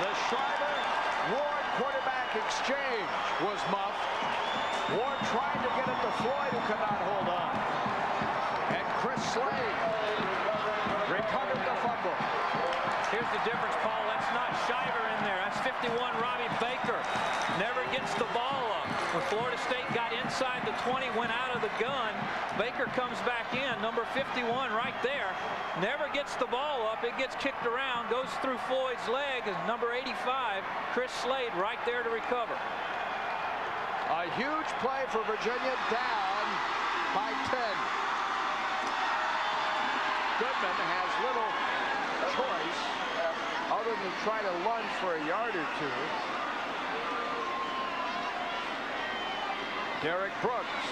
The Schreiber-Ward quarterback exchange was muffed. Ward tried to get it to Floyd, who could not hold on. And Chris Slade recovered the fumble. Here's the difference, Paul. That's not Shiver in there. That's 51 Robbie Baker. Never gets the ball up. When Florida State got inside the 20, went out of the gun, Baker comes back in, number 51 right there. Never gets the ball up. It gets kicked around, goes through Floyd's leg, and number 85, Chris Slade, right there to recover. A huge play for Virginia, down by 10. Goodman has little choice other than try to lunge for a yard or two. Derek Brooks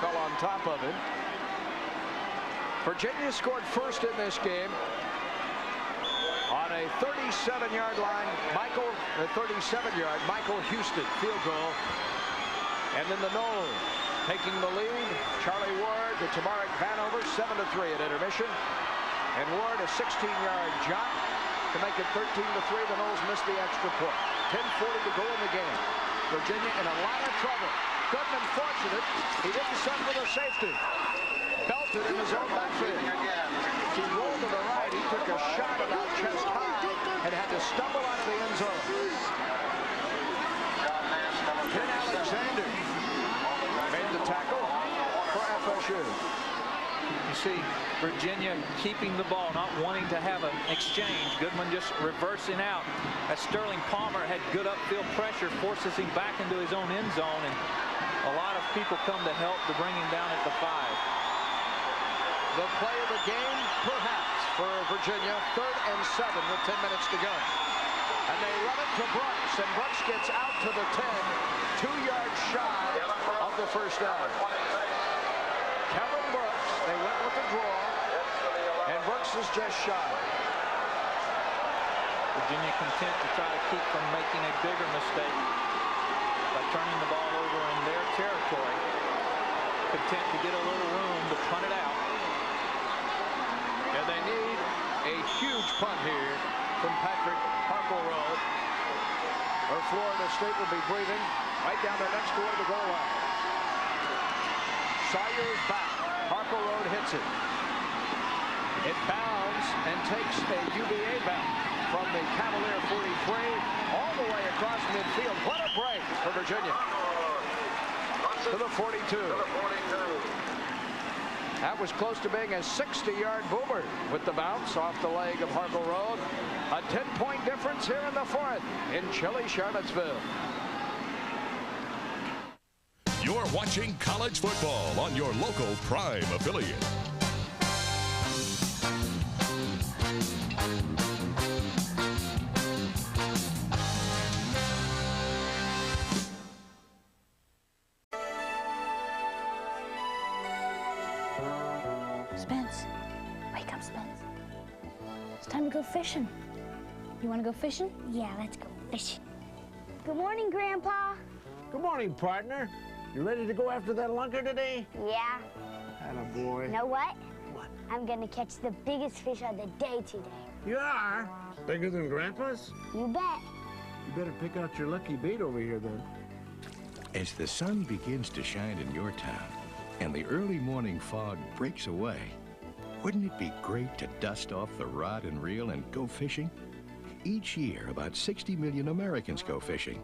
fell on top of him. Virginia scored first in this game on a 37-yard line. The 37-yard Michael Houston field goal. And then the Noles taking the lead. Charlie Ward to Tamarick Vanover, 7-3 at intermission. And Ward a 16-yard jump to make it 13-3. The Noles missed the extra point. 10:40 to go in the game. Virginia in a lot of trouble. Goodman fortunate. He didn't send for the safety. Belted in his own backfield. He rolled to the right. He took a shot about chest high and had to stumble out of the end zone. Ken Alexander made the tackle for FSU. You see Virginia keeping the ball, not wanting to have an exchange. Goodman just reversing out. As Sterling Palmer had good upfield pressure, forces him back into his own end zone, and a lot of people come to help to bring him down at the 5. The play of the game, perhaps, for Virginia. 3rd and 7 with 10 minutes to go. And they run it to Brooks, and Brooks gets out to the 10, 2 yards shy of the first down. Kevin Brooks, they went with the draw, and Brooks is just shy. Virginia content to try to keep from making a bigger mistake by turning the ball over in their territory. Content to get a little room to punt it out. And they need a huge punt here from Patrick Harkleroad, or Florida State will be breathing right down there next to the goal line. Sawyer is back. Harkleroad hits it. It bounds and takes a UVA back from the Cavalier 43 all the way across midfield. What a break for Virginia. To the 42. That was close to being a 60-yard boomer with the bounce off the leg of Harkleroad. A 10-point difference here in the 4th in chilly Charlottesville. You're watching college football on your local Prime affiliate. Spence, wake up, Spence. It's time to go fishing. You want to go fishing? Yeah, let's go fishing. Good morning, Grandpa. Good morning, partner. You ready to go after that lunker today? Yeah. Attaboy. You know what? What? I'm gonna catch the biggest fish of the day today. You are? Bigger than Grandpa's? You bet. You better pick out your lucky bait over here, then. As the sun begins to shine in your town and the early morning fog breaks away, wouldn't it be great to dust off the rod and reel and go fishing? Each year, about 60 million Americans go fishing.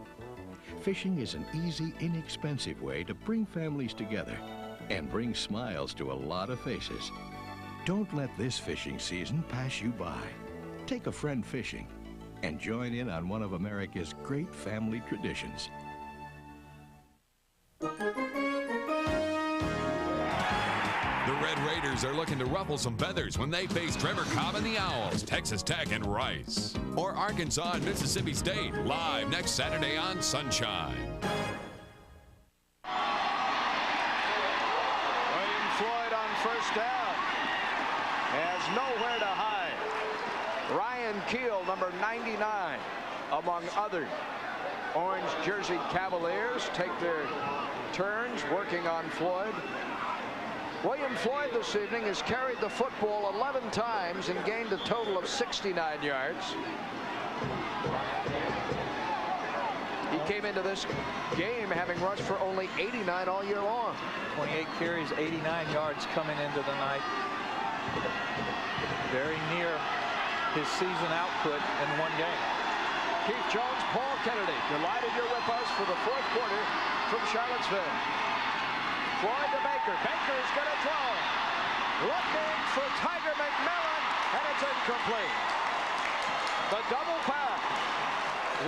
Fishing is an easy, inexpensive way to bring families together and bring smiles to a lot of faces. Don't let this fishing season pass you by. Take a friend fishing and join in on one of America's great family traditions. The Red Raiders are looking to ruffle some feathers when they face Trevor Cobb and the Owls, Texas Tech and Rice. Or Arkansas and Mississippi State, live next Saturday on Sunshine. William Floyd on first down. Has nowhere to hide. Ryan Keel, number 99, among other orange jersey Cavaliers, take their turns working on Floyd. William Floyd this evening has carried the football 11 times and gained a total of 69 yards. came into this game having rushed for only 89 all year long. 28 carries, 89 yards coming into the night. Very near his season output in one game. Keith Jones, Paul Kennedy, delighted you're with us for the fourth quarter from Charlottesville. Floyd to Baker. Baker's going to throw. Looking for Tiger McMillan, and it's incomplete. The double pass.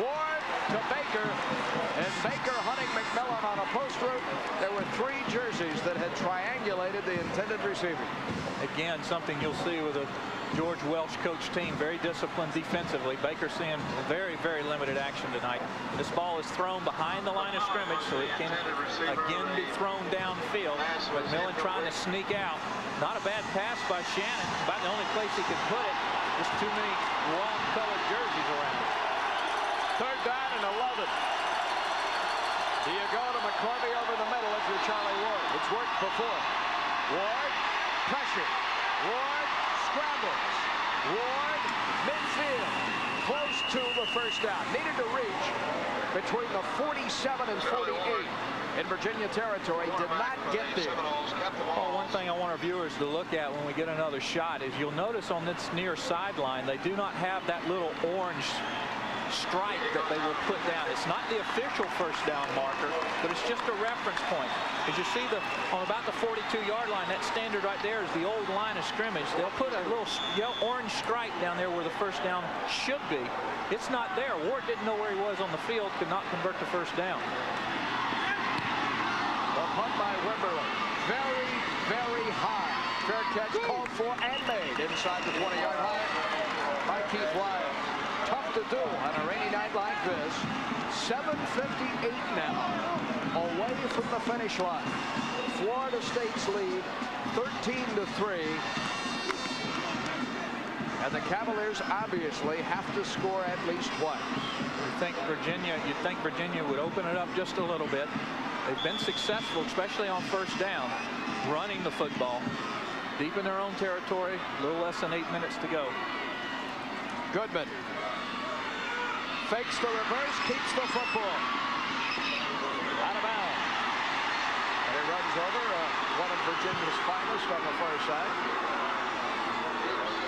Ward to Baker, and Baker hunting McMillan on a post route. There were 3 jerseys that had triangulated the intended receiver. Again, something you'll see with a George Welsh coach team, very disciplined defensively. Baker seeing very, very limited action tonight. This ball is thrown behind the line of scrimmage, so it can again be thrown downfield. McMillan trying to sneak out. Not a bad pass by Shannon. About the only place he could put it. Just too many wrong-colored jerseys around. Third down and 11. Do you go to McCorvey over the middle if you're Charlie Ward? It's worked before. Ward, pressure. Ward scrambles. Ward, midfield. Close to the first down. Needed to reach between the 47 and 48 in Virginia territory. Did not get there. Well, one thing I want our viewers to look at when we get another shot is you'll notice on this near sideline they do not have that little orange stripe that they will put down. It's not the official first down marker, but it's just a reference point. As you see on about the 42-yard line, that standard right there is the old line of scrimmage. They'll put a little orange stripe down there where the first down should be. It's not there. Ward didn't know where he was on the field, could not convert to first down. The punt by Wimberley. Very, very high. Fair catch called for and made inside the 20-yard line by Keith Wyatt. Tough to do on a rainy night like this. 7:58 now away from the finish line. Florida State's lead 13-3. And the Cavaliers obviously have to score at least twice. You'd think Virginia would open it up just a little bit. They've been successful, especially on first down, running the football deep in their own territory. A little less than 8 minutes to go. Goodman fakes the reverse, keeps the football. Out of bounds. And he runs over one of Virginia's finest on the far side.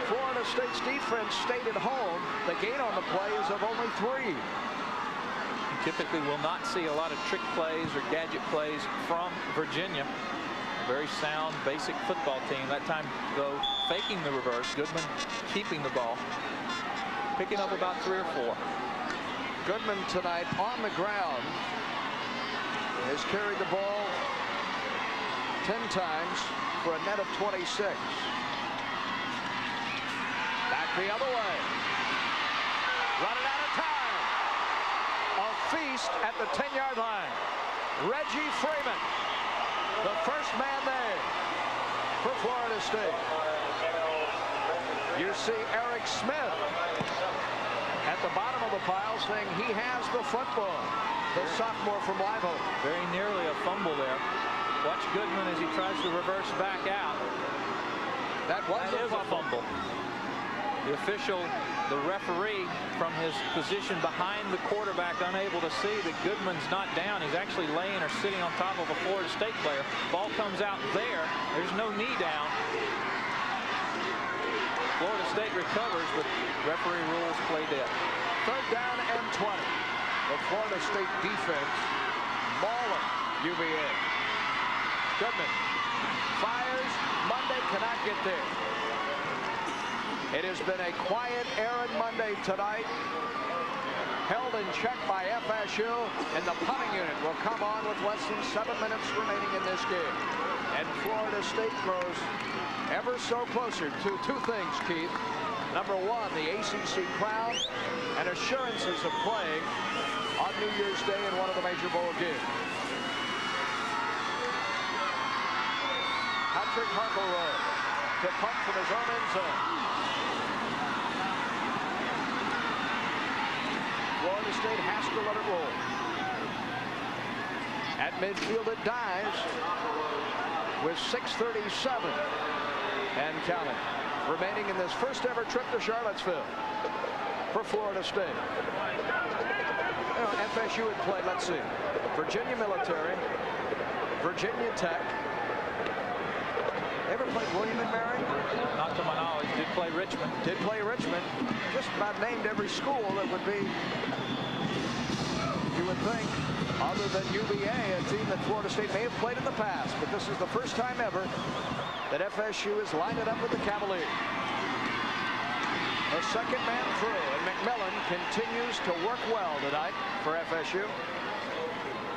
Florida State's defense stayed at home. The gain on the play is of only 3. You typically will not see a lot of trick plays or gadget plays from Virginia. A very sound, basic football team. That time, though, faking the reverse. Goodman keeping the ball. Picking up about 3 or 4. Goodman tonight on the ground has carried the ball 10 times for a net of 26. Back the other way. Running out of time. A feast at the 10-yard line. Reggie Freeman, the first man there for Florida State. You see Eric Smith at the bottom of the pile saying he has the football. The sophomore from Live Oak. Very nearly a fumble there. Watch Goodman as he tries to reverse back out. That is a fumble. The official, the referee, from his position behind the quarterback, unable to see that Goodman's not down. He's actually laying or sitting on top of a Florida State player. Ball comes out there. There's no knee down. Florida State recovers, but referee rules play dead. Third down and 20. The Florida State defense mauling UVA. Goodman fires. Monday cannot get there. It has been a quiet Aaron Monday tonight. Held in check by FSU, and the punting unit will come on with less than 7 minutes remaining in this game. And Florida State grows ever so closer to 2 things, Keith. Number 1, the ACC crown, and assurances of playing on New Year's Day in one of the major bowl games. Patrick Harkleroad to punt from his own end zone. Florida State has to let it roll. At midfield it dies with 6:37 and counting remaining in this first ever trip to Charlottesville for Florida State. FSU had played, let's see, Virginia Military, Virginia Tech. Ever played William and Mary? Not to my knowledge. Did play Richmond. Did play Richmond. Just about named every school that would be, you would think, other than UVA, a team that Florida State may have played in the past. But this is the first time ever that FSU is lined up with the Cavaliers. The second man through, and McMillan continues to work well tonight for FSU.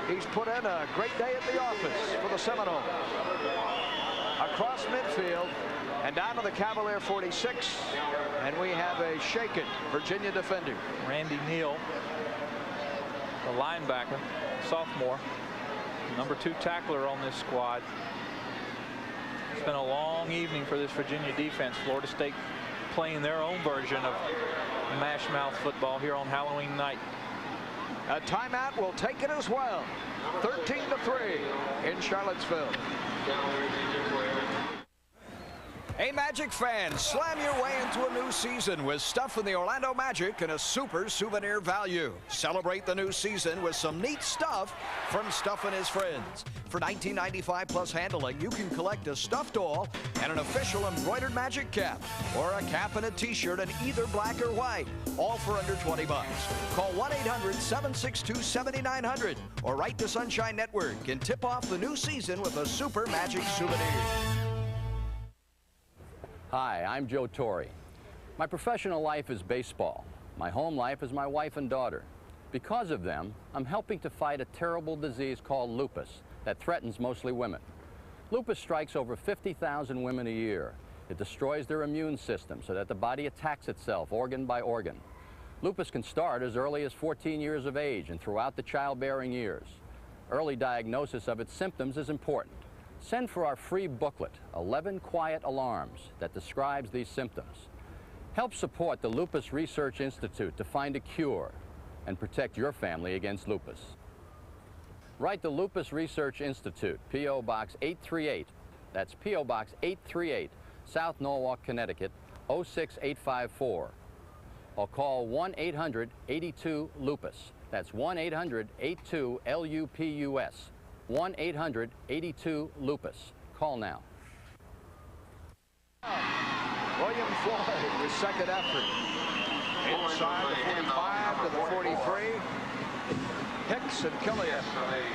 He's put in a great day at the office for the Seminoles. Across midfield and down to the Cavalier 46, and we have a shaken Virginia defender. Randy Neal, the linebacker, sophomore, number 2 tackler on this squad. It's been a long evening for this Virginia defense. Florida State playing their own version of mash mouth football here on Halloween night. A timeout will take it as well. 13-3 in Charlottesville. Hey, Magic fans, slam your way into a new season with stuff from the Orlando Magic and a super souvenir value. Celebrate the new season with some neat stuff from Stuff and His Friends. For $19.95 plus handling, you can collect a stuffed doll and an official embroidered Magic cap, or a cap and a t-shirt in either black or white, all for under $20. Call 1-800-762-7900 or write to Sunshine Network and tip off the new season with a super Magic souvenir. Hi, I'm Joe Torre. My professional life is baseball. My home life is my wife and daughter. Because of them, I'm helping to fight a terrible disease called lupus that threatens mostly women. Lupus strikes over 50,000 women a year. It destroys their immune system so that the body attacks itself organ by organ. Lupus can start as early as 14 years of age and throughout the childbearing years. Early diagnosis of its symptoms is important. Send for our free booklet, 11 Quiet Alarms, that describes these symptoms. Help support the Lupus Research Institute to find a cure and protect your family against lupus. Write the Lupus Research Institute, P.O. Box 838. That's P.O. Box 838, South Norwalk, Connecticut, 06854. Or call 1-800-82-LUPUS. That's 1-800-82-LUPUS. 1-800-82-LUPUS. Call now. William Floyd, his second effort. Inside the 45 to the 43. Hicks and Killian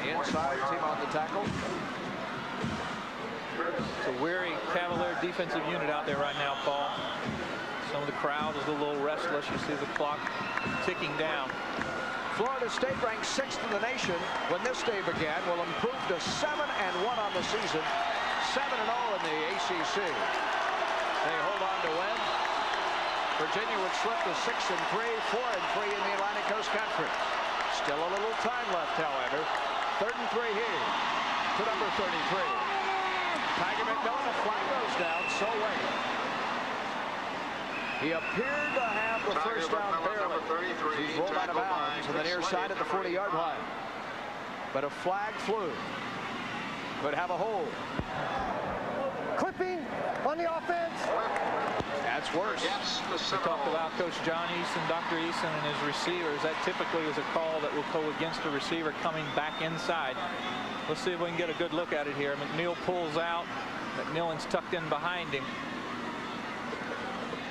inside, team on the tackle. It's a weary Cavalier defensive unit out there right now, Paul. Some of the crowd is a little restless. You see the clock ticking down. Florida State ranked 6th in the nation when this day began, will improve to 7-1 on the season, 7-0 in the ACC. They hold on to win. Virginia would slip to 6-3, 4-3 in the Atlantic Coast Conference. Still a little time left, however. 3rd and 3 here to number 33. Tiger McMillan, a flag goes down, so late. He appeared to have the first down barely. He's rolled out of bounds on the near side at the 40-yard line. But a flag flew. Could have a hold. Clipping on the offense. That's worse. We talked about Coach John Eason, Dr. Eason, and his receivers. That typically is a call that will go against a receiver coming back inside. Let's see if we can get a good look at it here. McNeil pulls out. McMillan's tucked in behind him.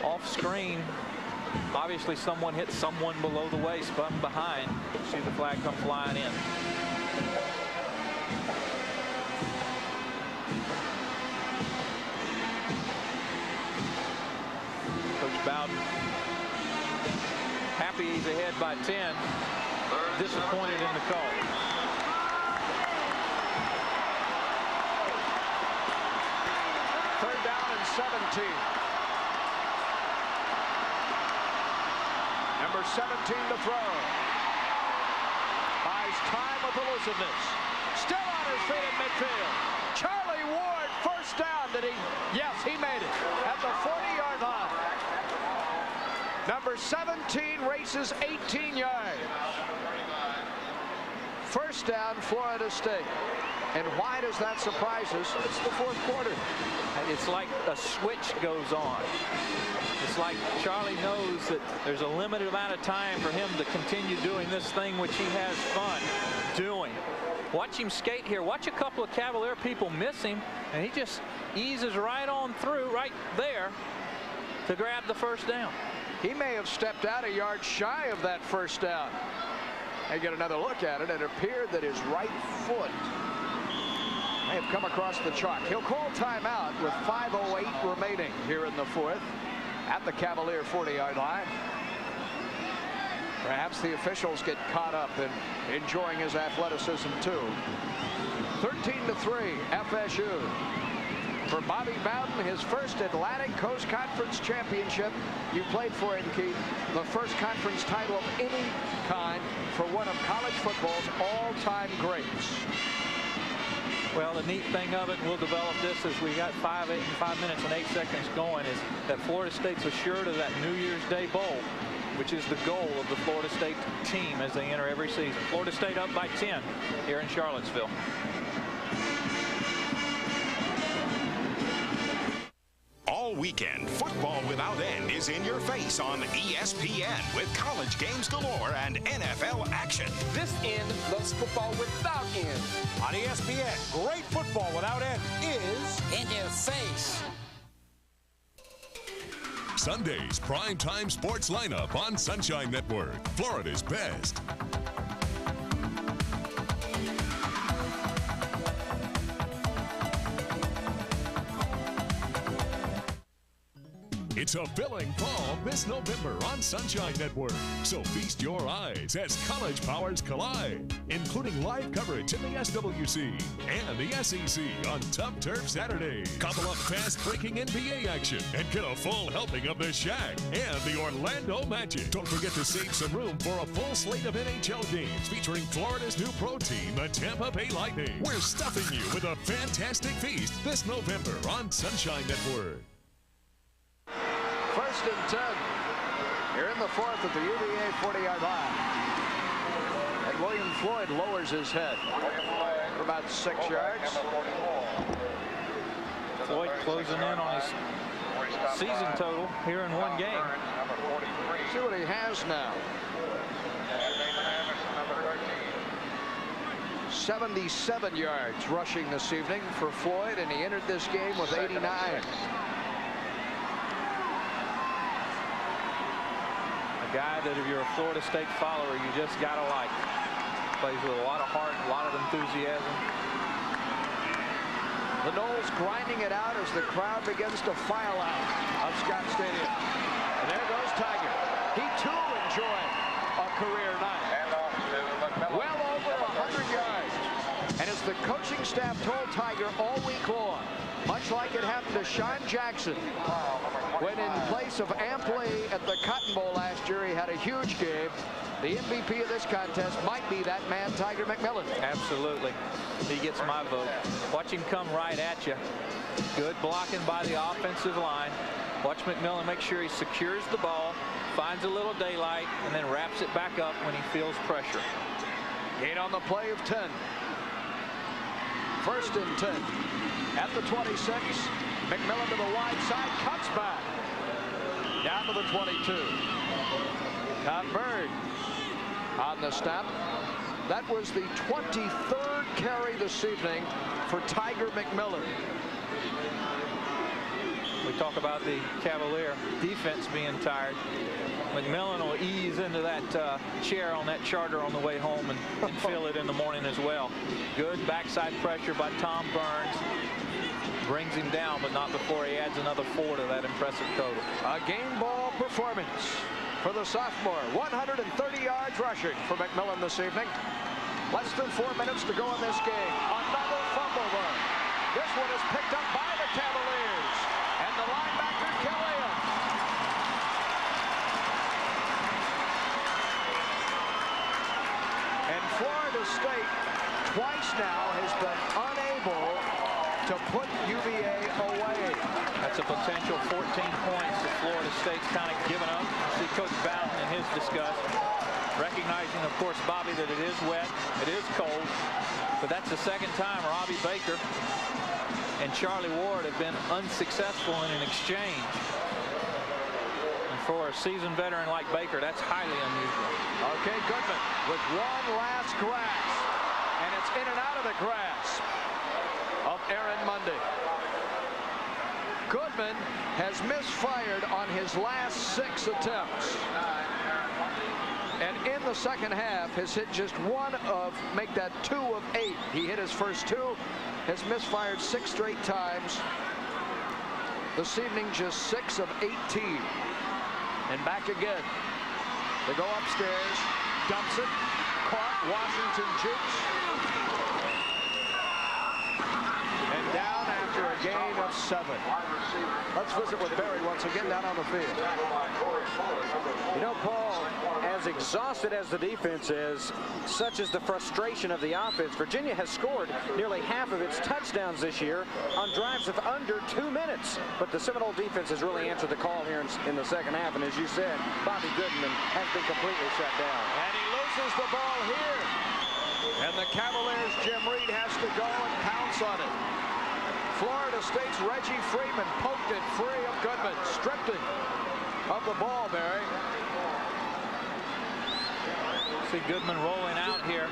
Off screen, obviously someone hit someone below the waist, spun behind. See the flag come flying in. Coach Bowden happy he's ahead by 10. Disappointed in the call. Third down and 17. Number 17 to throw. Buys time with elusiveness. Still on his feet in midfield. Charlie Ward, first down. Did he? Yes, he made it at the 40-yard line. Number 17 races 18 yards. First down, Florida State. And why does that surprise us? It's the fourth quarter. It's like a switch goes on. It's like Charlie knows that there's a limited amount of time for him to continue doing this thing which he has fun doing. Watch him skate here. Watch a couple of Cavalier people miss him, and he just eases right on through right there to grab the first down. He may have stepped out a yard shy of that first down. I get another look at it. It appeared that his right foot may have come across the chalk. He'll call timeout with 5:08 remaining here in the fourth at the Cavalier 40-yard line. Perhaps the officials get caught up in enjoying his athleticism too. 13-3 FSU. For Bobby Bowden, his first Atlantic Coast Conference championship. You played for him, Keith. The first conference title of any kind for one of college football's all-time greats. Well, the neat thing of it, and we'll develop this as we got 5 minutes and 8 seconds going, is that Florida State's assured of that New Year's Day Bowl, which is the goal of the Florida State team as they enter every season. Florida State up by 10 here in Charlottesville. All weekend, football without end is in your face on ESPN with college games galore and NFL action. This end loves football without end. On ESPN, great football without end is in your face. Sunday's primetime sports lineup on Sunshine Network, Florida's best. It's a filling fall this November on Sunshine Network. So feast your eyes as college powers collide, including live coverage in the SWC and the SEC on Tough Turf Saturday. Couple up fast-breaking NBA action and get a full helping of the Shaq and the Orlando Magic. Don't forget to save some room for a full slate of NHL games featuring Florida's new pro team, the Tampa Bay Lightning. We're stuffing you with a fantastic feast this November on Sunshine Network. First and 10 here in the fourth at the UVA 40-yard line. And William Floyd lowers his head for about 6 yards. Floyd closing in on his season total here in one game. See what he has now. 77 yards rushing this evening for Floyd, and he entered this game with 89. A guy that if you're a Florida State follower, you just gotta like. Plays with a lot of heart, a lot of enthusiasm. The Noles grinding it out as the crowd begins to file out of Scott Stadium. And there goes Tiger. He too enjoyed a career night. Well over 100 yards. And as the coaching staff told Tiger all week long, much like it happened to Sean Jackson, when in place of Ampley at the Cotton Bowl last year, he had a huge game. The MVP of this contest might be that man, Tiger McMillan. Absolutely. He gets my vote. Watch him come right at you. Good blocking by the offensive line. Watch McMillan make sure he secures the ball, finds a little daylight, and then wraps it back up when he feels pressure. Gain on the play of 10. First and 10 at the 26. McMillan to the wide side, cuts back. Down to the 22. Tom Bird on the snap. That was the 23rd carry this evening for Tiger McMillan. We talk about the Cavalier defense being tired. McMillan will ease into that chair on that charter on the way home and feel it in the morning as well. Good backside pressure by Tom Burns. Brings him down, but not before he adds another 4 to that impressive total. A game ball performance for the sophomore. 130 yards rushing for McMillan this evening. Less than 4 minutes to go in this game. Another fumble run. This one is picked up by the Cavaliers. And the linebacker, Killian. And Florida State twice now has been unable to put UVA away. That's a potential 14 points that Florida State's kind of given up. See Coach Bowden in his disgust. Recognizing, of course, Bobby, that it is wet, it is cold, but that's the second time Robbie Baker and Charlie Ward have been unsuccessful in an exchange. And for a seasoned veteran like Baker, that's highly unusual. Okay, Goodman with one last grasp, and it's in and out of the grasp of Aaron Mundy. Goodman has misfired on his last 6 attempts. And in the second half has hit just one of, make that 2 of 8. He hit his first 2, has misfired 6 straight times. This evening just 6 of 18. And back again. They go upstairs, dumps it, caught, Washington jukes. And down after a gain of 7. Let's visit with Barry once again down on the field. You know, Paul, as exhausted as the defense is, such is the frustration of the offense. Virginia has scored nearly half of its touchdowns this year on drives of under 2 minutes. But the Seminole defense has really answered the call here in the second half. And as you said, Bobby Goodman has been completely shut down. And he loses the ball here. And the Cavaliers' Jim Reed has to go and pounce on it. Florida State's Reggie Freeman poked it free of Goodman, stripped it of the ball, Barry. See Goodman rolling out here.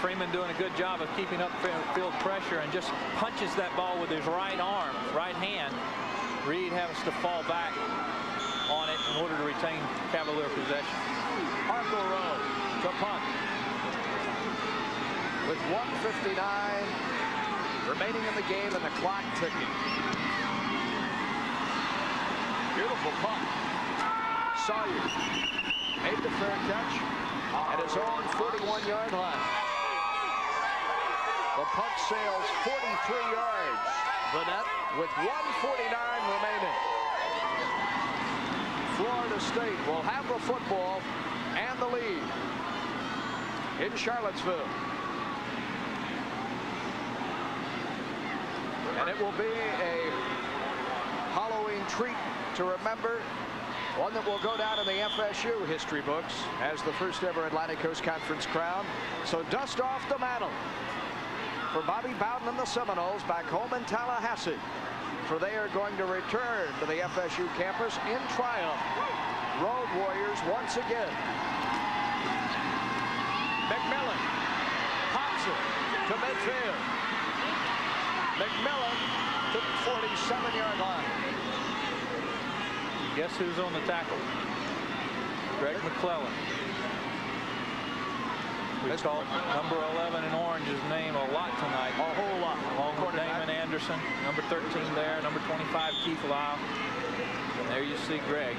Freeman doing a good job of keeping up field pressure and just punches that ball with his right arm, right hand. Reed has to fall back on it in order to retain Cavalier possession. Arthur Rowe to punt. With 1:59 remaining in the game and the clock ticking. Beautiful punt. Sawyer made the fair catch at his own 41-yard line. The punt sails 43 yards. Vanette with 1:49 remaining. Florida State will have the football and the lead in Charlottesville. And it will be a Halloween treat to remember, one that will go down in the FSU history books as the first ever Atlantic Coast Conference crown. So dust off the mantle for Bobby Bowden and the Seminoles back home in Tallahassee, for they are going to return to the FSU campus in triumph. Road Warriors once again. McMillan pops it to midfield. McMillan to the 47-yard line. Guess who's on the tackle? Greg McClellan. We called number 11 in Orange's name a lot tonight. A whole lot. Along with Damon Anderson, number 13 there, number 25 Keith Lyle. And there you see Greg.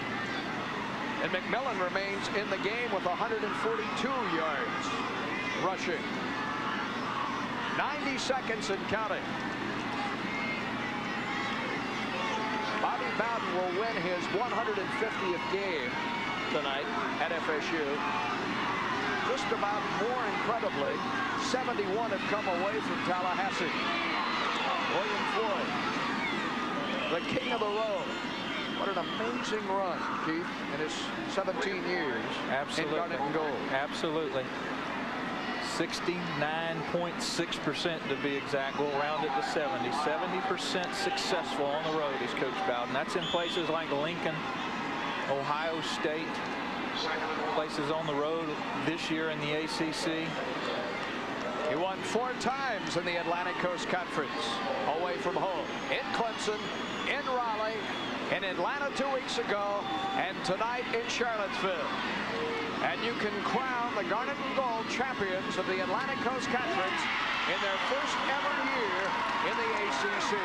And McMillan remains in the game with 142 yards rushing. 90 seconds and counting. Bobby Bowden will win his 150th game tonight at FSU. Just about more incredibly, 71 have come away from Tallahassee. William Floyd, the king of the road. What an amazing run, Keith, in his 17 years. Absolutely. In Garnet and Gold. Absolutely. 69.6% to be exact. We'll round it to 70. 70% successful on the road is Coach Bowden. That's in places like Lincoln, Ohio State, places on the road this year in the ACC. He won 4 times in the Atlantic Coast Conference, away from home. In Clemson, in Raleigh, in Atlanta 2 weeks ago, and tonight in Charlottesville. And you can crown the Garnet and Gold champions of the Atlantic Coast Conference in their first ever year in the ACC.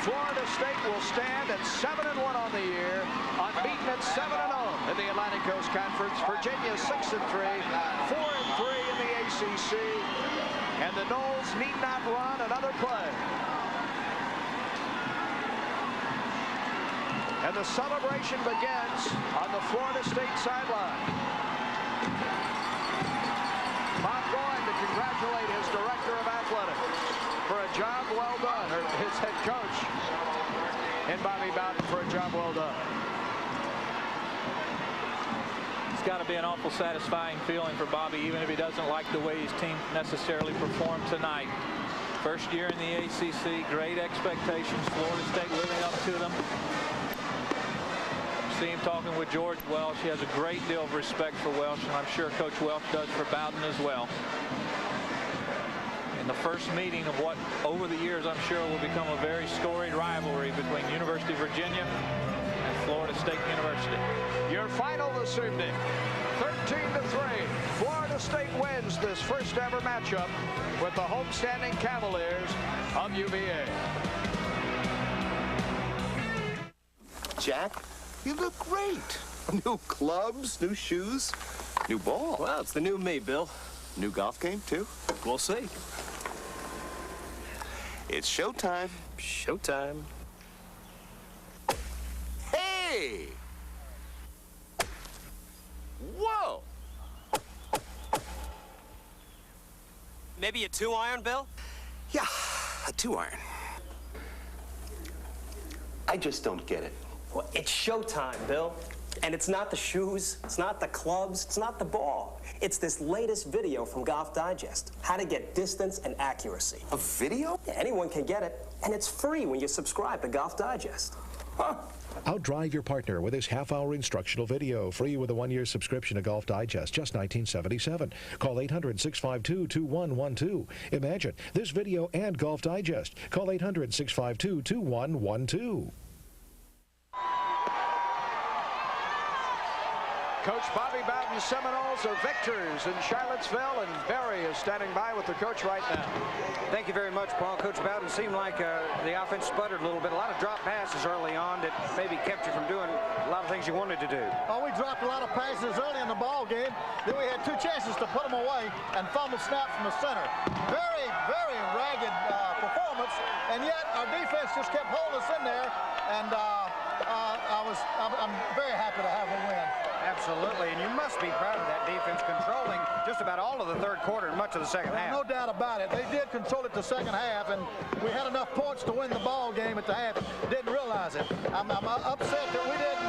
Florida State will stand at 7-1 on the year, unbeaten at 7-0 in the Atlantic Coast Conference. Virginia 6-3, 4-3 in the ACC, and the Noles need not run another play. And the celebration begins on the Florida State sideline. Bob going to congratulate his director of athletics for a job well done, or his head coach, and Bobby Bowden for a job well done. It's got to be an awful satisfying feeling for Bobby, even if he doesn't like the way his team necessarily performed tonight. First year in the ACC, great expectations. Florida State living up to them. See him talking with George Welsh. He has a great deal of respect for Welsh, and I'm sure Coach Welsh does for Bowden as well. In the first meeting of what over the years I'm sure will become a very storied rivalry between University of Virginia and Florida State University. Your final this evening, 13-3. Florida State wins this first ever matchup with the homestanding Cavaliers of UVA. Jack, you look great. New clubs, new shoes, new ball. Well, it's the new me, Bill. New golf game, too? We'll see. It's showtime. Showtime. Hey! Whoa! Maybe a 2-iron, Bill? Yeah, a 2-iron. I just don't get it. Well, it's showtime, Bill. And it's not the shoes, it's not the clubs, it's not the ball. It's this latest video from Golf Digest, how to get distance and accuracy. A video? Yeah, anyone can get it, and it's free when you subscribe to Golf Digest. Huh. Outdrive your partner with this half-hour instructional video, free with a 1-year subscription to Golf Digest, just $19.77. Call 800-652-2112. Imagine this video and Golf Digest. Call 800-652-2112. Coach Bobby Bowden's Seminoles are victors in Charlottesville, and Barry is standing by with the coach right now. Thank you very much, Paul. Coach Bowden seemed like the offense sputtered a little bit. A lot of drop passes early on that maybe kept you from doing a lot of things you wanted to do. Oh, we dropped a lot of passes early in the ball game. Then we had 2 chances to put them away and fumbled snap from the center. Very, very ragged performance, and yet our defense just kept holding us in there, and I'm very happy to have a win. Absolutely, and you must be proud of that defense controlling just about all of the third quarter and much of the second half. No doubt about it. They did control it the second half, and we had enough points to win the ball game at the half. Didn't realize it. I'm upset that we didn't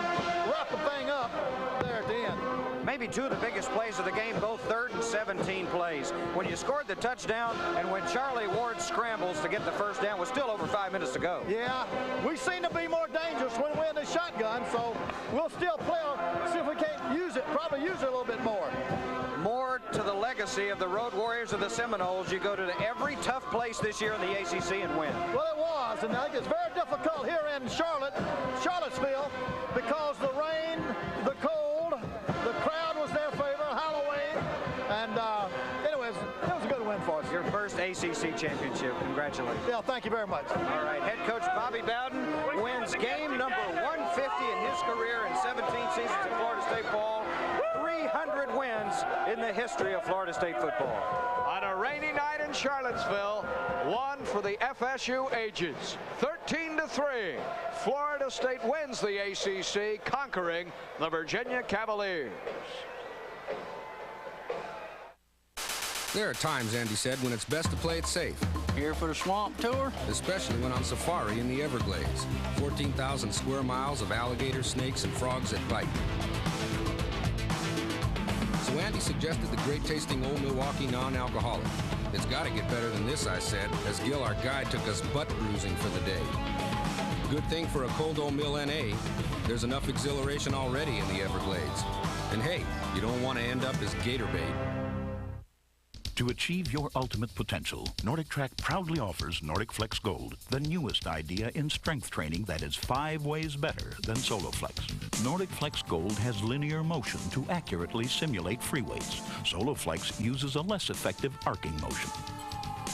wrap the thing up there at the end. Maybe 2 of the biggest plays of the game, both 3rd and 17 plays. When you scored the touchdown and when Charlie Ward scrambles to get the first down with still over 5 minutes to go. Yeah, we seem to be more dangerous when we're in the shotgun, so we'll still play, see if we can't use it, probably use it a little bit more. More to the legacy of the Road Warriors of the Seminoles. You go to every tough place this year in the ACC and win. Well, it was, and I think it's very difficult here in Charlottesville, because the rain, the cold, the crowd was their favor, Halloween, and anyways, it was a good win for us. Your first ACC championship. Congratulations. Yeah, thank you very much. All right, head coach Bobby Bowden wins game number 150 in his career in 17 seasons at Florida State ball. 300 wins in the history of Florida State football. On a rainy night in Charlottesville, one for the FSU Agents. 13-3. Florida State wins the ACC, conquering the Virginia Cavaliers. There are times, Andy said, when it's best to play it safe. Here for the swamp tour? Especially when on safari in the Everglades. 14,000 square miles of alligators, snakes, and frogs that bite. So Andy suggested the great-tasting Old Milwaukee non-alcoholic. It's got to get better than this, I said, as Gil, our guide, took us butt bruising for the day. Good thing for a cold Old Mill NA, there's enough exhilaration already in the Everglades. And hey, you don't want to end up as gator bait. To achieve your ultimate potential, NordicTrack proudly offers Nordic Flex Gold, the newest idea in strength training that is 5 ways better than SoloFlex. Nordic Flex Gold has linear motion to accurately simulate free weights. SoloFlex uses a less effective arcing motion.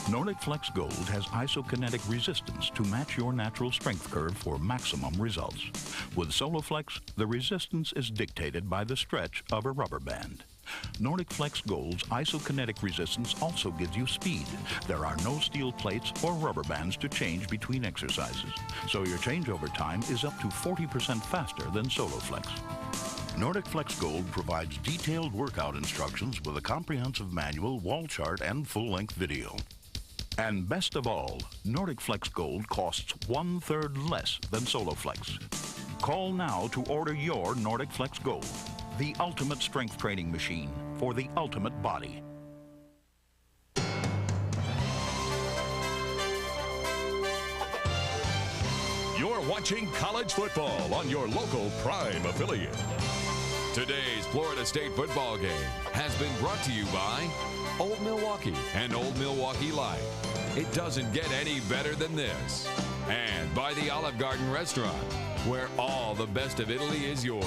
Nordic Flex Gold has isokinetic resistance to match your natural strength curve for maximum results. With SoloFlex, the resistance is dictated by the stretch of a rubber band. Nordic Flex Gold's isokinetic resistance also gives you speed. There are no steel plates or rubber bands to change between exercises, so your changeover time is up to 40% faster than SoloFlex. Nordic Flex Gold provides detailed workout instructions with a comprehensive manual, wall chart, and full-length video. And best of all, Nordic Flex Gold costs 1/3 less than SoloFlex. Call now to order your Nordic Flex Gold. the ultimate strength training machine for the ultimate body. You're watching college football on your local Prime affiliate. Today's Florida State football game has been brought to you by Old Milwaukee and Old Milwaukee Light. It doesn't get any better than this. And by the Olive Garden restaurant, where all the best of Italy is yours.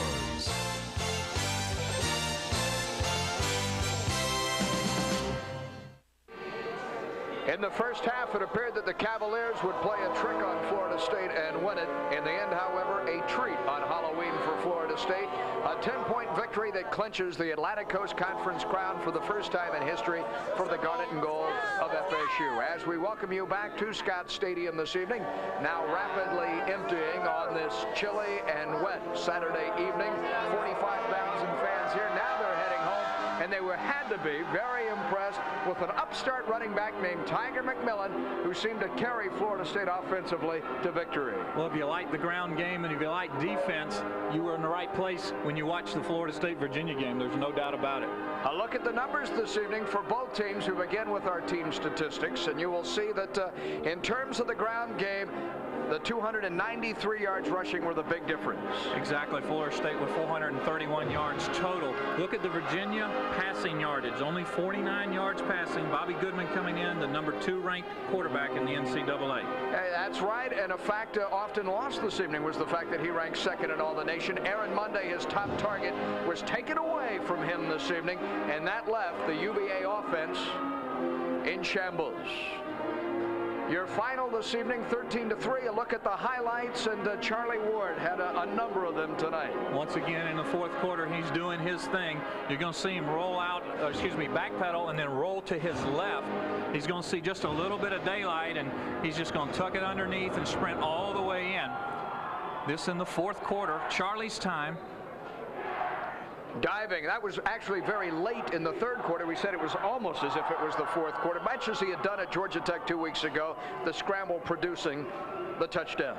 In the first half, it appeared that the Cavaliers would play a trick on Florida State and win it. In the end, however, a treat on Halloween for Florida State. A 10-point victory that clinches the Atlantic Coast Conference crown for the first time in history for the Garnet and Gold of FSU. As we welcome you back to Scott Stadium this evening, now rapidly emptying on this chilly and wet Saturday evening. 45,000 fans here. Now they're heading home. And they had to be very impressed with an upstart running back named Tiger McMillan, who seemed to carry Florida State offensively to victory. Well, if you like the ground game and if you like defense, you were in the right place when you watched the Florida State-Virginia game. There's no doubt about it. A look at the numbers this evening for both teams. We begin with our team statistics, and you will see that in terms of the ground game, the 293 yards rushing were the big difference. Exactly. Florida State with 431 yards total. Look at the Virginia passing yardage. Only 49 yards passing. Bobby Goodman coming in, the number 2 ranked quarterback in the NCAA. That's right. And a fact often lost this evening was the fact that he ranked second in all the nation. Aaron Monday, his top target, was taken away from him this evening, and that left the UVA offense in shambles. Your final this evening, 13-3. A look at the highlights, and Charlie Ward had a number of them tonight. Once again, in the fourth quarter, he's doing his thing. You're going to see him roll out, backpedal, and then roll to his left. He's going to see just a little bit of daylight, and he's just going to tuck it underneath and sprint all the way in. This in the fourth quarter, Charlie's time. Diving. That was actually very late in the third quarter. We said it was almost as if it was the fourth quarter, much as he had done at Georgia Tech 2 weeks ago, the scramble producing the touchdown.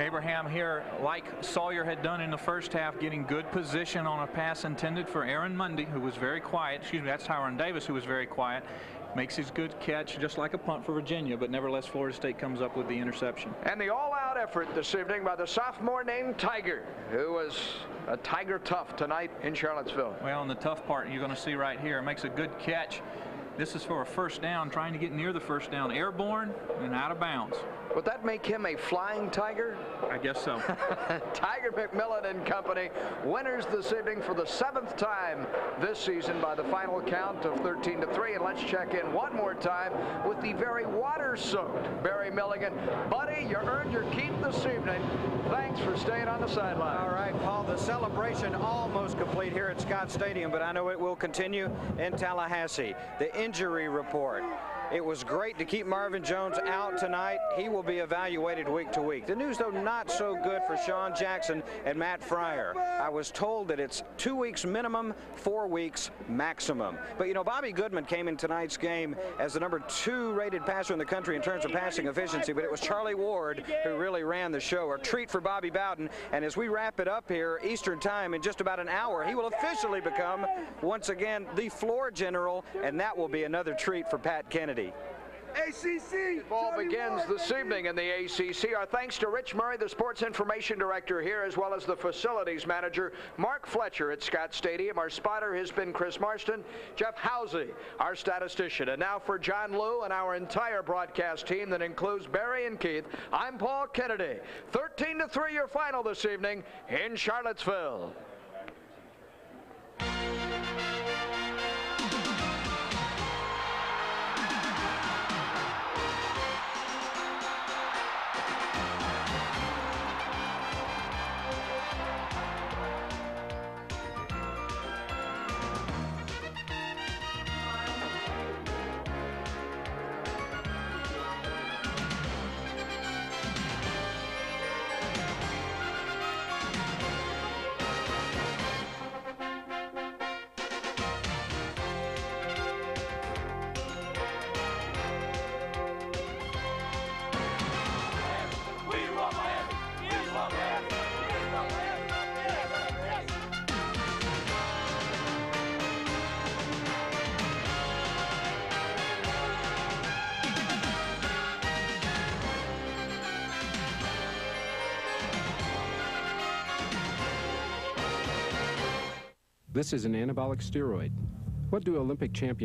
Abraham here, like Sawyer had done in the first half, getting good position on a pass intended for Aaron Mundy, who was very quiet. That's Tyron Davis, who was very quiet. Makes his good catch, just like a punt for Virginia, but nevertheless, Florida State comes up with the interception. And the all-out effort this evening by the sophomore named Tiger, who was a Tiger tough tonight in Charlottesville. Well, and the tough part you're going to see right here, makes a good catch. This is for a first down, trying to get near the first down. Airborne and out of bounds. Would that make him a flying Tiger? I guess so. Tiger McMillan and company, winners this evening for the 7th time this season by the final count of 13-3. And let's check in one more time with the very water-soaked Barry Milligan. Buddy, you earned your keep this evening. Thanks for staying on the sideline. All right, Paul, the celebration almost complete here at Scott Stadium, but I know it will continue in Tallahassee. The injury report. It was great to keep Marvin Jones out tonight. He will be evaluated week to week. The news, though, not so good for Sean Jackson and Matt Fryer. I was told that it's 2 weeks minimum, 4 weeks maximum. But, you know, Bobby Goodman came in tonight's game as the number 2 rated passer in the country in terms of passing efficiency, but it was Charlie Ward who really ran the show. A treat for Bobby Bowden. And as we wrap it up here, Eastern time, in just about an hour, he will officially become, once again, the floor general, and that will be another treat for Pat Kennedy. ACC ball begins this evening in the ACC. Our thanks to Rich Murray, the sports information director here, as well as the facilities manager, Mark Fletcher at Scott Stadium. Our spotter has been Chris Marston, Jeff Housey, our statistician. And now for John Liu and our entire broadcast team that includes Barry and Keith, I'm Paul Kennedy. 13-3 your final this evening in Charlottesville. This is an anabolic steroid. What do Olympic champions